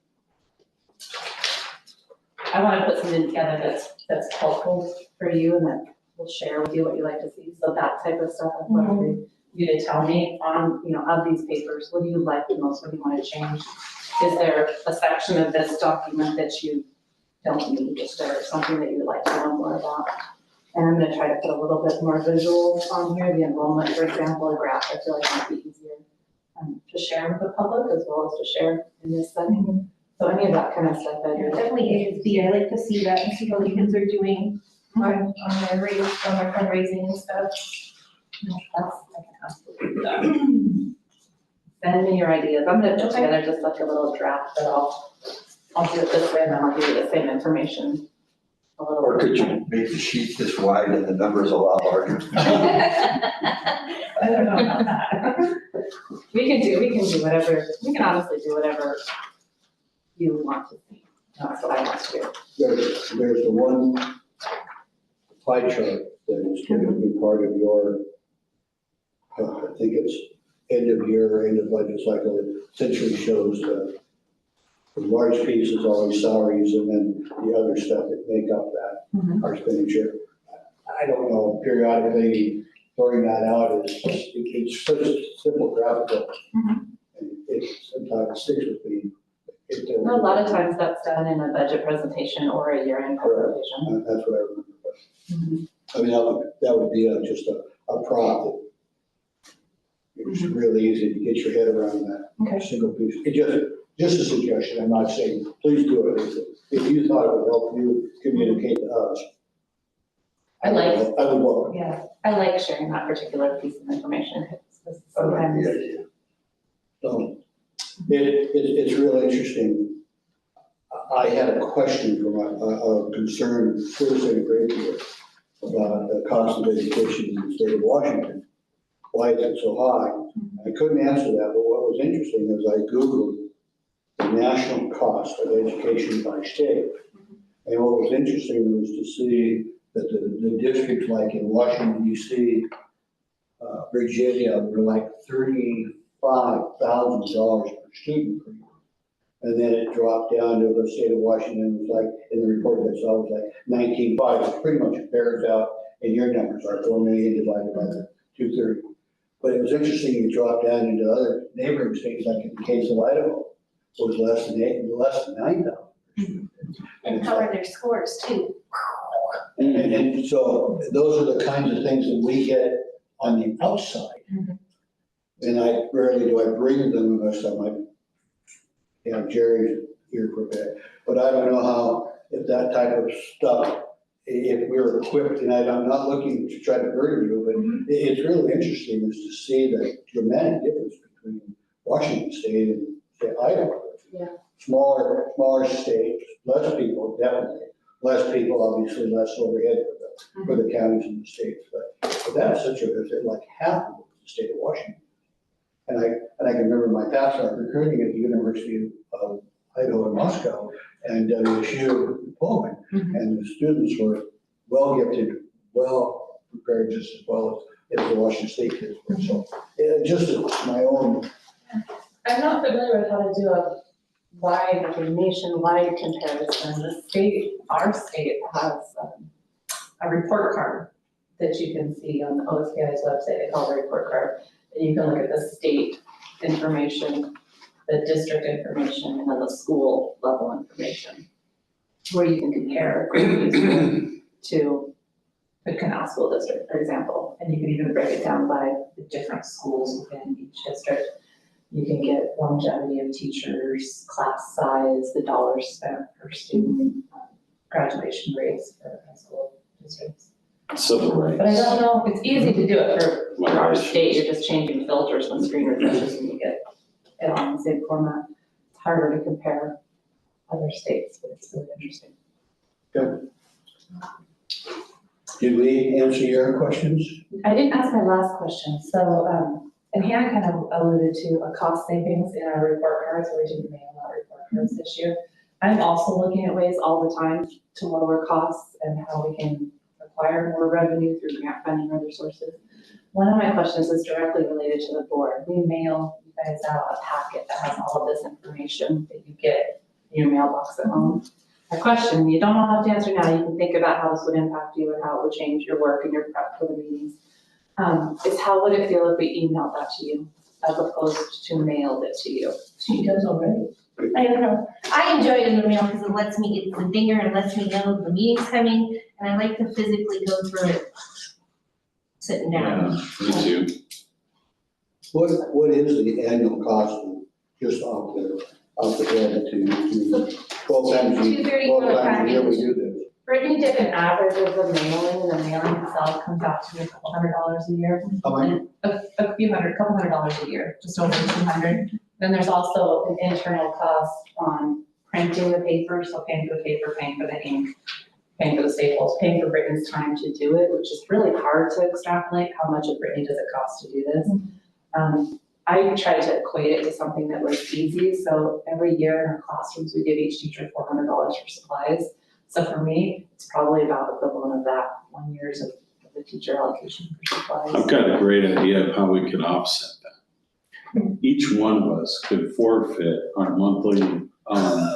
Speaker 10: I want to put something together that's helpful for you and that will share with you what you like to see. So that type of stuff, I'd love for you to tell me on, of these papers, what do you like the most? What do you want to change? Is there a section of this document that you don't need? Is there something that you would like to know more about? And I'm gonna try to put a little bit more visuals on here, the enrollment, for example, a graph, I feel like might be easier to share with the public as well as to share in this setting. So any of that kind of stuff I do.
Speaker 12: Definitely ASB. I like to see that and see how the kids are doing on their fundraising and stuff.
Speaker 10: That's, I can absolutely do that. Send me your ideas. I'm gonna put together just like a little draft that I'll do it this way and then I'll give you the same information a little.
Speaker 11: Or could you make the sheet this wide and the numbers a lot larger?
Speaker 10: I don't know about that. We can do whatever, we can honestly do whatever you want to see. That's what I want to do.
Speaker 2: There's the one pie chart that is typically part of your, I think it's end of year, end of budget cycle, it essentially shows the large piece is always salaries and then the other stuff that make up that, our expenditure. I don't know, periodically throwing that out is, it's such a simple graphical. And it sometimes sticks with me.
Speaker 10: A lot of times that's done in a budget presentation or a year-end presentation.
Speaker 2: That's what I remember. I mean, that would be just a prop that it's really easy to get your head around that single piece. It just a suggestion, I'm not saying, please do it. If you thought it would help you communicate to us. I would welcome.
Speaker 10: Yeah, I like sharing that particular piece of information. It's
Speaker 11: I like
Speaker 10: sometimes.
Speaker 11: the idea.
Speaker 2: So, it's really interesting. I had a question from a concerned citizen of Grapeview about the cost of education in the state of Washington. Why is it so high? I couldn't answer that, but what was interesting is I Googled the national cost of education by state. And what was interesting was to see that the districts like in Washington, D.C., Virginia, were like $35,000 per student per year. And then it dropped down to the state of Washington, it was like, in the report that I saw, it was like 19.5, which pretty much bears out, and your numbers are 4 million divided by the 230. But it was interesting, you drop down into other neighboring states, like in the case of Idaho, it was less than 9,000.
Speaker 12: And how are their scores too?
Speaker 2: And so those are the kinds of things that we get on the outside. And rarely do I bring them unless I might have Jerry's ear for that. But I don't know how, if that type of stuff, if we're equipped, and I'm not looking to try to burden you, but it's really interesting is to see the dramatic difference between Washington State and say, Idaho.
Speaker 10: Yeah.
Speaker 2: Smaller state, less people, definitely. Less people, obviously, less overhead for the counties and the states. But that's such like half of the state of Washington. And I can remember my past recruiting at the University of Idaho in Moscow and WSU in Pullman. And the students were well gifted, well prepared, just as well as the Washington State kids were. So just my own.
Speaker 10: I'm not familiar with how to do a wide, like a nationwide comparison. The state, our state has a report card that you can see on the OSPI's website. They call it a report card. And you can look at the state information, the district information, and then the school level information, where you can compare Grapeview to the Canal School District, for example. And you can even break it down by the different schools within each district. You can get longevity of teachers, class size, the dollars spent per student, graduation rates for high school districts.
Speaker 1: Civil rights.
Speaker 10: But I don't know, it's easy to do it for our
Speaker 1: Migration.
Speaker 10: state, you're just changing filters when screen refreshes and you get it on the same format. It's harder to compare other states, but it's really interesting.
Speaker 2: Good. Did we answer your questions?
Speaker 10: I didn't ask my last question, so, and Hannah kind of alluded to a cost savings in our report cards, where we didn't mail out report cards this year. I'm also looking at ways all the time to lower costs and how we can acquire more revenue through grant funding or other sources. One of my questions is directly related to the board. We mail you guys out a packet that has all of this information that you get in your mailbox at home. My question, you don't have to answer now, you can think about how this would impact you and how it would change your work and your prep for the meetings. Is how would it feel if we emailed that to you as opposed to mailed it to you?
Speaker 13: She does already.
Speaker 12: I don't know. I enjoy it in the mail because it lets me get the finger and lets me know the meeting's coming, and I like to physically go through it sitting down.
Speaker 1: Yeah, me too.
Speaker 2: What is the annual cost just off the head to 12 times a year we do this?
Speaker 10: Brittany did an average of the mailing, and the mailing itself comes out to $200 a year.
Speaker 2: How much?
Speaker 10: Couple hundred dollars a year, just over 200. Then there's also an internal cost on printing the paper, so paying for the paper, paying for the ink, paying for the staples, paying for Brittany's time to do it, which is really hard to extrapolate how much of Brittany does it cost to do this. I tried to equate it to something that was easy. So every year in our classrooms, we give each teacher $400 for supplies. So for me, it's probably about equivalent of that 1 year's of the teacher allocation for supplies.
Speaker 1: I've got a great idea of how we can offset that. Each one of us could forfeit our monthly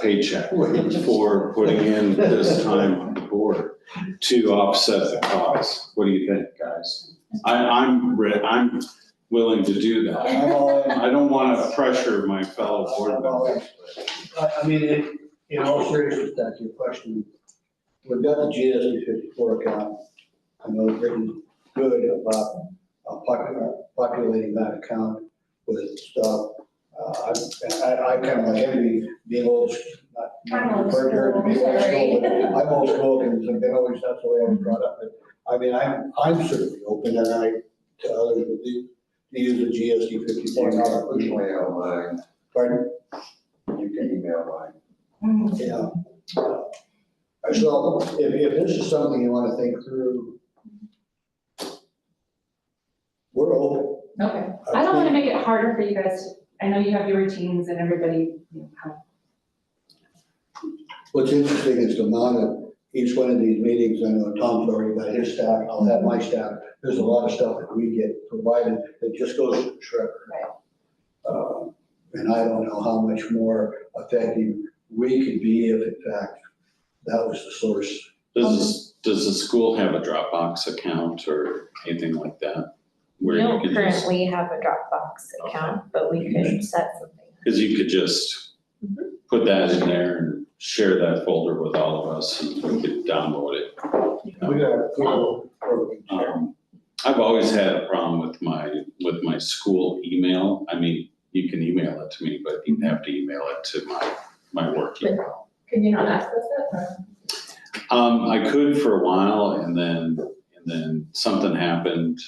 Speaker 1: paycheck for putting in this time on the board to offset the cost. What do you think, guys? I'm willing to do that.
Speaker 2: I'm all in.
Speaker 1: I don't want to pressure my fellow board members.
Speaker 2: I mean, in all seriousness, that's your question. We've got the GSD 54 account. I know it's written good about populating that account with stuff. I kind of like envy being old,
Speaker 12: I'm old
Speaker 2: referred to
Speaker 12: school,
Speaker 2: being old
Speaker 12: sorry.
Speaker 2: school, but I'm old school and I've been always, that's the way I was brought up. But I mean, I'm certainly open and to others to use the GSD 54.
Speaker 11: You can email mine.
Speaker 2: Pardon?
Speaker 11: You can email mine.
Speaker 2: Yeah. So if this is something you want to think through, we're open.
Speaker 10: Okay. I don't want to make it harder for you guys to, I know you have your routines and everybody, have.
Speaker 2: What's interesting is the amount of each one of these meetings, I know Tom's already got his staff, I'll have my staff. There's a lot of stuff that we get provided that just goes to the shredder. And I don't know how much more effective we could be if in fact that was the source.
Speaker 1: Does the school have a Dropbox account or anything like that? Where
Speaker 12: We
Speaker 1: you
Speaker 12: don't
Speaker 1: can just,
Speaker 12: currently have a Dropbox account, but we could set something.
Speaker 1: because you could just put that in there and share that folder with all of us and we could download it.
Speaker 2: We got a Google program.
Speaker 1: I've always had a problem with my school email. I mean, you can email it to me, but you have to email it to my work email.
Speaker 10: Can you not access it?
Speaker 1: I could for a while and then something happened.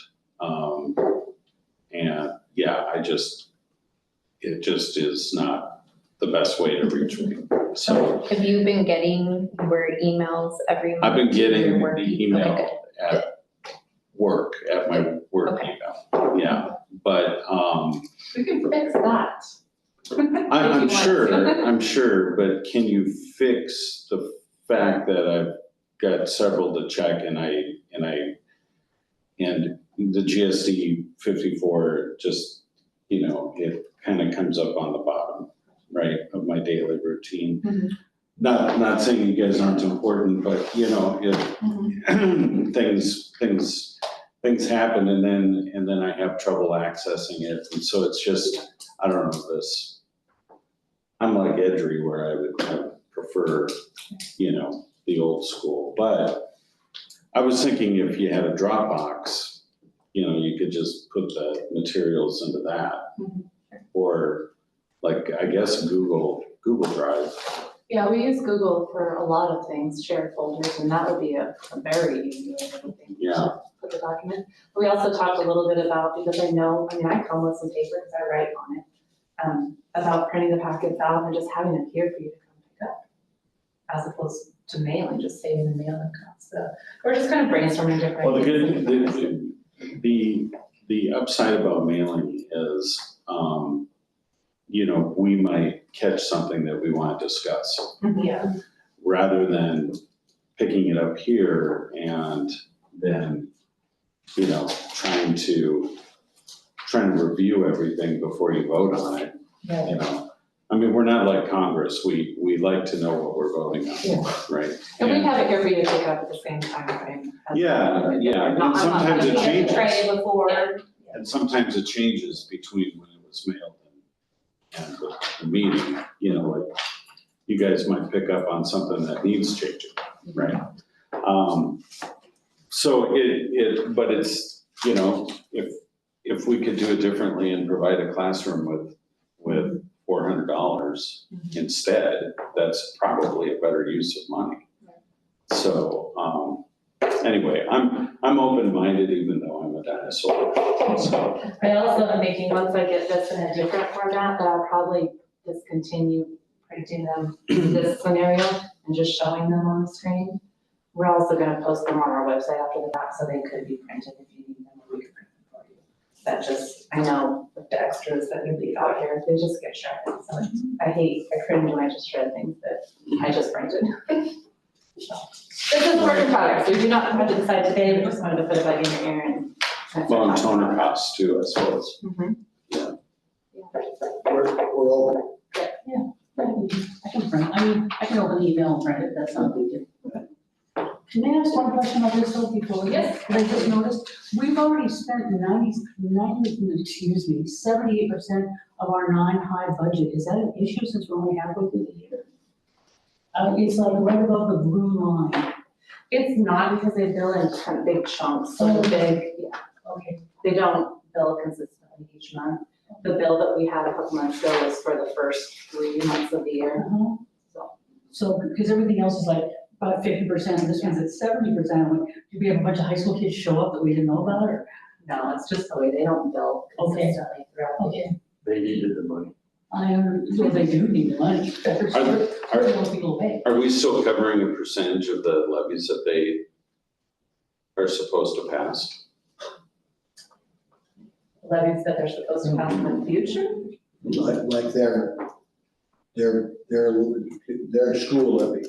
Speaker 1: And yeah, it just is not the best way to reach me. So
Speaker 12: Have you been getting your emails every month?
Speaker 1: I've been getting
Speaker 12: Your work
Speaker 1: the
Speaker 12: email?
Speaker 1: email
Speaker 12: Okay,
Speaker 1: at work, at my work
Speaker 12: Okay.
Speaker 1: email. Yeah, but
Speaker 10: We can fix that.
Speaker 1: I'm
Speaker 10: If you want.
Speaker 1: sure, but can you fix the fact that I've got several to check and the GSD 54 just, it kind of comes up on the bottom, right, of my daily routine.
Speaker 10: Mhm.
Speaker 1: Not saying you guys aren't important, but things happen and then I have trouble accessing it. And so it's just, I don't know, this, I'm like Edry where I would prefer, the old school. But I was thinking if you had a Dropbox, you could just put the materials into that. Or like, I guess Google Drive.
Speaker 10: Yeah, we use Google for a lot of things, shared folders, and that would be a very easy way, I think,
Speaker 1: Yeah.
Speaker 10: to put the document. We also talked a little bit about, because I come with some paper because I write on it, about printing the packets out and just having it here for you to come pick up, as opposed to mailing, just saving the mailing costs. So we're just kind of brainstorming different.
Speaker 1: Well,
Speaker 10: ideas.
Speaker 1: the upside about mailing is, we might catch something that we want to discuss.
Speaker 12: Yeah.
Speaker 1: Rather than picking it up here and then, trying to review everything before you vote on it, I mean, we're not like Congress. We like to know what we're voting on, right?
Speaker 10: And we have it here for you to pick up at the same time frame.
Speaker 1: Yeah, and sometimes it changes.
Speaker 12: Tried it before.
Speaker 1: And sometimes it changes between when it was mailed and the meeting, like you guys might pick up on something that needs changing, right? So but it's, if we could do it differently and provide a classroom with $400 instead, that's probably a better use of money. So, anyway, I'm open-minded even though I'm a dinosaur, so.
Speaker 10: I also am making, once I get this in a different format, that I'll probably just continue printing them in this scenario and just showing them on the screen. We're also gonna post them on our website after the fact, so they could be printed if you need them, or we could print them for you. That just, I know with the extras that we leave out here, they just get shredded, so I cringe when I just shred things that I just printed. This is work in progress, we do not have to decide today, we just wanted to put it back in your ear and.
Speaker 1: Well, and toner costs too, I suppose.
Speaker 10: Mhm.
Speaker 2: We're all,
Speaker 13: I can print, I can open the email and print it, that's not a big deal. Can I ask one question about this though before?
Speaker 10: Yes.
Speaker 13: I just noticed, we've already spent 78% of our non-high budget. Is that an issue since we're only halfway through the year? It's like right above the blue line.
Speaker 10: It's not because they bill in big chunks, so big, yeah.
Speaker 13: Okay.
Speaker 10: They don't bill consistently each month. The bill that we had a couple months ago was for the first 3 months of the year, so.
Speaker 13: So, because everything else is like about 50%, and this one's at 70%. Do we have a bunch of high school kids show up that we didn't know about, or?
Speaker 10: No, it's just the way they don't bill consistently throughout the year.
Speaker 13: Okay.
Speaker 11: They needed the money.
Speaker 13: Well, they do need the money. They're most people pay.
Speaker 1: Are we still covering a percentage of the levies that they are supposed to pass?
Speaker 10: Levies that they're supposed to pass in the future?
Speaker 2: like their school levy.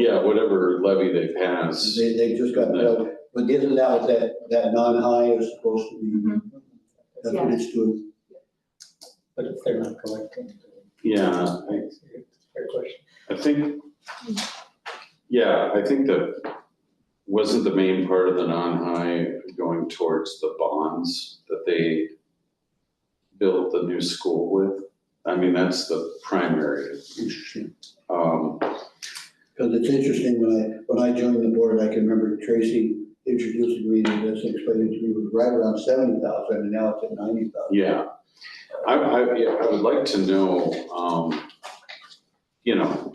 Speaker 1: Yeah, whatever levy they pass.
Speaker 2: They just got, but isn't that what that non-high is supposed to be? That's what it's doing.
Speaker 3: But if they're not collecting.
Speaker 1: Yeah,
Speaker 3: Fair question.
Speaker 1: I think, yeah, I think that wasn't the main part of the non-high going towards the bonds that they built the new school with. I mean, that's the primary.
Speaker 2: Interesting. Because it's interesting, when I joined the board, I can remember Tracy introducing me to this, and explaining to me it was right around 70,000, and now it's at 90,000.
Speaker 1: Yeah, I would like to know, you know,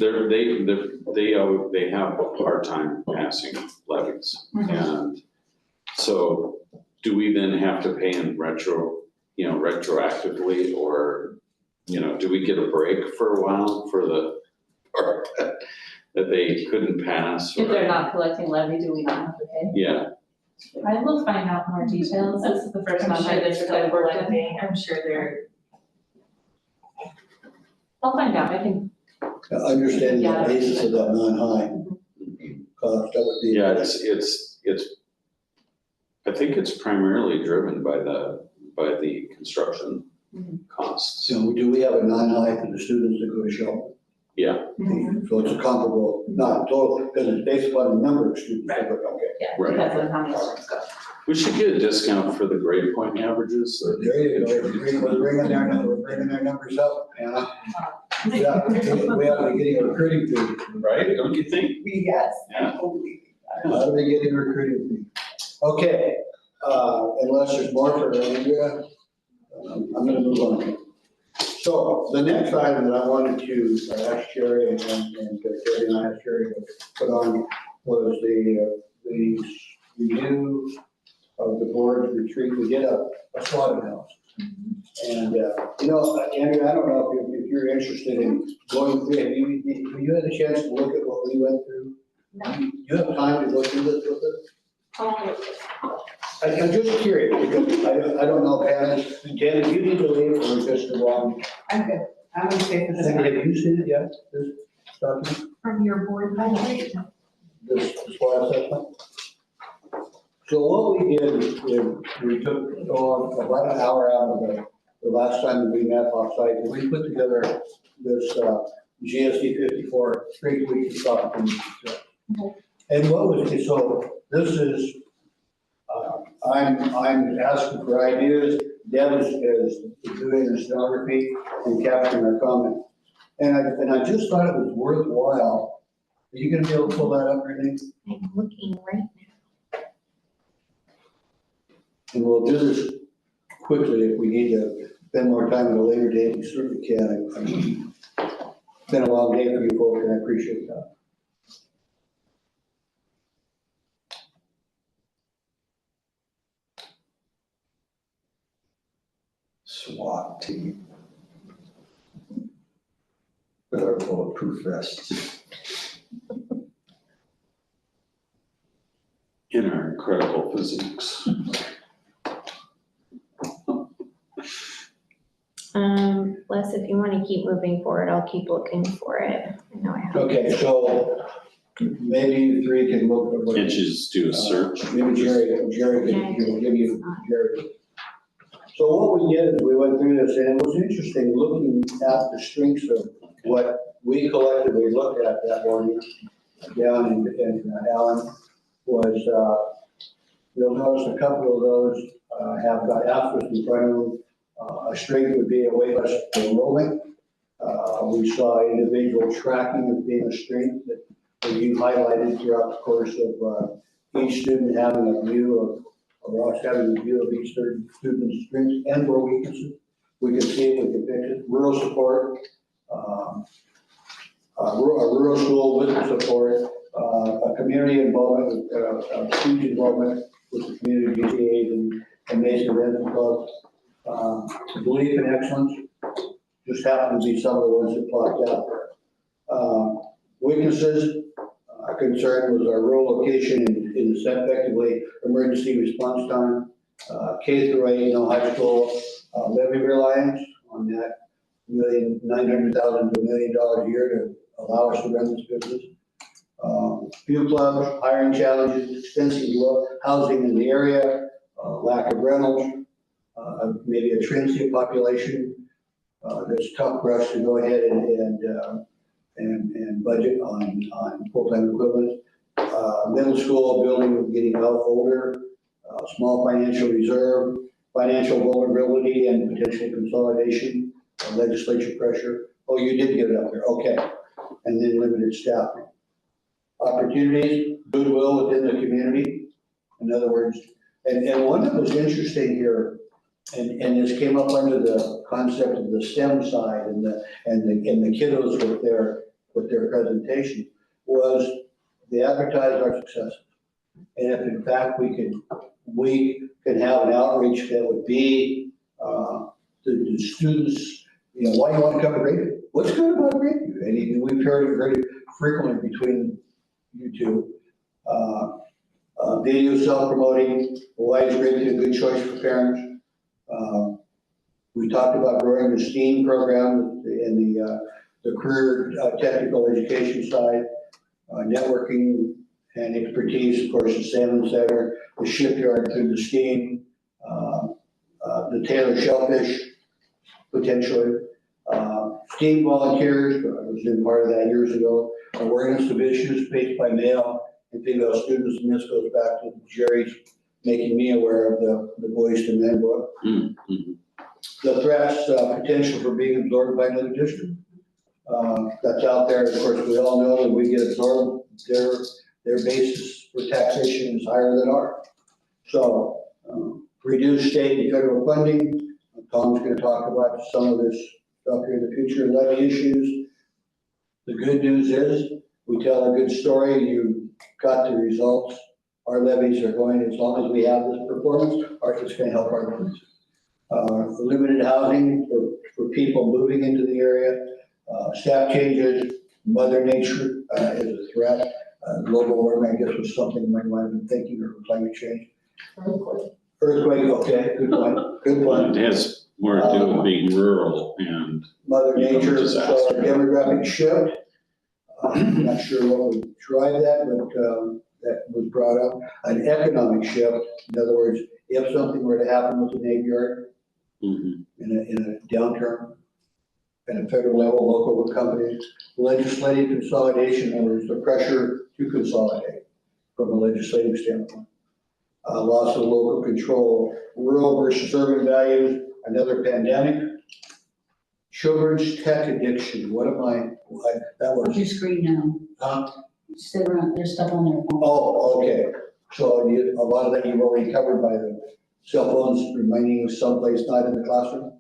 Speaker 1: they have a hard time passing levies. And so do we then have to pay in retroactively, or, do we get a break for a while for the part that they couldn't pass?
Speaker 10: If they're not collecting levy, do we not have to pay?
Speaker 1: Yeah,
Speaker 7: I will find out more details.
Speaker 10: This is the first
Speaker 5: I'm
Speaker 10: time
Speaker 5: sure
Speaker 10: I
Speaker 5: they're
Speaker 10: just
Speaker 5: still
Speaker 10: worked in.
Speaker 5: collecting, I'm sure they're.
Speaker 10: I'll find out, I can.
Speaker 2: Understanding the
Speaker 10: Yeah.
Speaker 2: basis of that non-high cost, that would be.
Speaker 1: yeah, it's, I think it's primarily driven by the construction costs.
Speaker 2: So do we have a non-high for the students that go to Shelton?
Speaker 1: Yeah,
Speaker 2: So it's a comparable, not total, because it's based upon the number of students that go, okay.
Speaker 10: Yeah,
Speaker 1: Right.
Speaker 10: depends on how many students go.
Speaker 1: we should get a discount for the grade point averages.
Speaker 2: So there you go, we're bringing their numbers up, Anna. Yeah, we ought to be getting a recruiting fee.
Speaker 1: Right, don't you think?
Speaker 9: Yes.
Speaker 1: Yeah.
Speaker 2: Ought to be getting a recruiting fee. Okay, unless there's more for Andrea, I'm gonna move on. So the next item that I wanted to ask Sherry and Terry and I asked Sherry to put on was the review of the board's retreat. We did a slaughter house. And, Andrea, I don't know if you're interested in going through, have you had a chance to look at what we went through? No. You have time to go through this with us? I'm just curious, because I don't know, Janet, do you need to leave or just the wrong?
Speaker 9: I'm good. I'm okay for this.
Speaker 2: Have you seen it yet, this document,
Speaker 8: From your board budget?
Speaker 2: this SWOT assessment? So what we did is we took about an hour out of the last time that we met off-site, and we put together this GSD 54 straight week of document. And what was it, so this is, I'm asking for ideas, Deb is doing the stenography and capturing our comment. And I just thought it was worthwhile. Are you gonna be able to pull that up, Renee?
Speaker 12: I'm looking right now.
Speaker 2: And we'll do this quickly if we need to spend more time at a later date, we certainly can. It's been a long day for you folks, and I appreciate that.
Speaker 11: SWAT team. With our bulletproof vests.
Speaker 1: in our incredible physiques.
Speaker 12: Les, if you want to keep moving forward, I'll keep looking for it. I know I have.
Speaker 2: Okay, so maybe you three can look at what.
Speaker 1: Can't you just do a search?
Speaker 2: Maybe Jerry can give you Jerry. So what we did is we went through this, and it was interesting looking at the strengths of what we collectively looked at that morning down in Allen was, you'll notice a couple of those have got asterisks in front of them. A strength would be a waitlist enrollment. We saw individual tracking as being a strength that you highlighted throughout the course of each student having a view of us having a view of each student's strengths and or weaknesses. We can see it, we can fix it. Rural support, a rural school with support, a community involvement, student involvement with the community BCAs and Mason Resident Club. Belief in excellence just happen to be some of the ones that popped out there. Weaknesses, concern was our rural location in effectively emergency response time. K through 8, high school, levy reliance on that $900,000 to $1 million a year to allow us to run this business. Few clubs, hiring challenges, extensive housing in the area, lack of rentals, maybe a transient population that's tough for us to go ahead and budget on full-time equivalent. Middle school building getting older, small financial reserve, financial vulnerability and potential consolidation, legislature pressure. Oh, you did get it up there, okay. And then limited staffing. Opportunities, goodwill within the community. In other words, and one that was interesting here, and this came up under the concept of the STEM side and the kiddos with their presentation, was they advertised our success. And if in fact we could have an outreach that would be the students, why do you want to come to Grapeview? What's good about Grapeview? And we've heard it very frequently between you two. Video self-promoting, why is Grapeview a good choice for parents? We talked about growing the STEAM program in the career technical education side, networking and expertise, of course, the Salmon Center, the shipyard through the STEAM, the Taylor Shellfish, potentially. STEAM volunteers, I was in part of that years ago. Awareness of issues faced by male and female students, and this goes back to Jerry's making me aware of the Boys to Men book.
Speaker 1: Mm-hmm.
Speaker 2: The threats, potential for being absorbed by another district. That's out there. Of course, we all know that we get absorbed. Their basis for taxation is higher than ours. So, reduce state and federal funding. Tom's going to talk about some of this stuff here in the future. Levy issues. The good news is we tell a good story. You got the results. Our levies are going, as long as we have this performance, it's going to help our levies. Limited housing for people moving into the area. Staff changes, Mother Nature is a threat. Global warming, I guess, was something you might have been thinking, or climate change. Earthquake, okay, good point, good point.
Speaker 1: It has more to do with being rural and
Speaker 2: Mother Nature, so
Speaker 1: disaster.
Speaker 2: demographic shift. I'm not sure what would drive that, but that was brought up. An economic shift, in other words, if something were to happen with the Navy Yard in a downturn, at a federal level, local companies, legislative consolidation, in other words, the pressure to consolidate from a legislative standpoint. Loss of local control, rural versus urban values, another pandemic. Children's tech addiction, what am I, that was.
Speaker 13: Your screen now. Sit around, there's stuff on their phone.
Speaker 2: Oh, okay. So a lot of that you've already covered by the cell phones remaining someplace not in the classroom.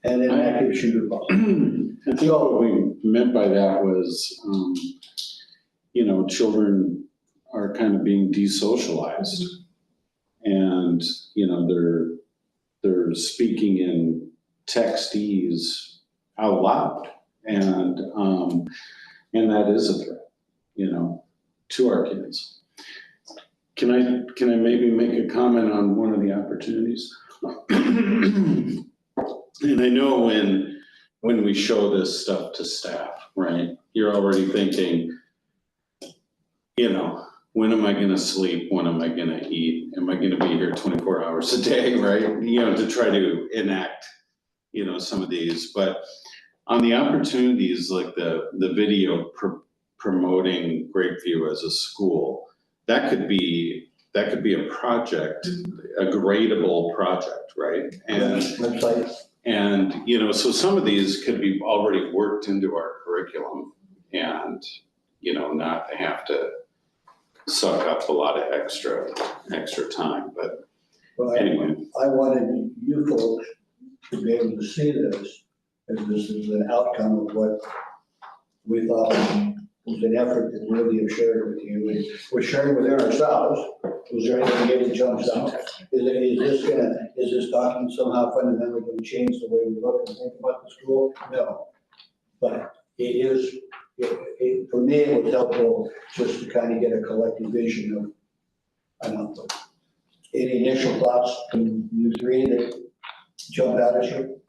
Speaker 2: And then active shooter ball.
Speaker 1: I think what we meant by that was, children are kind of being desocialized. And, they're speaking in textese out loud. And that is a threat, to our kids. Can I maybe make a comment on one of the opportunities? And I know when we show this stuff to staff, right, you're already thinking, you know, when am I gonna sleep? When am I gonna eat? Am I gonna be here 24 hours a day, right? You know, to try to enact, you know, some of these. But on the opportunities like the video promoting Grapeview as a school, that could be a project, a gradable project, right?
Speaker 2: Website.
Speaker 1: And, you know, so some of these could be already worked into our curriculum and, you know, not have to suck up a lot of extra time, but
Speaker 2: Well,
Speaker 1: anyway.
Speaker 2: I wanted you folks to be able to see this, as this is an outcome of what we thought was an effort that we really have shared with you. And we're sharing within ourselves. Was there anything that jumps out? Is this document somehow fundamentally going to change the way we look and think about the school? No. But it is, for me, it was helpful just to kind of get a collective vision of an output. Any initial thoughts from you three that jump out at you?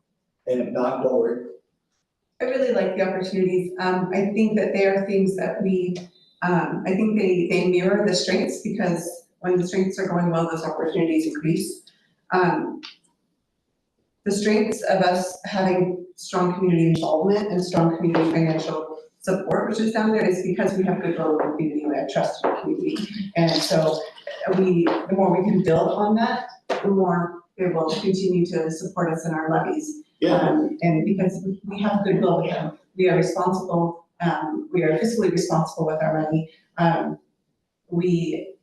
Speaker 2: And if not, don't worry.
Speaker 9: I really like the opportunities. I think that they are things that I think they mirror the strengths, because when the strengths are going well, those opportunities increase. The strengths of us having strong community involvement and strong community financial support, which is down there, is because we have goodwill in the community, we have trust in the community. And so the more we can build on that, the more they will continue to support us in our levies.
Speaker 1: Yeah.
Speaker 9: And because we have goodwill with them, we are responsible, we are fiscally responsible with our money. We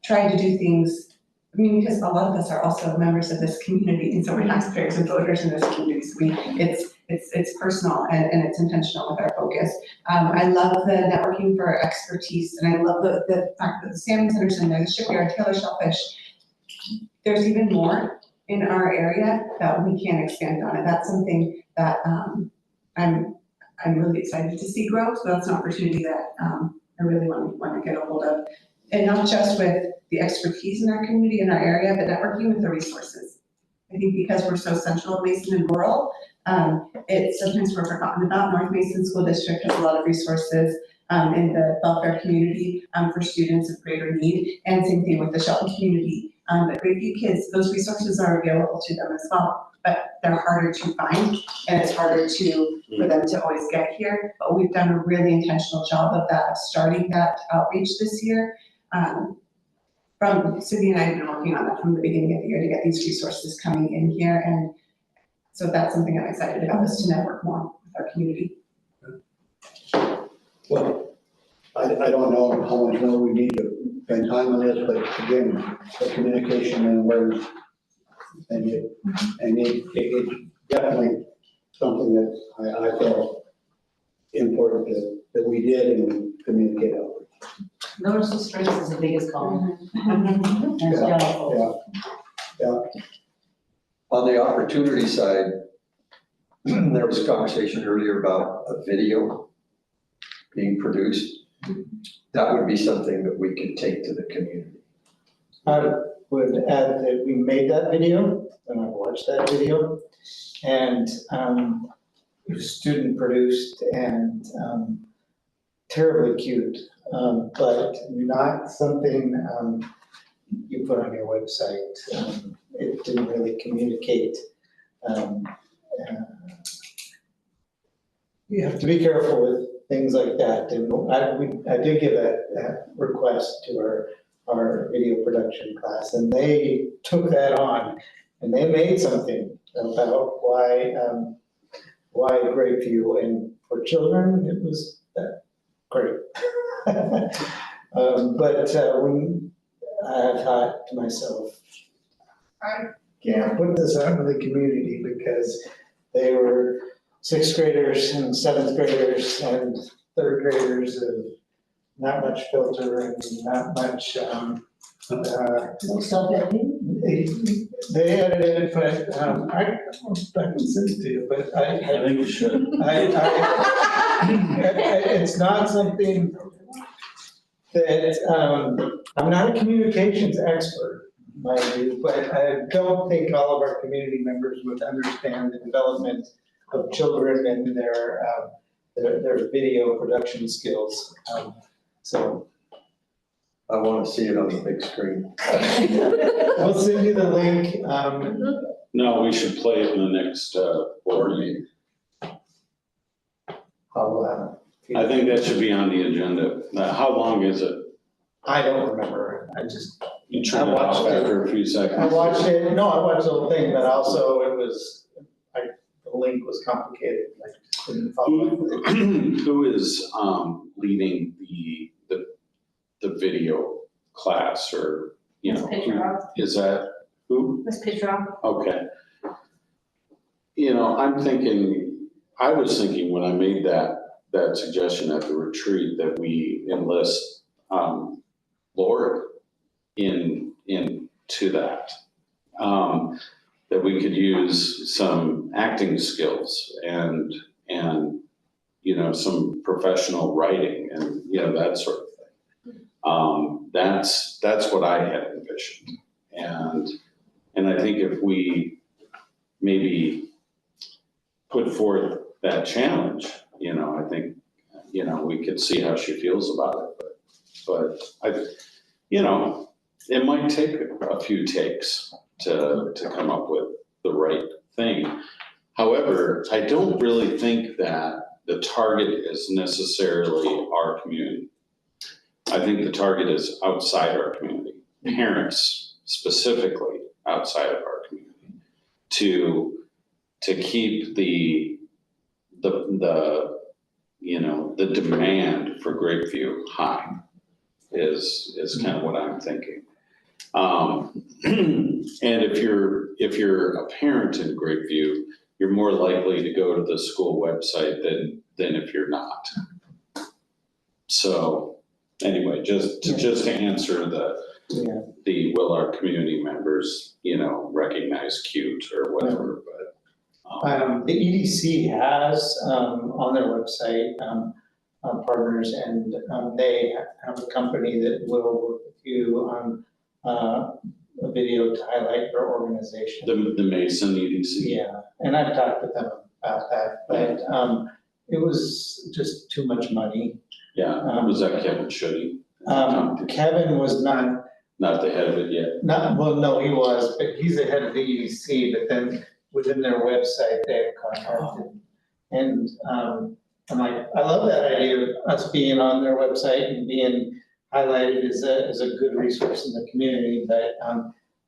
Speaker 9: try to do things, I mean, because a lot of us are also members of this community, and so we're taxpayers and voters in this community. So it's personal and it's intentional with our focus. I love the networking for expertise, and I love the fact that the salmon centers and the shipyard, Taylor Shellfish, there's even more in our area that we can expand on, and that's something that I'm really excited to see grow. So that's an opportunity that I really want to get a hold of, and not just with the expertise in our community, in our area, but networking with the resources. I think because we're so central, Mason and rural, it's sometimes we're forgotten about. North Mason School District has a lot of resources in the welfare community for students of greater need, and same thing with the Shelton community. But Grapeview kids, those resources are available to them as well, but they're harder to find, and it's harder for them to always get here. But we've done a really intentional job of that, of starting that outreach this year. Cindy and I have been working on that from the beginning of the year to get these resources coming in here, and so that's something I'm excited about, is to network more with our community.
Speaker 2: Well, I don't know how much more we need to spend time on this, but again, the communication and awareness, and it's definitely something that I felt important that we did and we communicate out.
Speaker 13: Notice the strengths is the biggest column.
Speaker 2: Yeah.
Speaker 11: On the opportunity side, there was a conversation earlier about a video being produced. That would be something that we could take to the community.
Speaker 3: I would add that we made that video, and I watched that video, and it was student produced and terribly cute, but not something you put on your website. It didn't really communicate. You have to be careful with things like that. And I did give a request to our video production class, and they took that on, and they made something about why Grapeview, and for children, it was great. But when I thought to myself, I can't put this out to the community, because they were 6th graders and 7th graders and 3rd graders, and not much filter and not much,
Speaker 13: No self-editing?
Speaker 3: they edited it, but I can send it to you, but I
Speaker 1: think you should.
Speaker 3: it's not something, that, I'm not a communications expert, mind you, but I don't think all of our community members would understand the development of children and their video production skills. So
Speaker 11: I want to see it on the big screen.
Speaker 3: I'll send you the link.
Speaker 1: No, we should play it in the next board meeting. I think that should be on the agenda. How long is it?
Speaker 3: I don't remember.
Speaker 1: You turn it off after a few seconds.
Speaker 3: I watched it, no, I watched the whole thing, but also it was, the link was complicated, I just couldn't follow it.
Speaker 1: Who is leading the video class, or, you know, is that who?
Speaker 5: Ms. Pidgeot.
Speaker 1: Okay. You know, I was thinking when I made that suggestion at the retreat that we enlist Lori into that. That we could use some acting skills and you know, some professional writing and, you know, that sort of thing. That's what I had envisioned. And I think if we maybe put forth that challenge, you know, I think, you know, we could see how she feels about it. But you know, it might take a few takes to come up with the right thing. However, I don't really think that the target is necessarily our community. I think the target is outside our community, parents specifically outside of our community, to keep the you know, the demand for Grapeview high is kind of what I'm thinking. And if you're a parent in Grapeview, you're more likely to go to the school website than if you're not. So anyway, just to answer the will our community members, you know, recognize cute or whatever, but.
Speaker 3: The EDC has on their website partners, and they have a company that will work with you on a video to highlight your organization.
Speaker 1: The Mason EDC?
Speaker 3: Yeah, and I've talked with them about that, but it was just too much money.
Speaker 1: Yeah, was that Kevin Schutte?
Speaker 3: Kevin was not
Speaker 1: the head of it yet?
Speaker 3: well, no, he was, but he's the head of the EDC, but then within their website, they have contacted. And I'm like, I love that idea of us being on their website and being highlighted as a good resource in the community, but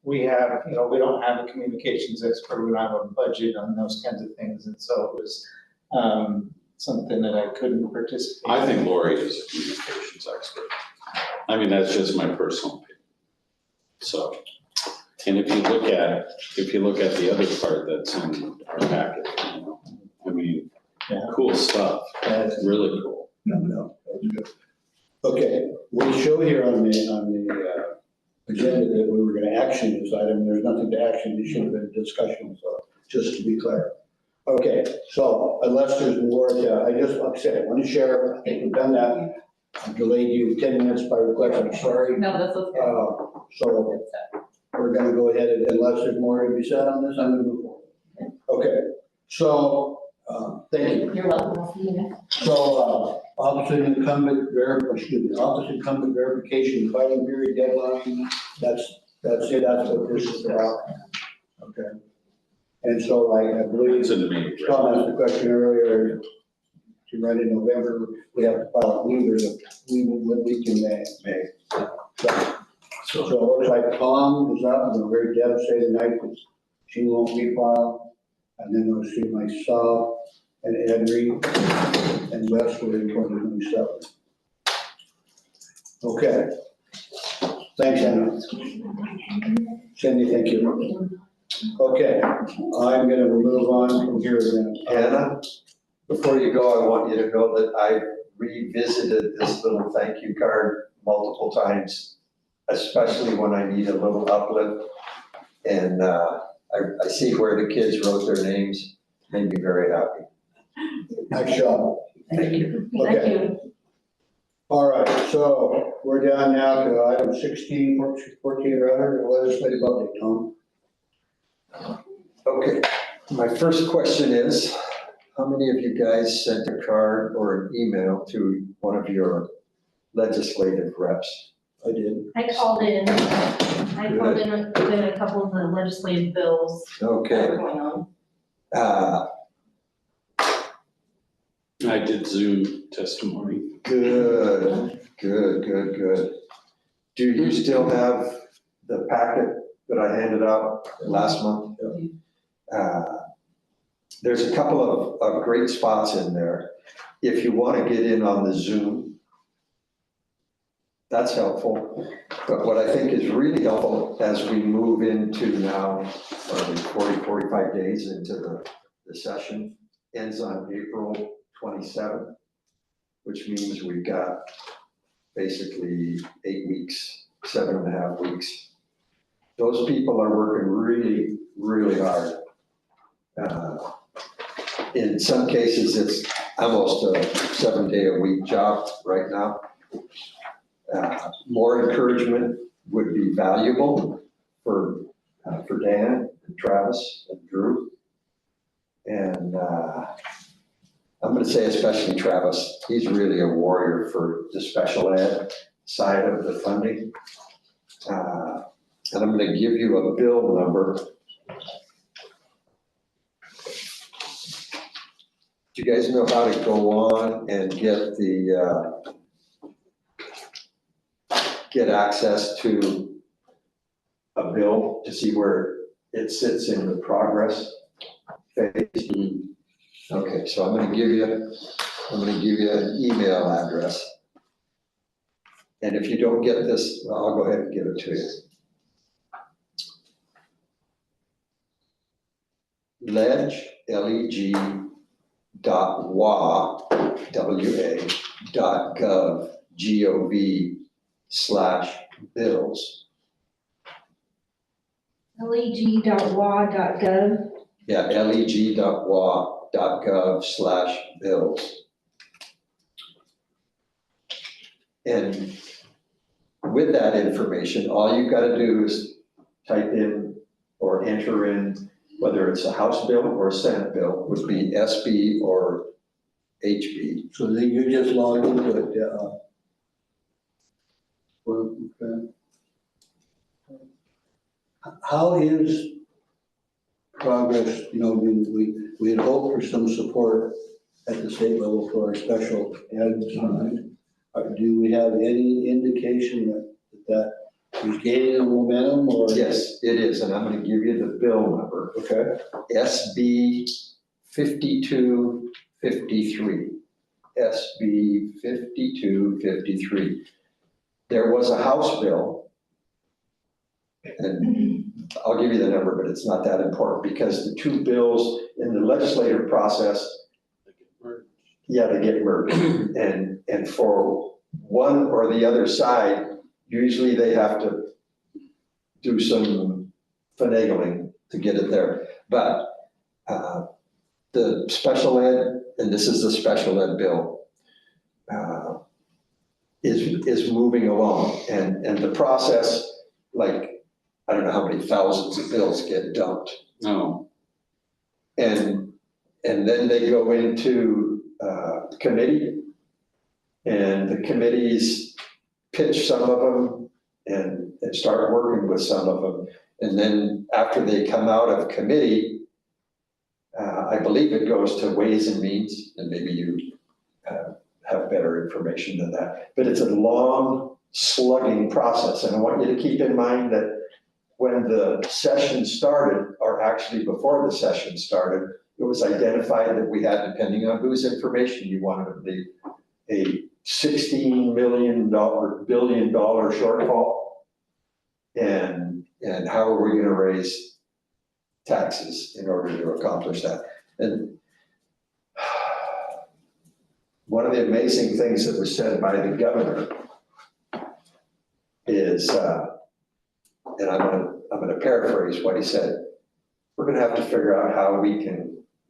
Speaker 3: we have, you know, we don't have a communications expert, we don't have a budget on those kinds of things, and so it was something that I couldn't participate in.
Speaker 1: I think Lori is a communications expert. I mean, that's just my personal opinion. So, and if you look at the other part that's in our packet, you know, I mean, cool stuff. That's really cool.
Speaker 2: No, that's good. Okay, we show here on the agenda that we were gonna action this item. There's nothing to action. It should have been a discussion, so just to be clear. Okay, so unless there's more, like I said, I want to share. I think we've done that. I delayed you 10 minutes by request. I'm sorry.
Speaker 10: No, that's okay.
Speaker 2: So we're gonna go ahead and unless there's more to be said on this, I'm gonna move forward. Okay, so, thank you.
Speaker 10: You're welcome. I'll see you next.
Speaker 2: So, office incumbent verification, filing period deadline, that's it, that's what this is about. Okay. And so I believe,
Speaker 1: It's in the meeting.
Speaker 2: Sean asked the question earlier, to run in November, we have to file a we can May. So it looks like Tom is up, and very devastated tonight, because she won't be filed. And then we'll see myself and Henry and Westwood in 2027. Okay. Thanks, Anna. Cindy, thank you. Okay, I'm gonna move on from here then.
Speaker 11: Anna, before you go, I want you to know that I revisited this little thank you card multiple times, especially when I need a little uplift. And I see where the kids wrote their names, made me very happy.
Speaker 2: Nice job.
Speaker 11: Thank you.
Speaker 2: Okay. All right, so we're down now to item 16, 14 rather, the legislative update, Tom.
Speaker 11: Okay, my first question is, how many of you guys sent a card or an email to one of your legislative reps?
Speaker 2: I did.
Speaker 12: I called in a couple of the legislative bills that
Speaker 11: Okay,
Speaker 12: are going on.
Speaker 1: I did Zoom testimony.
Speaker 11: good. Do you still have the packet that I handed out last month? There's a couple of great spots in there. If you want to get in on the Zoom, that's helpful. But what I think is really helpful as we move into now, 45 days into the session, ends on April 27th, which means we've got basically 8 weeks, 7.5 weeks. Those people are working really, really hard. In some cases, it's almost a 7-day-a-week job right now. More encouragement would be valuable for Dan and Travis and Drew. And I'm gonna say especially Travis, he's really a warrior for the special ed side of the funding. And I'm gonna give you a bill number. Do you guys know how to go on and get get access to a bill to see where it sits in the progress phase? Okay, so I'm gonna give you an email address. And if you don't get this, well, I'll go ahead and give it to you. Ledge, L-E-G, .wa.gov, G-O-V/bills.
Speaker 12: leg.wa.gov.
Speaker 11: Yeah, leg.wa.gov/bills. And with that information, all you've got to do is type in or enter in, whether it's a House bill or a Senate bill, would be SB or HB.
Speaker 2: So then you just log into it, okay. How is progress, we had hoped for some support at the state level for our special ed side. Do we have any indication that is gaining momentum or?
Speaker 11: Yes, it is, and I'm gonna give you the bill number.
Speaker 2: Okay.
Speaker 11: SB 5253. SB 5253. There was a House bill, and I'll give you the number, but it's not that important because the two bills in the legislative process, yeah, they get merged. And for one or the other side, usually they have to do some finagling to get it there. But the special ed, and this is the special ed bill, is moving along. And the process, like, I don't know how many thousands of bills get dumped.
Speaker 1: No.
Speaker 11: And then they go into committee, and the committees pitch some of them and start working with some of them. And then after they come out of committee, I believe it goes to Ways and Means, and maybe you have better information than that. But it's a long slugging process. And I want you to keep in mind that when the session started, or actually before the session started, it was identified that we had, depending on whose information you wanted to believe, a $16 billion shortfall. And how are we gonna raise taxes in order to accomplish that? And one of the amazing things that was said by the governor is, and I'm gonna paraphrase what he said, we're gonna have to figure out how we can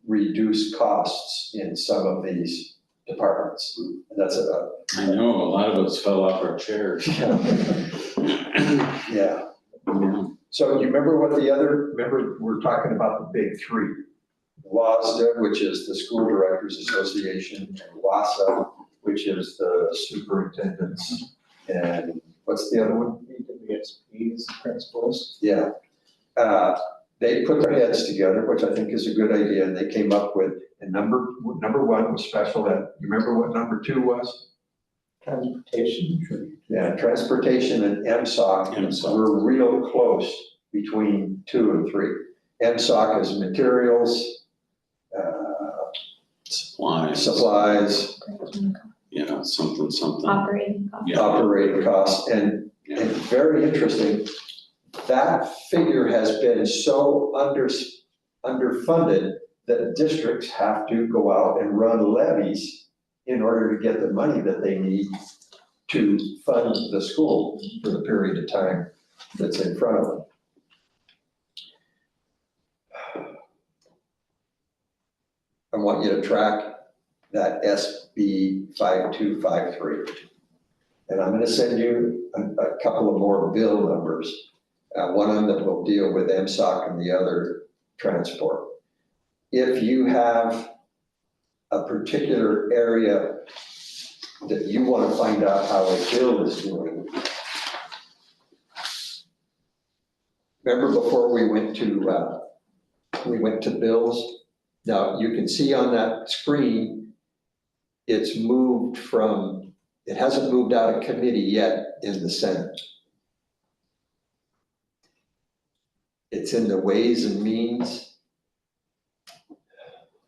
Speaker 11: reduce costs in some of these departments. And that's a,
Speaker 1: I know, a lot of us fell off our chairs.
Speaker 11: yeah.
Speaker 1: Yeah.
Speaker 11: So you remember what remember we're talking about the big three. WASDA, which is the School Directors Association, and WASA, which is the superintendents, and what's the other one?
Speaker 3: EWSPs, principals.
Speaker 11: Yeah. They put their heads together, which I think is a good idea, and they came up with, and number one was special ed. You remember what number two was?
Speaker 3: Transportation.
Speaker 11: Yeah, transportation and MSOC
Speaker 1: MSOC.
Speaker 11: were real close between 2 and 3. MSOC is materials, supplies,
Speaker 1: something.
Speaker 12: Operating costs.
Speaker 1: Yeah.
Speaker 11: operating costs, and very interesting, that figure has been so underfunded that districts have to go out and run levies in order to get the money that they need to fund the school for the period of time that's in front of them. I want you to track that SB 5253. And I'm gonna send you a couple of more bill numbers. One of them will deal with MSOC and the other transport. If you have a particular area that you want to find out how a bill is doing, remember before we went to bills? Now, you can see on that screen, it's moved from, it hasn't moved out of committee yet in the Senate. It's in the Ways and Means.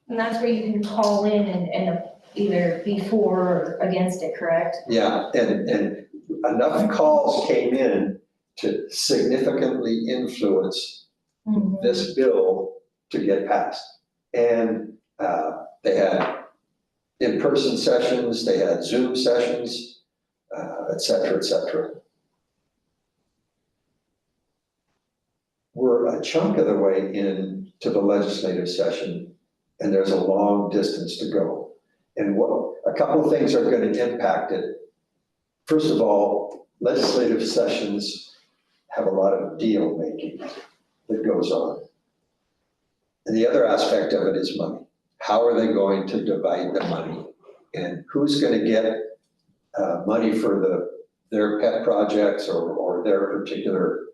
Speaker 12: And that's where you can call in and either be for or against it, correct?
Speaker 11: Yeah, and enough calls came in to significantly influence this bill to get passed. And they had in-person sessions, they had Zoom sessions, et cetera, et cetera. We're a chunk of the way into the legislative session, and there's a long distance to go. And a couple of things are going to impact it. First of all, legislative sessions have a lot of deal making that goes on. And the other aspect of it is money. How are they going to divide the money? And who's going to get money for their pet projects or their particular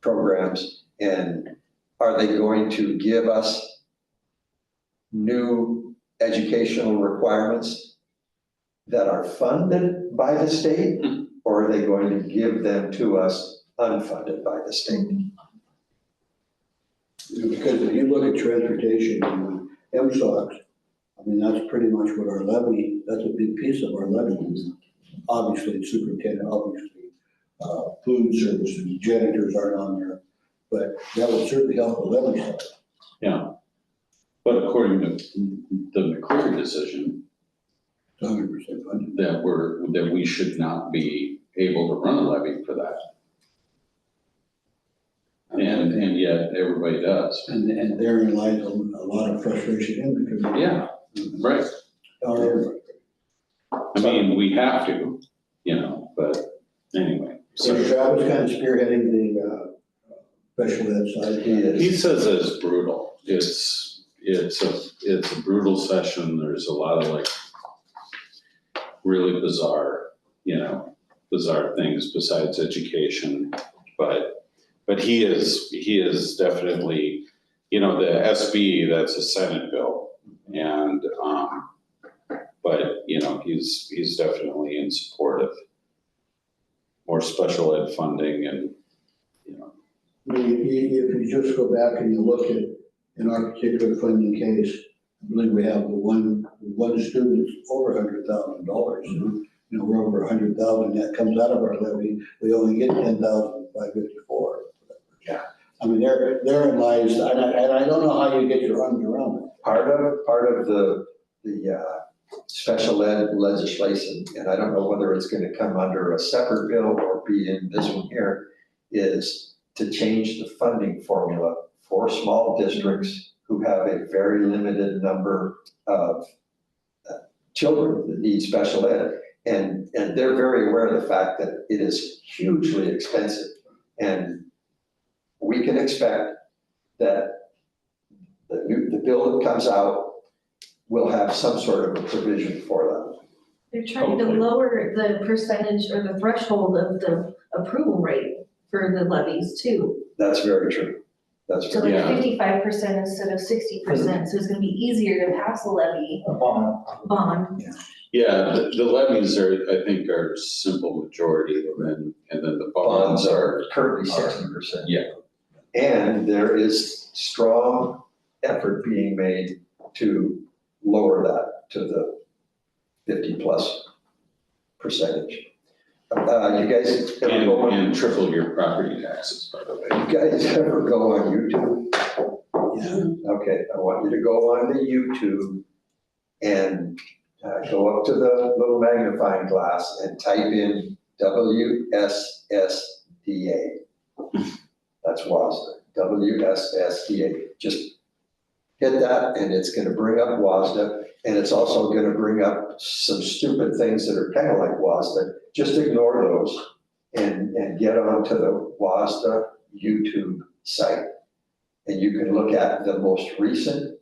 Speaker 11: programs? And are they going to give us new educational requirements that are funded by the state? Or are they going to give them to us unfunded by the state?
Speaker 2: Because if you look at transportation and MSOCs, I mean, that's pretty much what our levy, that's a big piece of our levy. Obviously, superintendent, obviously, food service and janitors aren't on there, but that would certainly help the levy side.
Speaker 1: Yeah. But according to the McCleary decision,
Speaker 2: 100% funded.
Speaker 1: that we should not be able to run a levy for that. And yet everybody does.
Speaker 2: And therein lies a lot of frustration in the community.
Speaker 1: Yeah, right. I mean, we have to, but anyway.
Speaker 2: So Travis kind of spearheading the special ed side.
Speaker 1: He says it's brutal. It's a brutal session. There's a lot of really bizarre things besides education. But he is definitely, the SB, that's a Senate bill. And, but he's definitely in support of more special ed funding and,
Speaker 2: I mean, if you just go back and you look at, in our particular funding case, I believe we have the one student over $100,000. We're over 100,000, that comes out of our levy, we only get 10,554.
Speaker 11: Yeah.
Speaker 2: I mean, therein lies, and I don't know how you get your arms around it.
Speaker 11: Part of the special ed legislation, and I don't know whether it's going to come under a separate bill or be in this one here, is to change the funding formula for small districts who have a very limited number of children that need special ed. And they're very aware of the fact that it is hugely expensive. And we can expect that the bill that comes out will have some sort of a provision for them.
Speaker 12: They're trying to
Speaker 11: Okay.
Speaker 12: lower the percentage or the threshold of the approval rate for the levies too.
Speaker 11: That's very true. That's
Speaker 12: To
Speaker 11: very,
Speaker 12: like
Speaker 1: Yeah.
Speaker 12: 55% instead of 60%, so it's gonna be easier to pass a levy bond.
Speaker 1: Yeah, the levies are, I think, are simple majority, and then the bonds
Speaker 11: bonds
Speaker 1: are,
Speaker 11: are currently 60%.
Speaker 1: yeah.
Speaker 11: And there is strong effort being made to lower that to the 50+ percentage. You guys ever go on,
Speaker 1: And triple your property taxes, by the way.
Speaker 11: you guys ever go on YouTube? Yeah. Okay, I want you to go on to YouTube and go up to the little magnifying glass and type in WSSDA. That's WASDA, WSSDA. Just hit that and it's gonna bring up WASDA, and it's also gonna bring up some stupid things that are kind of like WASDA. Just ignore those and get onto the WASDA YouTube site. And you can look at the most recent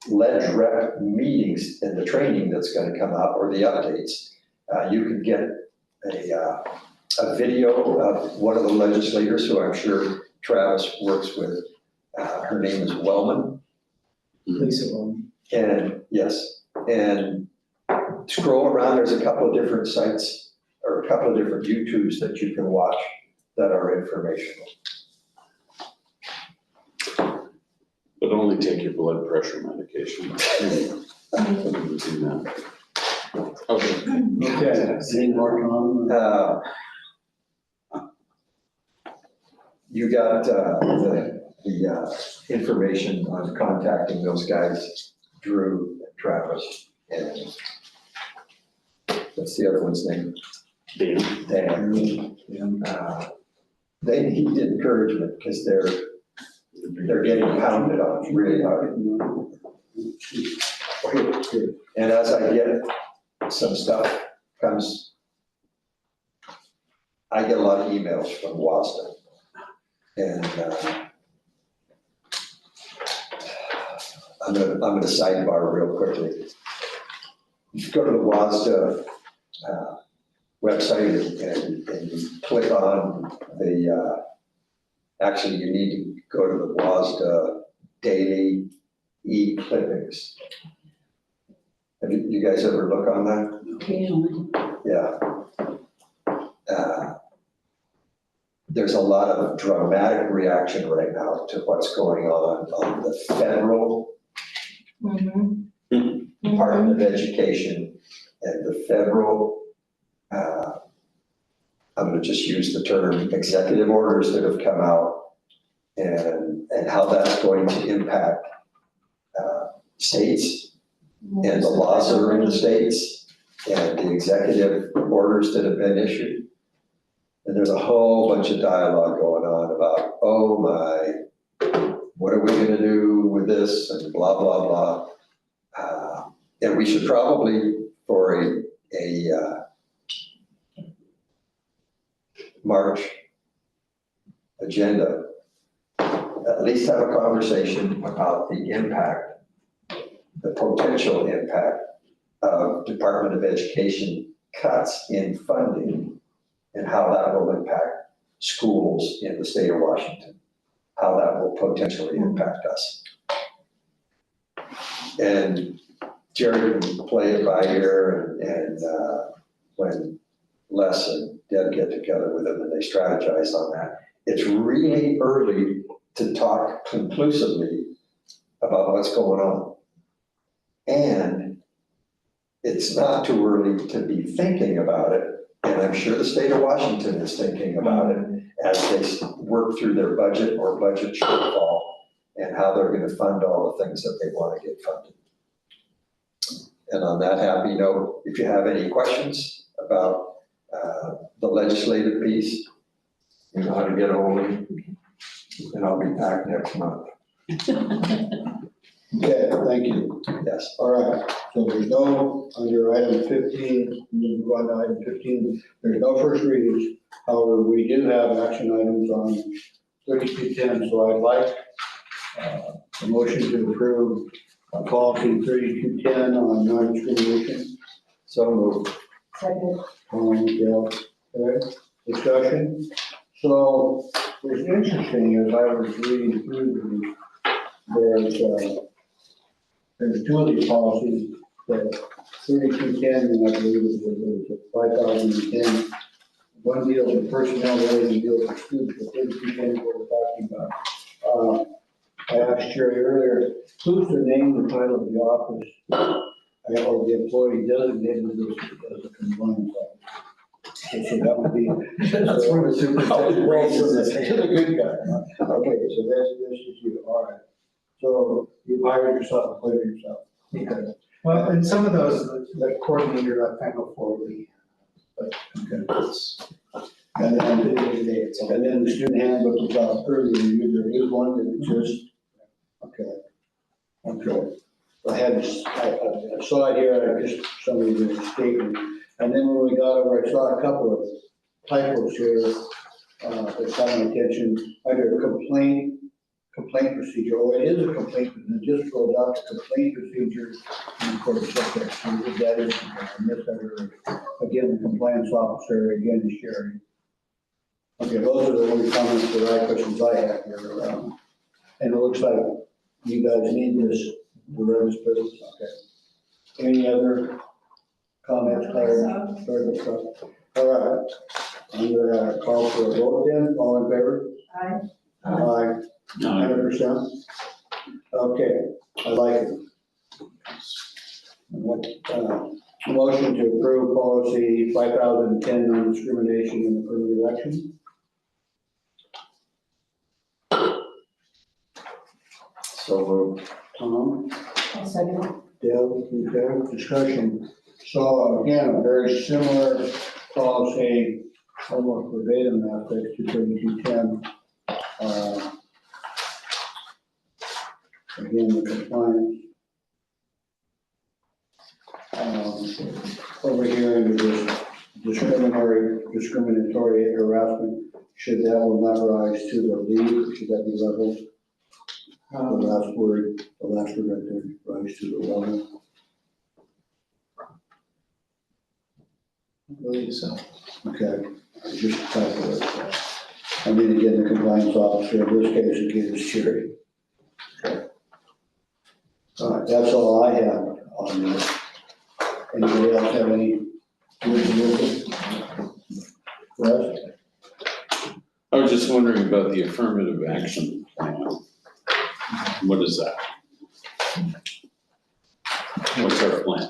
Speaker 11: ledge rep meetings and the training that's gonna come out, or the updates. You can get a video of one of the legislators who I'm sure Travis works with. Her name is Wellman.
Speaker 3: Lisa Bowman.
Speaker 11: And yes, and scroll around, there's a couple of different sites or a couple of different YouTubes that you can watch that are informational.
Speaker 1: But only take your blood pressure medication. Do that. Okay.
Speaker 2: Okay, any more comments?
Speaker 11: You got the information on contacting those guys, Drew, Travis, and what's the other one's name?
Speaker 1: Dan.
Speaker 11: Dan. They need encouragement because they're getting pounded on really hard. And as I get some stuff comes, I get a lot of emails from WASDA. And I'm gonna sidebar real quickly. You go to the WASDA website and you click on the, actually you need to go to the WASDA daily e-clippings. Have you guys ever look on that?
Speaker 13: Occasionally.
Speaker 11: Yeah. There's a lot of dramatic reaction right now to what's going on the federal Department of Education and the federal, I'm gonna just use the term executive orders that have come out and how that's going to impact states and the laws that are in the states and the executive orders that have been issued. And there's a whole bunch of dialogue going on about, oh my, what are we gonna do with this and blah, blah, blah. And we should probably, for a March agenda, at least have a conversation about the impact, the potential impact of Department of Education cuts in funding and how that will impact schools in the state of Washington, how that will potentially impact us. And Jerry can play it by ear and when Les and Deb get together with them and they strategize on that. It's really early to talk conclusively about what's going on. And it's not too early to be thinking about it. And I'm sure the state of Washington is thinking about it as they work through their budget or budget shortfall and how they're going to fund all the things that they want to get funded. And on that happy note, if you have any questions about the legislative piece, you know how to get a hold of me, and I'll be back next month.
Speaker 2: Okay, thank you.
Speaker 11: Yes.
Speaker 2: All right, so there's no, under item 15, we move on to item 15, there's no first readings. However, we do have action items on 3210, so I'd like a motion to approve policy 3210 on non-discrimination.
Speaker 11: So moved.
Speaker 8: Second.
Speaker 2: Gail, okay, discussion. So what's interesting is I was reading through these, there's two of these policies that 3210, and I believe it was 5010. One deals with personnel, the other one deals with students, but 3210 is what we're talking about. I asked Sherry earlier, who's the name and title of the office, or the employee designated as a compliance officer? So that would be.
Speaker 11: That's where the superintendent raises his hand.
Speaker 2: To the good guy, huh? Okay, so this is you, all right. So you hired yourself, employed yourself. Okay.
Speaker 3: Well, and some of those, the coordinator, I kind of forward the, but
Speaker 2: And then the student handbook was out earlier, there is one that just, okay. I saw it here, I just, somebody did a statement, and then when we got over, I saw a couple of typos here, that caught my attention, under complaint procedure, oh, it is a complaint, but it just goes out to complaint procedure, and of course, section, that is, I missed that earlier. Again, the compliance officer, again, is Sherry. Okay, those are the only comments questions I have here, and it looks like you guys need this, the rest of this, okay. Any other comments, Claire? All right, I'm gonna call for a vote then, all in favor?
Speaker 8: Aye.
Speaker 2: Aye. 100%. Okay, I like it. Motion to approve policy 5010, non-discrimination in affirmative action.
Speaker 11: So moved.
Speaker 2: Tom?
Speaker 8: Second.
Speaker 2: Dale, okay, discussion. So again, a very similar policy, almost verbatim aspects to 3210. Again, the compliance. Over here under this discriminatory harassment, should that one not rise to the lead, should that be leveled? The last word right there, rise to the level.
Speaker 3: I believe so.
Speaker 2: Okay, just type it. And then again, the compliance officer, in this case, again, is Sherry. Okay. All right, that's all I have on this. Anybody else have any? Yes?
Speaker 1: I was just wondering about the affirmative action plan. What is that? What's our plan?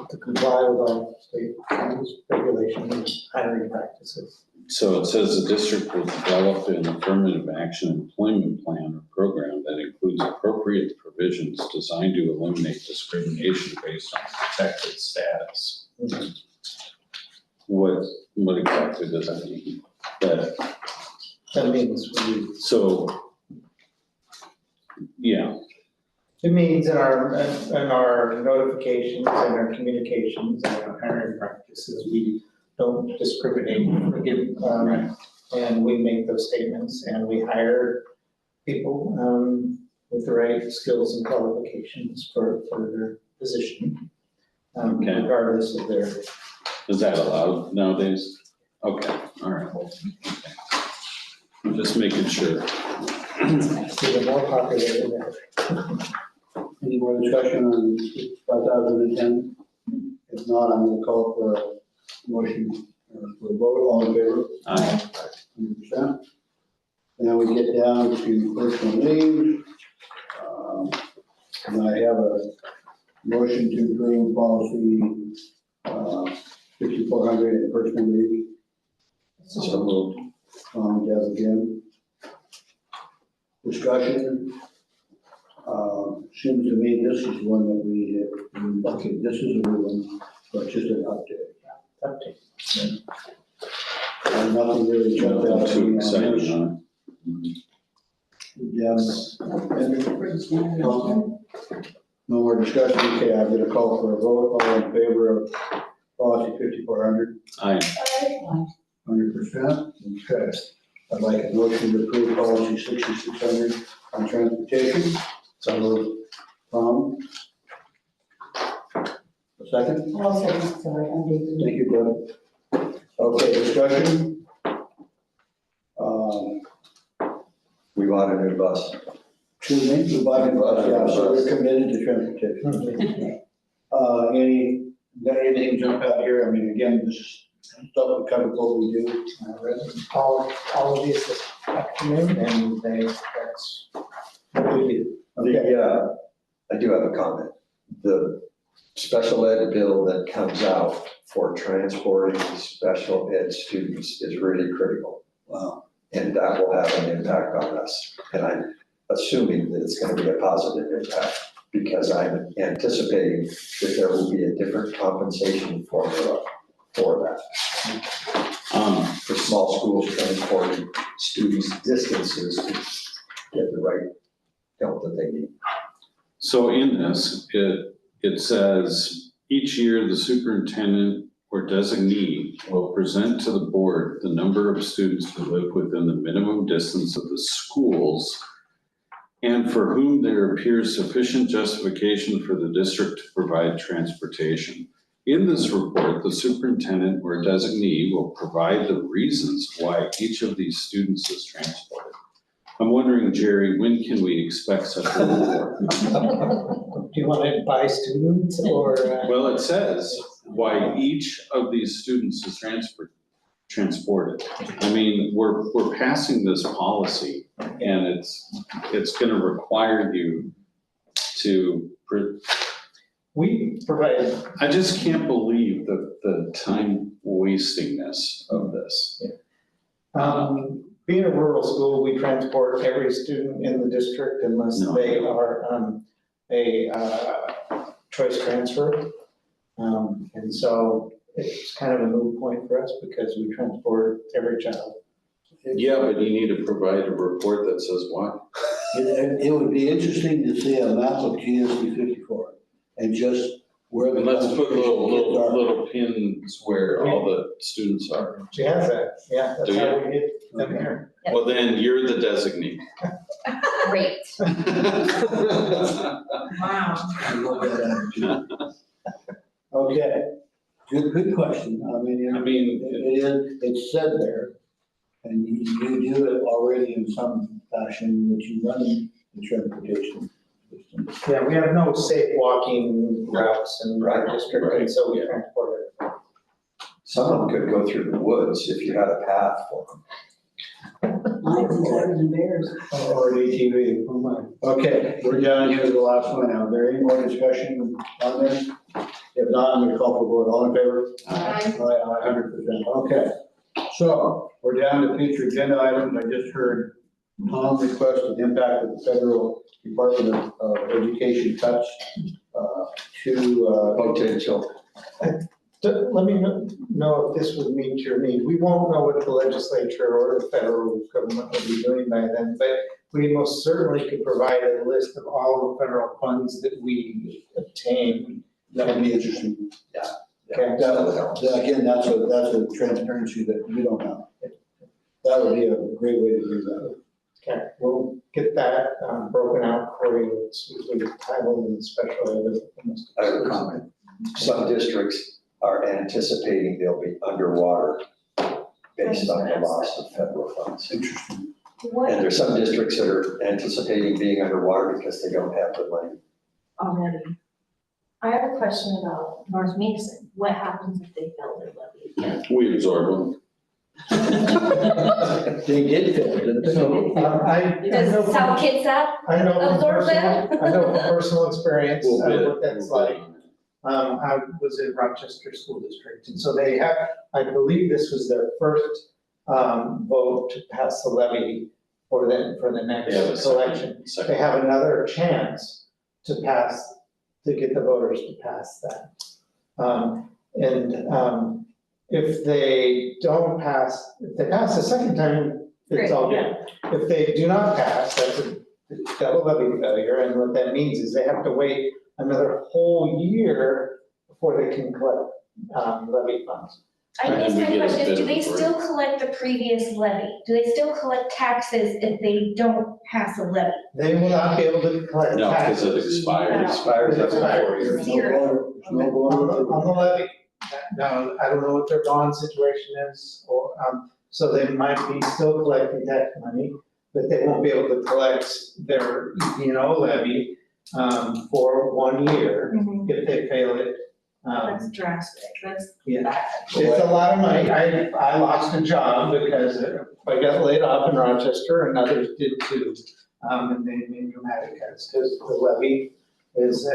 Speaker 3: To comply with all state rules, regulations, and hiring practices.
Speaker 1: So it says the district will develop an affirmative action employment plan or program that includes appropriate provisions designed to eliminate discrimination based on protected status. What exactly does that mean?
Speaker 3: That means
Speaker 1: So, yeah,
Speaker 3: it means in our notifications and our communications and our hiring practices, we don't discriminate, and we make those statements and we hire people with the right skills and qualifications for their position,
Speaker 1: Okay.
Speaker 3: regardless of their.
Speaker 1: is that allowed nowadays? Okay, all right. Okay. I'm just making sure.
Speaker 3: Even more popular than ever.
Speaker 2: Any more discussion on 5010? If not, I'm gonna call for a motion for a vote, all in favor?
Speaker 1: Aye.
Speaker 2: 100%. Now we get down to personal leave. And I have a motion to approve policy 5400 in personal leave.
Speaker 1: So moved.
Speaker 2: Deb again. Discussion. Seems to me this is one that we, okay, this is a new one, but just an update. Nothing really jumped out.
Speaker 1: Nothing
Speaker 2: to me
Speaker 1: too
Speaker 2: on
Speaker 1: exciting,
Speaker 2: this.
Speaker 1: huh?
Speaker 2: Yeah. No more discussion, okay, I'm gonna call for a vote, all in favor of policy 5400,
Speaker 1: I,
Speaker 2: 100%, okay. I'd like a motion to approve policy 6600 on transportation. So moved. Tom? A second?
Speaker 13: I'll second, sorry, I'm David.
Speaker 2: Thank you, Glenn. Okay, discussion?
Speaker 11: We want a new bus.
Speaker 2: Excuse me, we bought a bus, yeah, so we're committed to transportation. Anything jump out here? I mean, again, this is stuff we cover what we do.
Speaker 3: All of these have come in and that's what we do.
Speaker 2: Okay,
Speaker 11: I do have a comment. The special ed bill that comes out for transporting special ed students is really critical.
Speaker 2: wow.
Speaker 11: And that will have an impact on us. And I'm assuming that it's going to be a positive impact because I'm anticipating that there will be a different compensation formula for that. For small schools transporting students distances to get the right help that they need.
Speaker 1: so in this, it says, each year the superintendent or designee will present to the board the number of students who live within the minimum distance of the schools and for whom there appears sufficient justification for the district to provide transportation. In this report, the superintendent or designee will provide the reasons why each of these students is transported. I'm wondering, Jerry, when can we expect such a report?
Speaker 3: Do you want it by students or?
Speaker 1: Well, it says why each of these students is transported. I mean, we're passing this policy and it's gonna require you to,
Speaker 3: We provide,
Speaker 1: I just can't believe the time wastingness of this.
Speaker 3: being a rural school, we transport every student in the district unless
Speaker 1: No.
Speaker 3: they are a choice transfer. And so it's kind of a moot point for us because we transport every child.
Speaker 1: Yeah, but you need to provide a report that says why.
Speaker 2: It would be interesting to see a map of GSD 54 and just where the.
Speaker 1: And let's put
Speaker 2: kids are.
Speaker 1: little pins where all the students are.
Speaker 3: She has that, yeah, that's
Speaker 1: Do
Speaker 3: how we get them here.
Speaker 1: Well, then you're the designee.
Speaker 12: Great.
Speaker 8: Wow.
Speaker 2: I love that attitude. Okay, good question. I mean, it's said there, and you do it already in some fashion that you run the transportation system.
Speaker 3: Yeah, we have no safe walking routes in our district, and so we transport it.
Speaker 11: Some of them could go through the woods if you had a path for them.
Speaker 13: Lions and tigers and bears.
Speaker 2: Or an ATV. Oh my. Okay, we're down here to the last one now. Is there any more discussion on this? If not, I'm gonna call for vote. All in favor?
Speaker 12: Aye.
Speaker 2: 100%. Okay. So we're down to future agenda items. I just heard Tom request an impact of the federal Department of Education cuts to,
Speaker 11: Potential.
Speaker 3: Let me know if this would meet your need. We won't know what the legislature or the federal government will be doing by then, but we most certainly could provide a list of all the federal funds that we obtain.
Speaker 2: that would be interesting.
Speaker 3: Okay.
Speaker 2: Again, that's a transparency that you don't have. That would be a great way to do that.
Speaker 3: Okay, we'll get that broken out for you. It's usually titled in special ed.
Speaker 11: I have a comment. Some districts are anticipating they'll be underwater based on the loss of federal funds.
Speaker 2: Interesting.
Speaker 11: And there's some districts that are anticipating being underwater because they don't have the money.
Speaker 12: Already. I have a question about North Mason. What happens if they build their levy again?
Speaker 1: We absorb them.
Speaker 2: They did fill it, didn't they?
Speaker 12: Does South Kitsap
Speaker 3: I know from
Speaker 12: absorb
Speaker 3: personal,
Speaker 12: that?
Speaker 3: I know from personal experience
Speaker 1: We'll bid.
Speaker 3: what that's like. I was in Rochester School District, and so they have, I believe this was their first vote to pass the levy for the
Speaker 1: Yeah,
Speaker 3: next
Speaker 1: the
Speaker 3: election. They have another chance to get the voters to pass that. If they don't pass, if they pass the second time, It's all good. If they do not pass, that's a double levy failure, and what that means is they have to wait another whole year before they can collect, levy funds.
Speaker 12: I
Speaker 1: And
Speaker 12: guess
Speaker 1: we
Speaker 12: my
Speaker 1: get a
Speaker 12: question is,
Speaker 1: bit
Speaker 12: do
Speaker 1: of
Speaker 12: they
Speaker 1: a break.
Speaker 12: still collect the previous levy? Do they still collect taxes if they don't pass a levy?
Speaker 3: They will not be able to collect
Speaker 1: No, because it
Speaker 3: taxes.
Speaker 1: expires.
Speaker 11: Expires after 4 years.
Speaker 12: Zero.
Speaker 2: No
Speaker 3: On
Speaker 2: water.
Speaker 3: on the levy. Now, I don't know what their bond situation is, or, so they might be still collecting tax money, but they won't be able to collect their, levy, for 1 year if they fail it.
Speaker 8: That's drastic, that's
Speaker 3: Yeah.
Speaker 8: bad.
Speaker 3: It's a lot of money. I lost a job because I got laid off in Rochester and others did too. And they made dramatic cuts because the levy is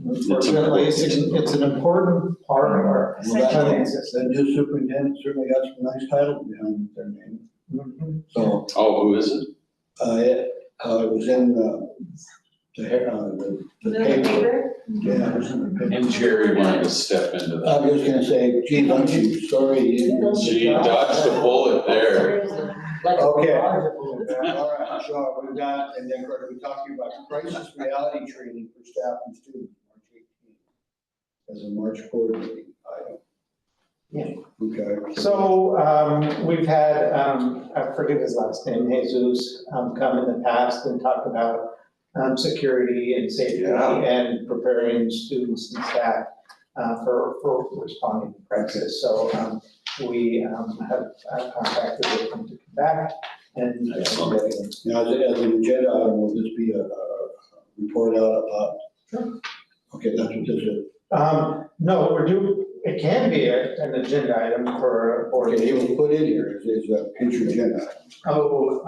Speaker 3: unfortunately, it's an important part of our
Speaker 2: Well,
Speaker 3: funding
Speaker 2: that
Speaker 3: system.
Speaker 2: new superintendent certainly got some nice titles behind their name.
Speaker 3: Mhm.
Speaker 2: So,
Speaker 1: Oh, who is it?
Speaker 2: it was in the paper. Yeah. it was in the paper.
Speaker 1: And Jerry wanted to step into that.
Speaker 2: I was just gonna say, gee, aren't you sorry you.
Speaker 1: Gee, dodged the bullet there.
Speaker 2: Okay. All right, so we've got, and then we're gonna be talking about crisis reality training for staff and students, March 18th. As a March board meeting item.
Speaker 3: Yeah.
Speaker 2: Okay.
Speaker 3: So, we've had, I forget his last name, Jesus, come in the past and talk about, security and safety
Speaker 11: Yeah.
Speaker 3: and preparing students and staff, for responding to crisis. So, we, have contacted with them to come back and.
Speaker 1: Excellent.
Speaker 2: Now, as an agenda item, will this be a report out about?
Speaker 3: Sure.
Speaker 2: Okay, that's what this is.
Speaker 3: No, it can be an agenda item for a board.
Speaker 2: Okay, it was put in here, is a future agenda.
Speaker 3: Oh,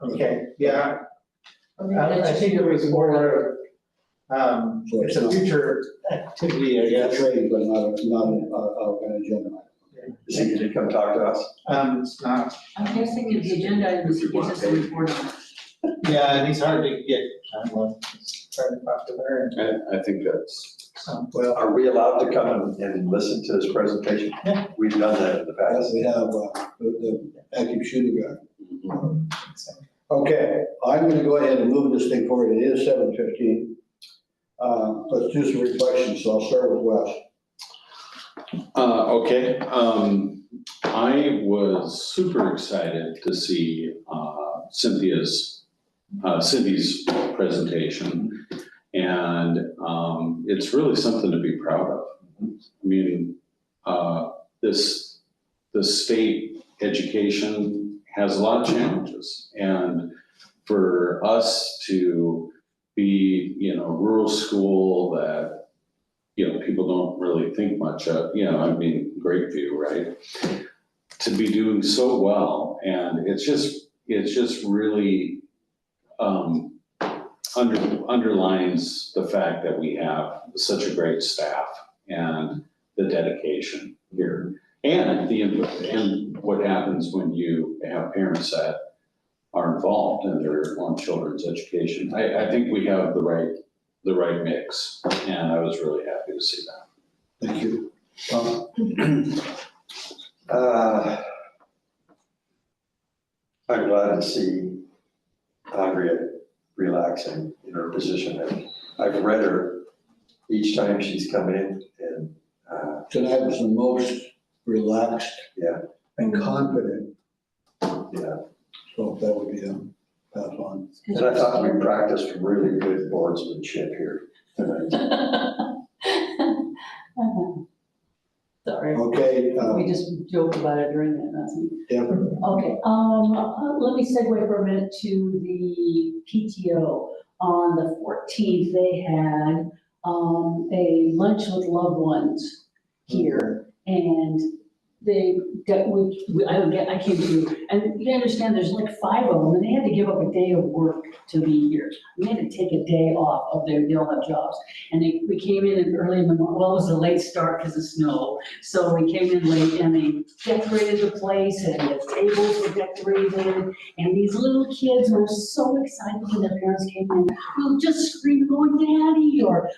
Speaker 3: okay, yeah. I think it was more, it's a future activity, I
Speaker 2: It's
Speaker 3: guess.
Speaker 2: a training, but not an agenda item.
Speaker 11: Is he gonna come talk to us?
Speaker 3: It's not,
Speaker 13: I'm guessing if the agenda item is, he gives us a report on it.
Speaker 3: yeah, and he's hard to get, he's very popular
Speaker 1: I think that's,
Speaker 3: and, well,
Speaker 11: Are we allowed to come and listen to his presentation?
Speaker 3: Yeah.
Speaker 11: We've done that in the
Speaker 2: As
Speaker 11: past.
Speaker 2: we have, the active shooter guy. Okay, I'm gonna go ahead and move this thing forward. It is 7:15. Let's do some reflections, so I'll start with Wes.
Speaker 1: okay. I was super excited to see, Cindy's presentation. And, it's really something to be proud of. I mean, the state education has a lot of challenges. And for us to be, rural school that, people don't really think much of, I mean, Grapeview, right? To be doing so well, and it's just really, underlines the fact that we have such a great staff and the dedication here. And the input, and what happens when you have parents that are involved in their own children's education. I think we have the right mix, and I was really happy to see that.
Speaker 2: Thank you. Tom?
Speaker 11: I'm glad to see Andrea relaxing in her position. I've read her each time she's come in, and
Speaker 2: Tonight was the most relaxed.
Speaker 11: Yeah.
Speaker 2: And confident,
Speaker 11: yeah,
Speaker 2: so that would be a pass on.
Speaker 11: and I thought we practiced really good boardsmanship here tonight.
Speaker 13: Sorry,
Speaker 2: Okay,
Speaker 13: we just joked about it during that last meeting.
Speaker 2: yeah,
Speaker 13: Okay, let me segue for a minute to the PTO. On the 14th, they had, a lunch with loved ones here. And they got, I came to, and you understand, there's like 5 of them, and they had to give up a day of work to be here. We had to take a day off of they all have jobs. And we came in early in the morning, well, it was a late start because of snow. So we came in late and they decorated the place and the tables were decorated. And these little kids were so excited when their parents came in. We were just screaming, going, Daddy, or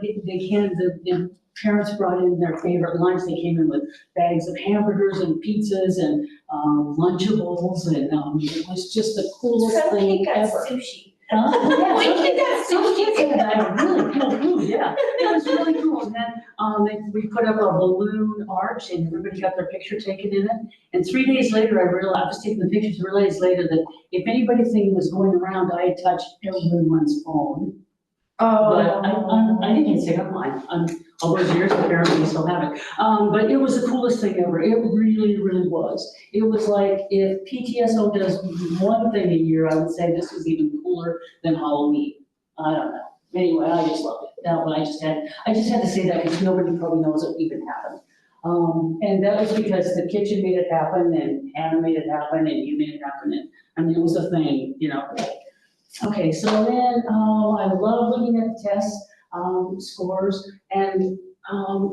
Speaker 13: they handed the parents brought in their favorite lunch. They came in with bags of hamburgers and pizzas and Lunchables, and it was just the coolest
Speaker 12: Some
Speaker 13: thing
Speaker 12: kid got
Speaker 13: ever.
Speaker 12: sushi.
Speaker 13: Huh? Yeah,
Speaker 12: One
Speaker 13: some
Speaker 12: kid got
Speaker 13: some
Speaker 12: sushi.
Speaker 13: kids had really cool food, yeah. It was really cool. And then we put up a balloon arch and everybody got their picture taken in it. And 3 days later, I was taking the pictures, 3 days later, that if anything was going around, I had touched everyone's phone. But I didn't say up mine, all those years, apparently I still have it. But it was the coolest thing ever, it really, really was. It was like, if PTSO does one thing a year, I would say this was even cooler than Halloween. I don't know, anyway, I just loved it, that one, I just had to say that, because nobody probably knows it even happened. And that was because the kitchen made it happen, and Hannah made it happen, and you made it happen, and, I mean, it was a thing, you know. Okay, so then, I love looking at the test, scores, and,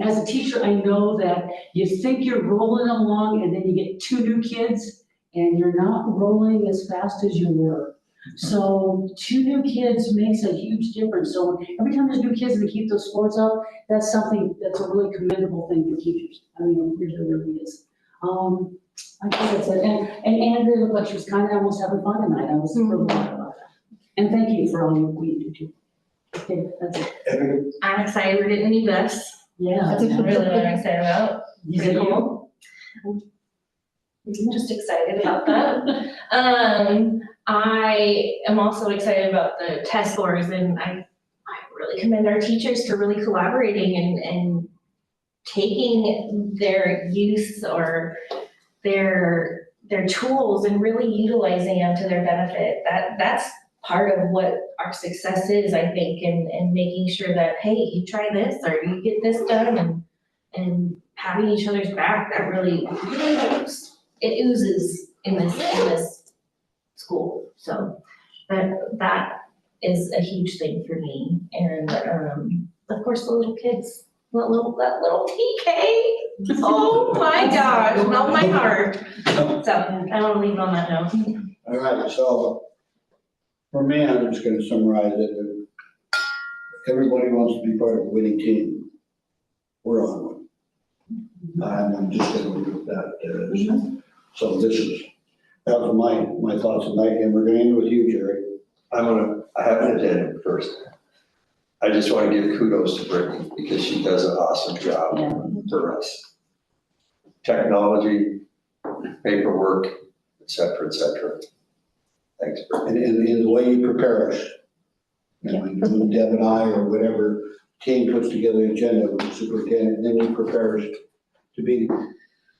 Speaker 13: as a teacher, I know that you think you're rolling along, and then you get 2 new kids, and you're not rolling as fast as you were. So 2 new kids makes a huge difference, so every time there's new kids and they keep those scores up, that's something, that's a really commendable thing for teachers, I mean, it really, really is. I guess that's it, and Andrea looked like she was kind of almost having fun tonight, I was really glad about that. And thank you for all you do too. Okay, that's it.
Speaker 12: I'm excited we're getting a new bus.
Speaker 13: Yeah.
Speaker 12: That's really what I'm excited about.
Speaker 13: You said you?
Speaker 12: I'm just excited about that. I am also excited about the test scores, and I really commend our teachers for really collaborating and taking their use or their tools and really utilizing them to their benefit. That's part of what our success is, I think, and making sure that, hey, you try this or you get this done, and having each other's back, that really helps. It oozes in this school. So that is a huge thing for me. And of course the little kids, that little TK. Oh my gosh, melt my heart. So I want to leave it on that note.
Speaker 2: All right, so for me, I'm just gonna summarize it. Everybody wants to be part of a winning team. We're on one. And I'm just gonna leave it at that. So that was my thoughts tonight, and we're gonna end with you, Jerry.
Speaker 11: I have an addendum first. I just want to give kudos to Brittany because she does an awesome job for us. Technology, paperwork, et cetera, et cetera. Thanks, Brittany.
Speaker 2: And the way you prepare us. And when Deb and I, or whatever team puts together the agenda with the superintendent, and then you prepare us to be,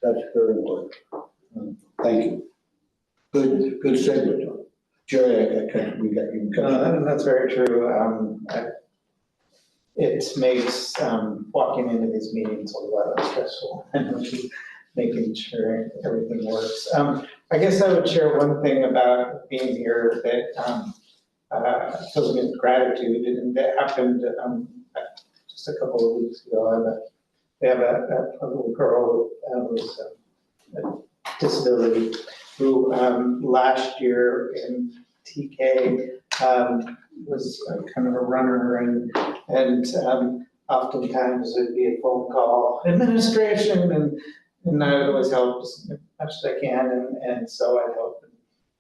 Speaker 2: that's very important. Thank you. Good segment. Jerry, we got you.
Speaker 3: That's very true. It makes walking into these meetings a lot less stressful and making sure everything works. I guess I would share one thing about being here that fills me with gratitude, and that happened just a couple of weeks ago. We have a little girl with a disability who last year in TK was kind of a runner, and oftentimes it'd be a phone call administration, and I would always help as much as I can, and so I'd help.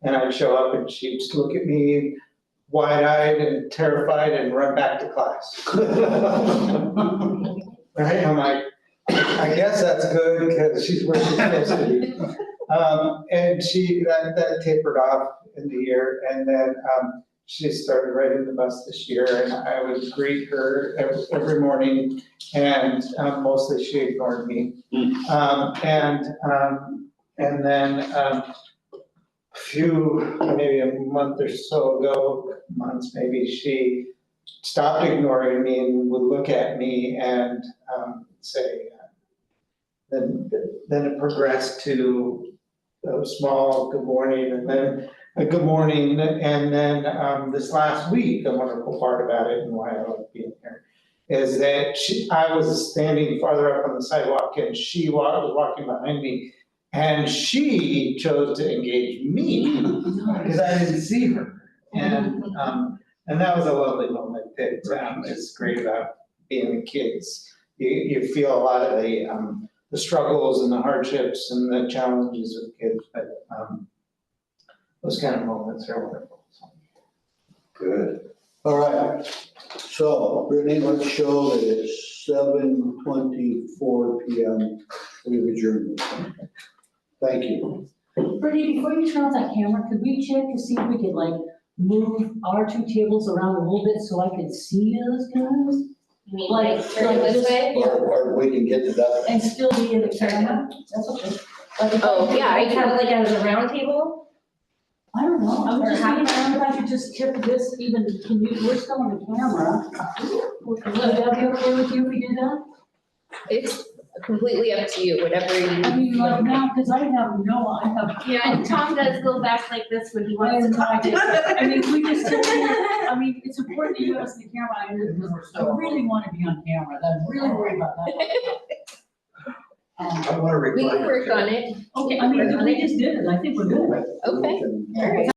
Speaker 3: And I'd show up and she'd just look at me wide-eyed and terrified and run back to class. Right, I'm like, I guess that's good because she's where she's supposed to be. And that tapered off in the year, and then she started riding the bus this year, and I would greet her every morning, and mostly she ignored me. And then maybe a month or so ago, maybe, she stopped ignoring me and would look at me and say, then it progressed to a small good morning, and then a good morning, and then this last week, the wonderful part about it and why I like being here is that I was standing farther up on the sidewalk and she was walking behind me, and she chose to engage me because I didn't see her, and that was a lovely moment that is great about being with kids. you feel a lot of the struggles and the hardships and the challenges of kids, but, those kind of moments are wonderful. So.
Speaker 11: Good.
Speaker 2: All right, so Brittany, let's show that it's 7:24 PM. We've adjourned. Thank you.
Speaker 13: Brittany, before you turn off that camera, could we check to see if we could like move our two tables around a little bit so I could see those guys?
Speaker 5: You mean
Speaker 13: Like-
Speaker 5: like turn
Speaker 13: like
Speaker 5: this
Speaker 13: just-
Speaker 5: way?
Speaker 2: Or we can get to that.
Speaker 13: And still be in the camera? That's okay. Like if I-
Speaker 5: Oh, yeah, I kind of like as a round table.
Speaker 13: I don't know, I
Speaker 5: Or
Speaker 13: was just
Speaker 5: half
Speaker 13: thinking, if I could just tip this even, can you, we're still on the camera. Would that be okay with you if we did that?
Speaker 5: It's completely up to you, whatever you.
Speaker 13: I mean, like now, because I have.
Speaker 12: Yeah, and Tom does go back like this when he wants to talk to
Speaker 13: I mean, we just, I mean, it's important that you have us in the camera, I really want to be on camera, I'm really worried about that.
Speaker 11: I want to
Speaker 5: We
Speaker 11: recline.
Speaker 5: can work on it.
Speaker 13: Okay, I mean, if we just did it, I think we're good.
Speaker 5: Okay.
Speaker 2: We can-
Speaker 5: All right.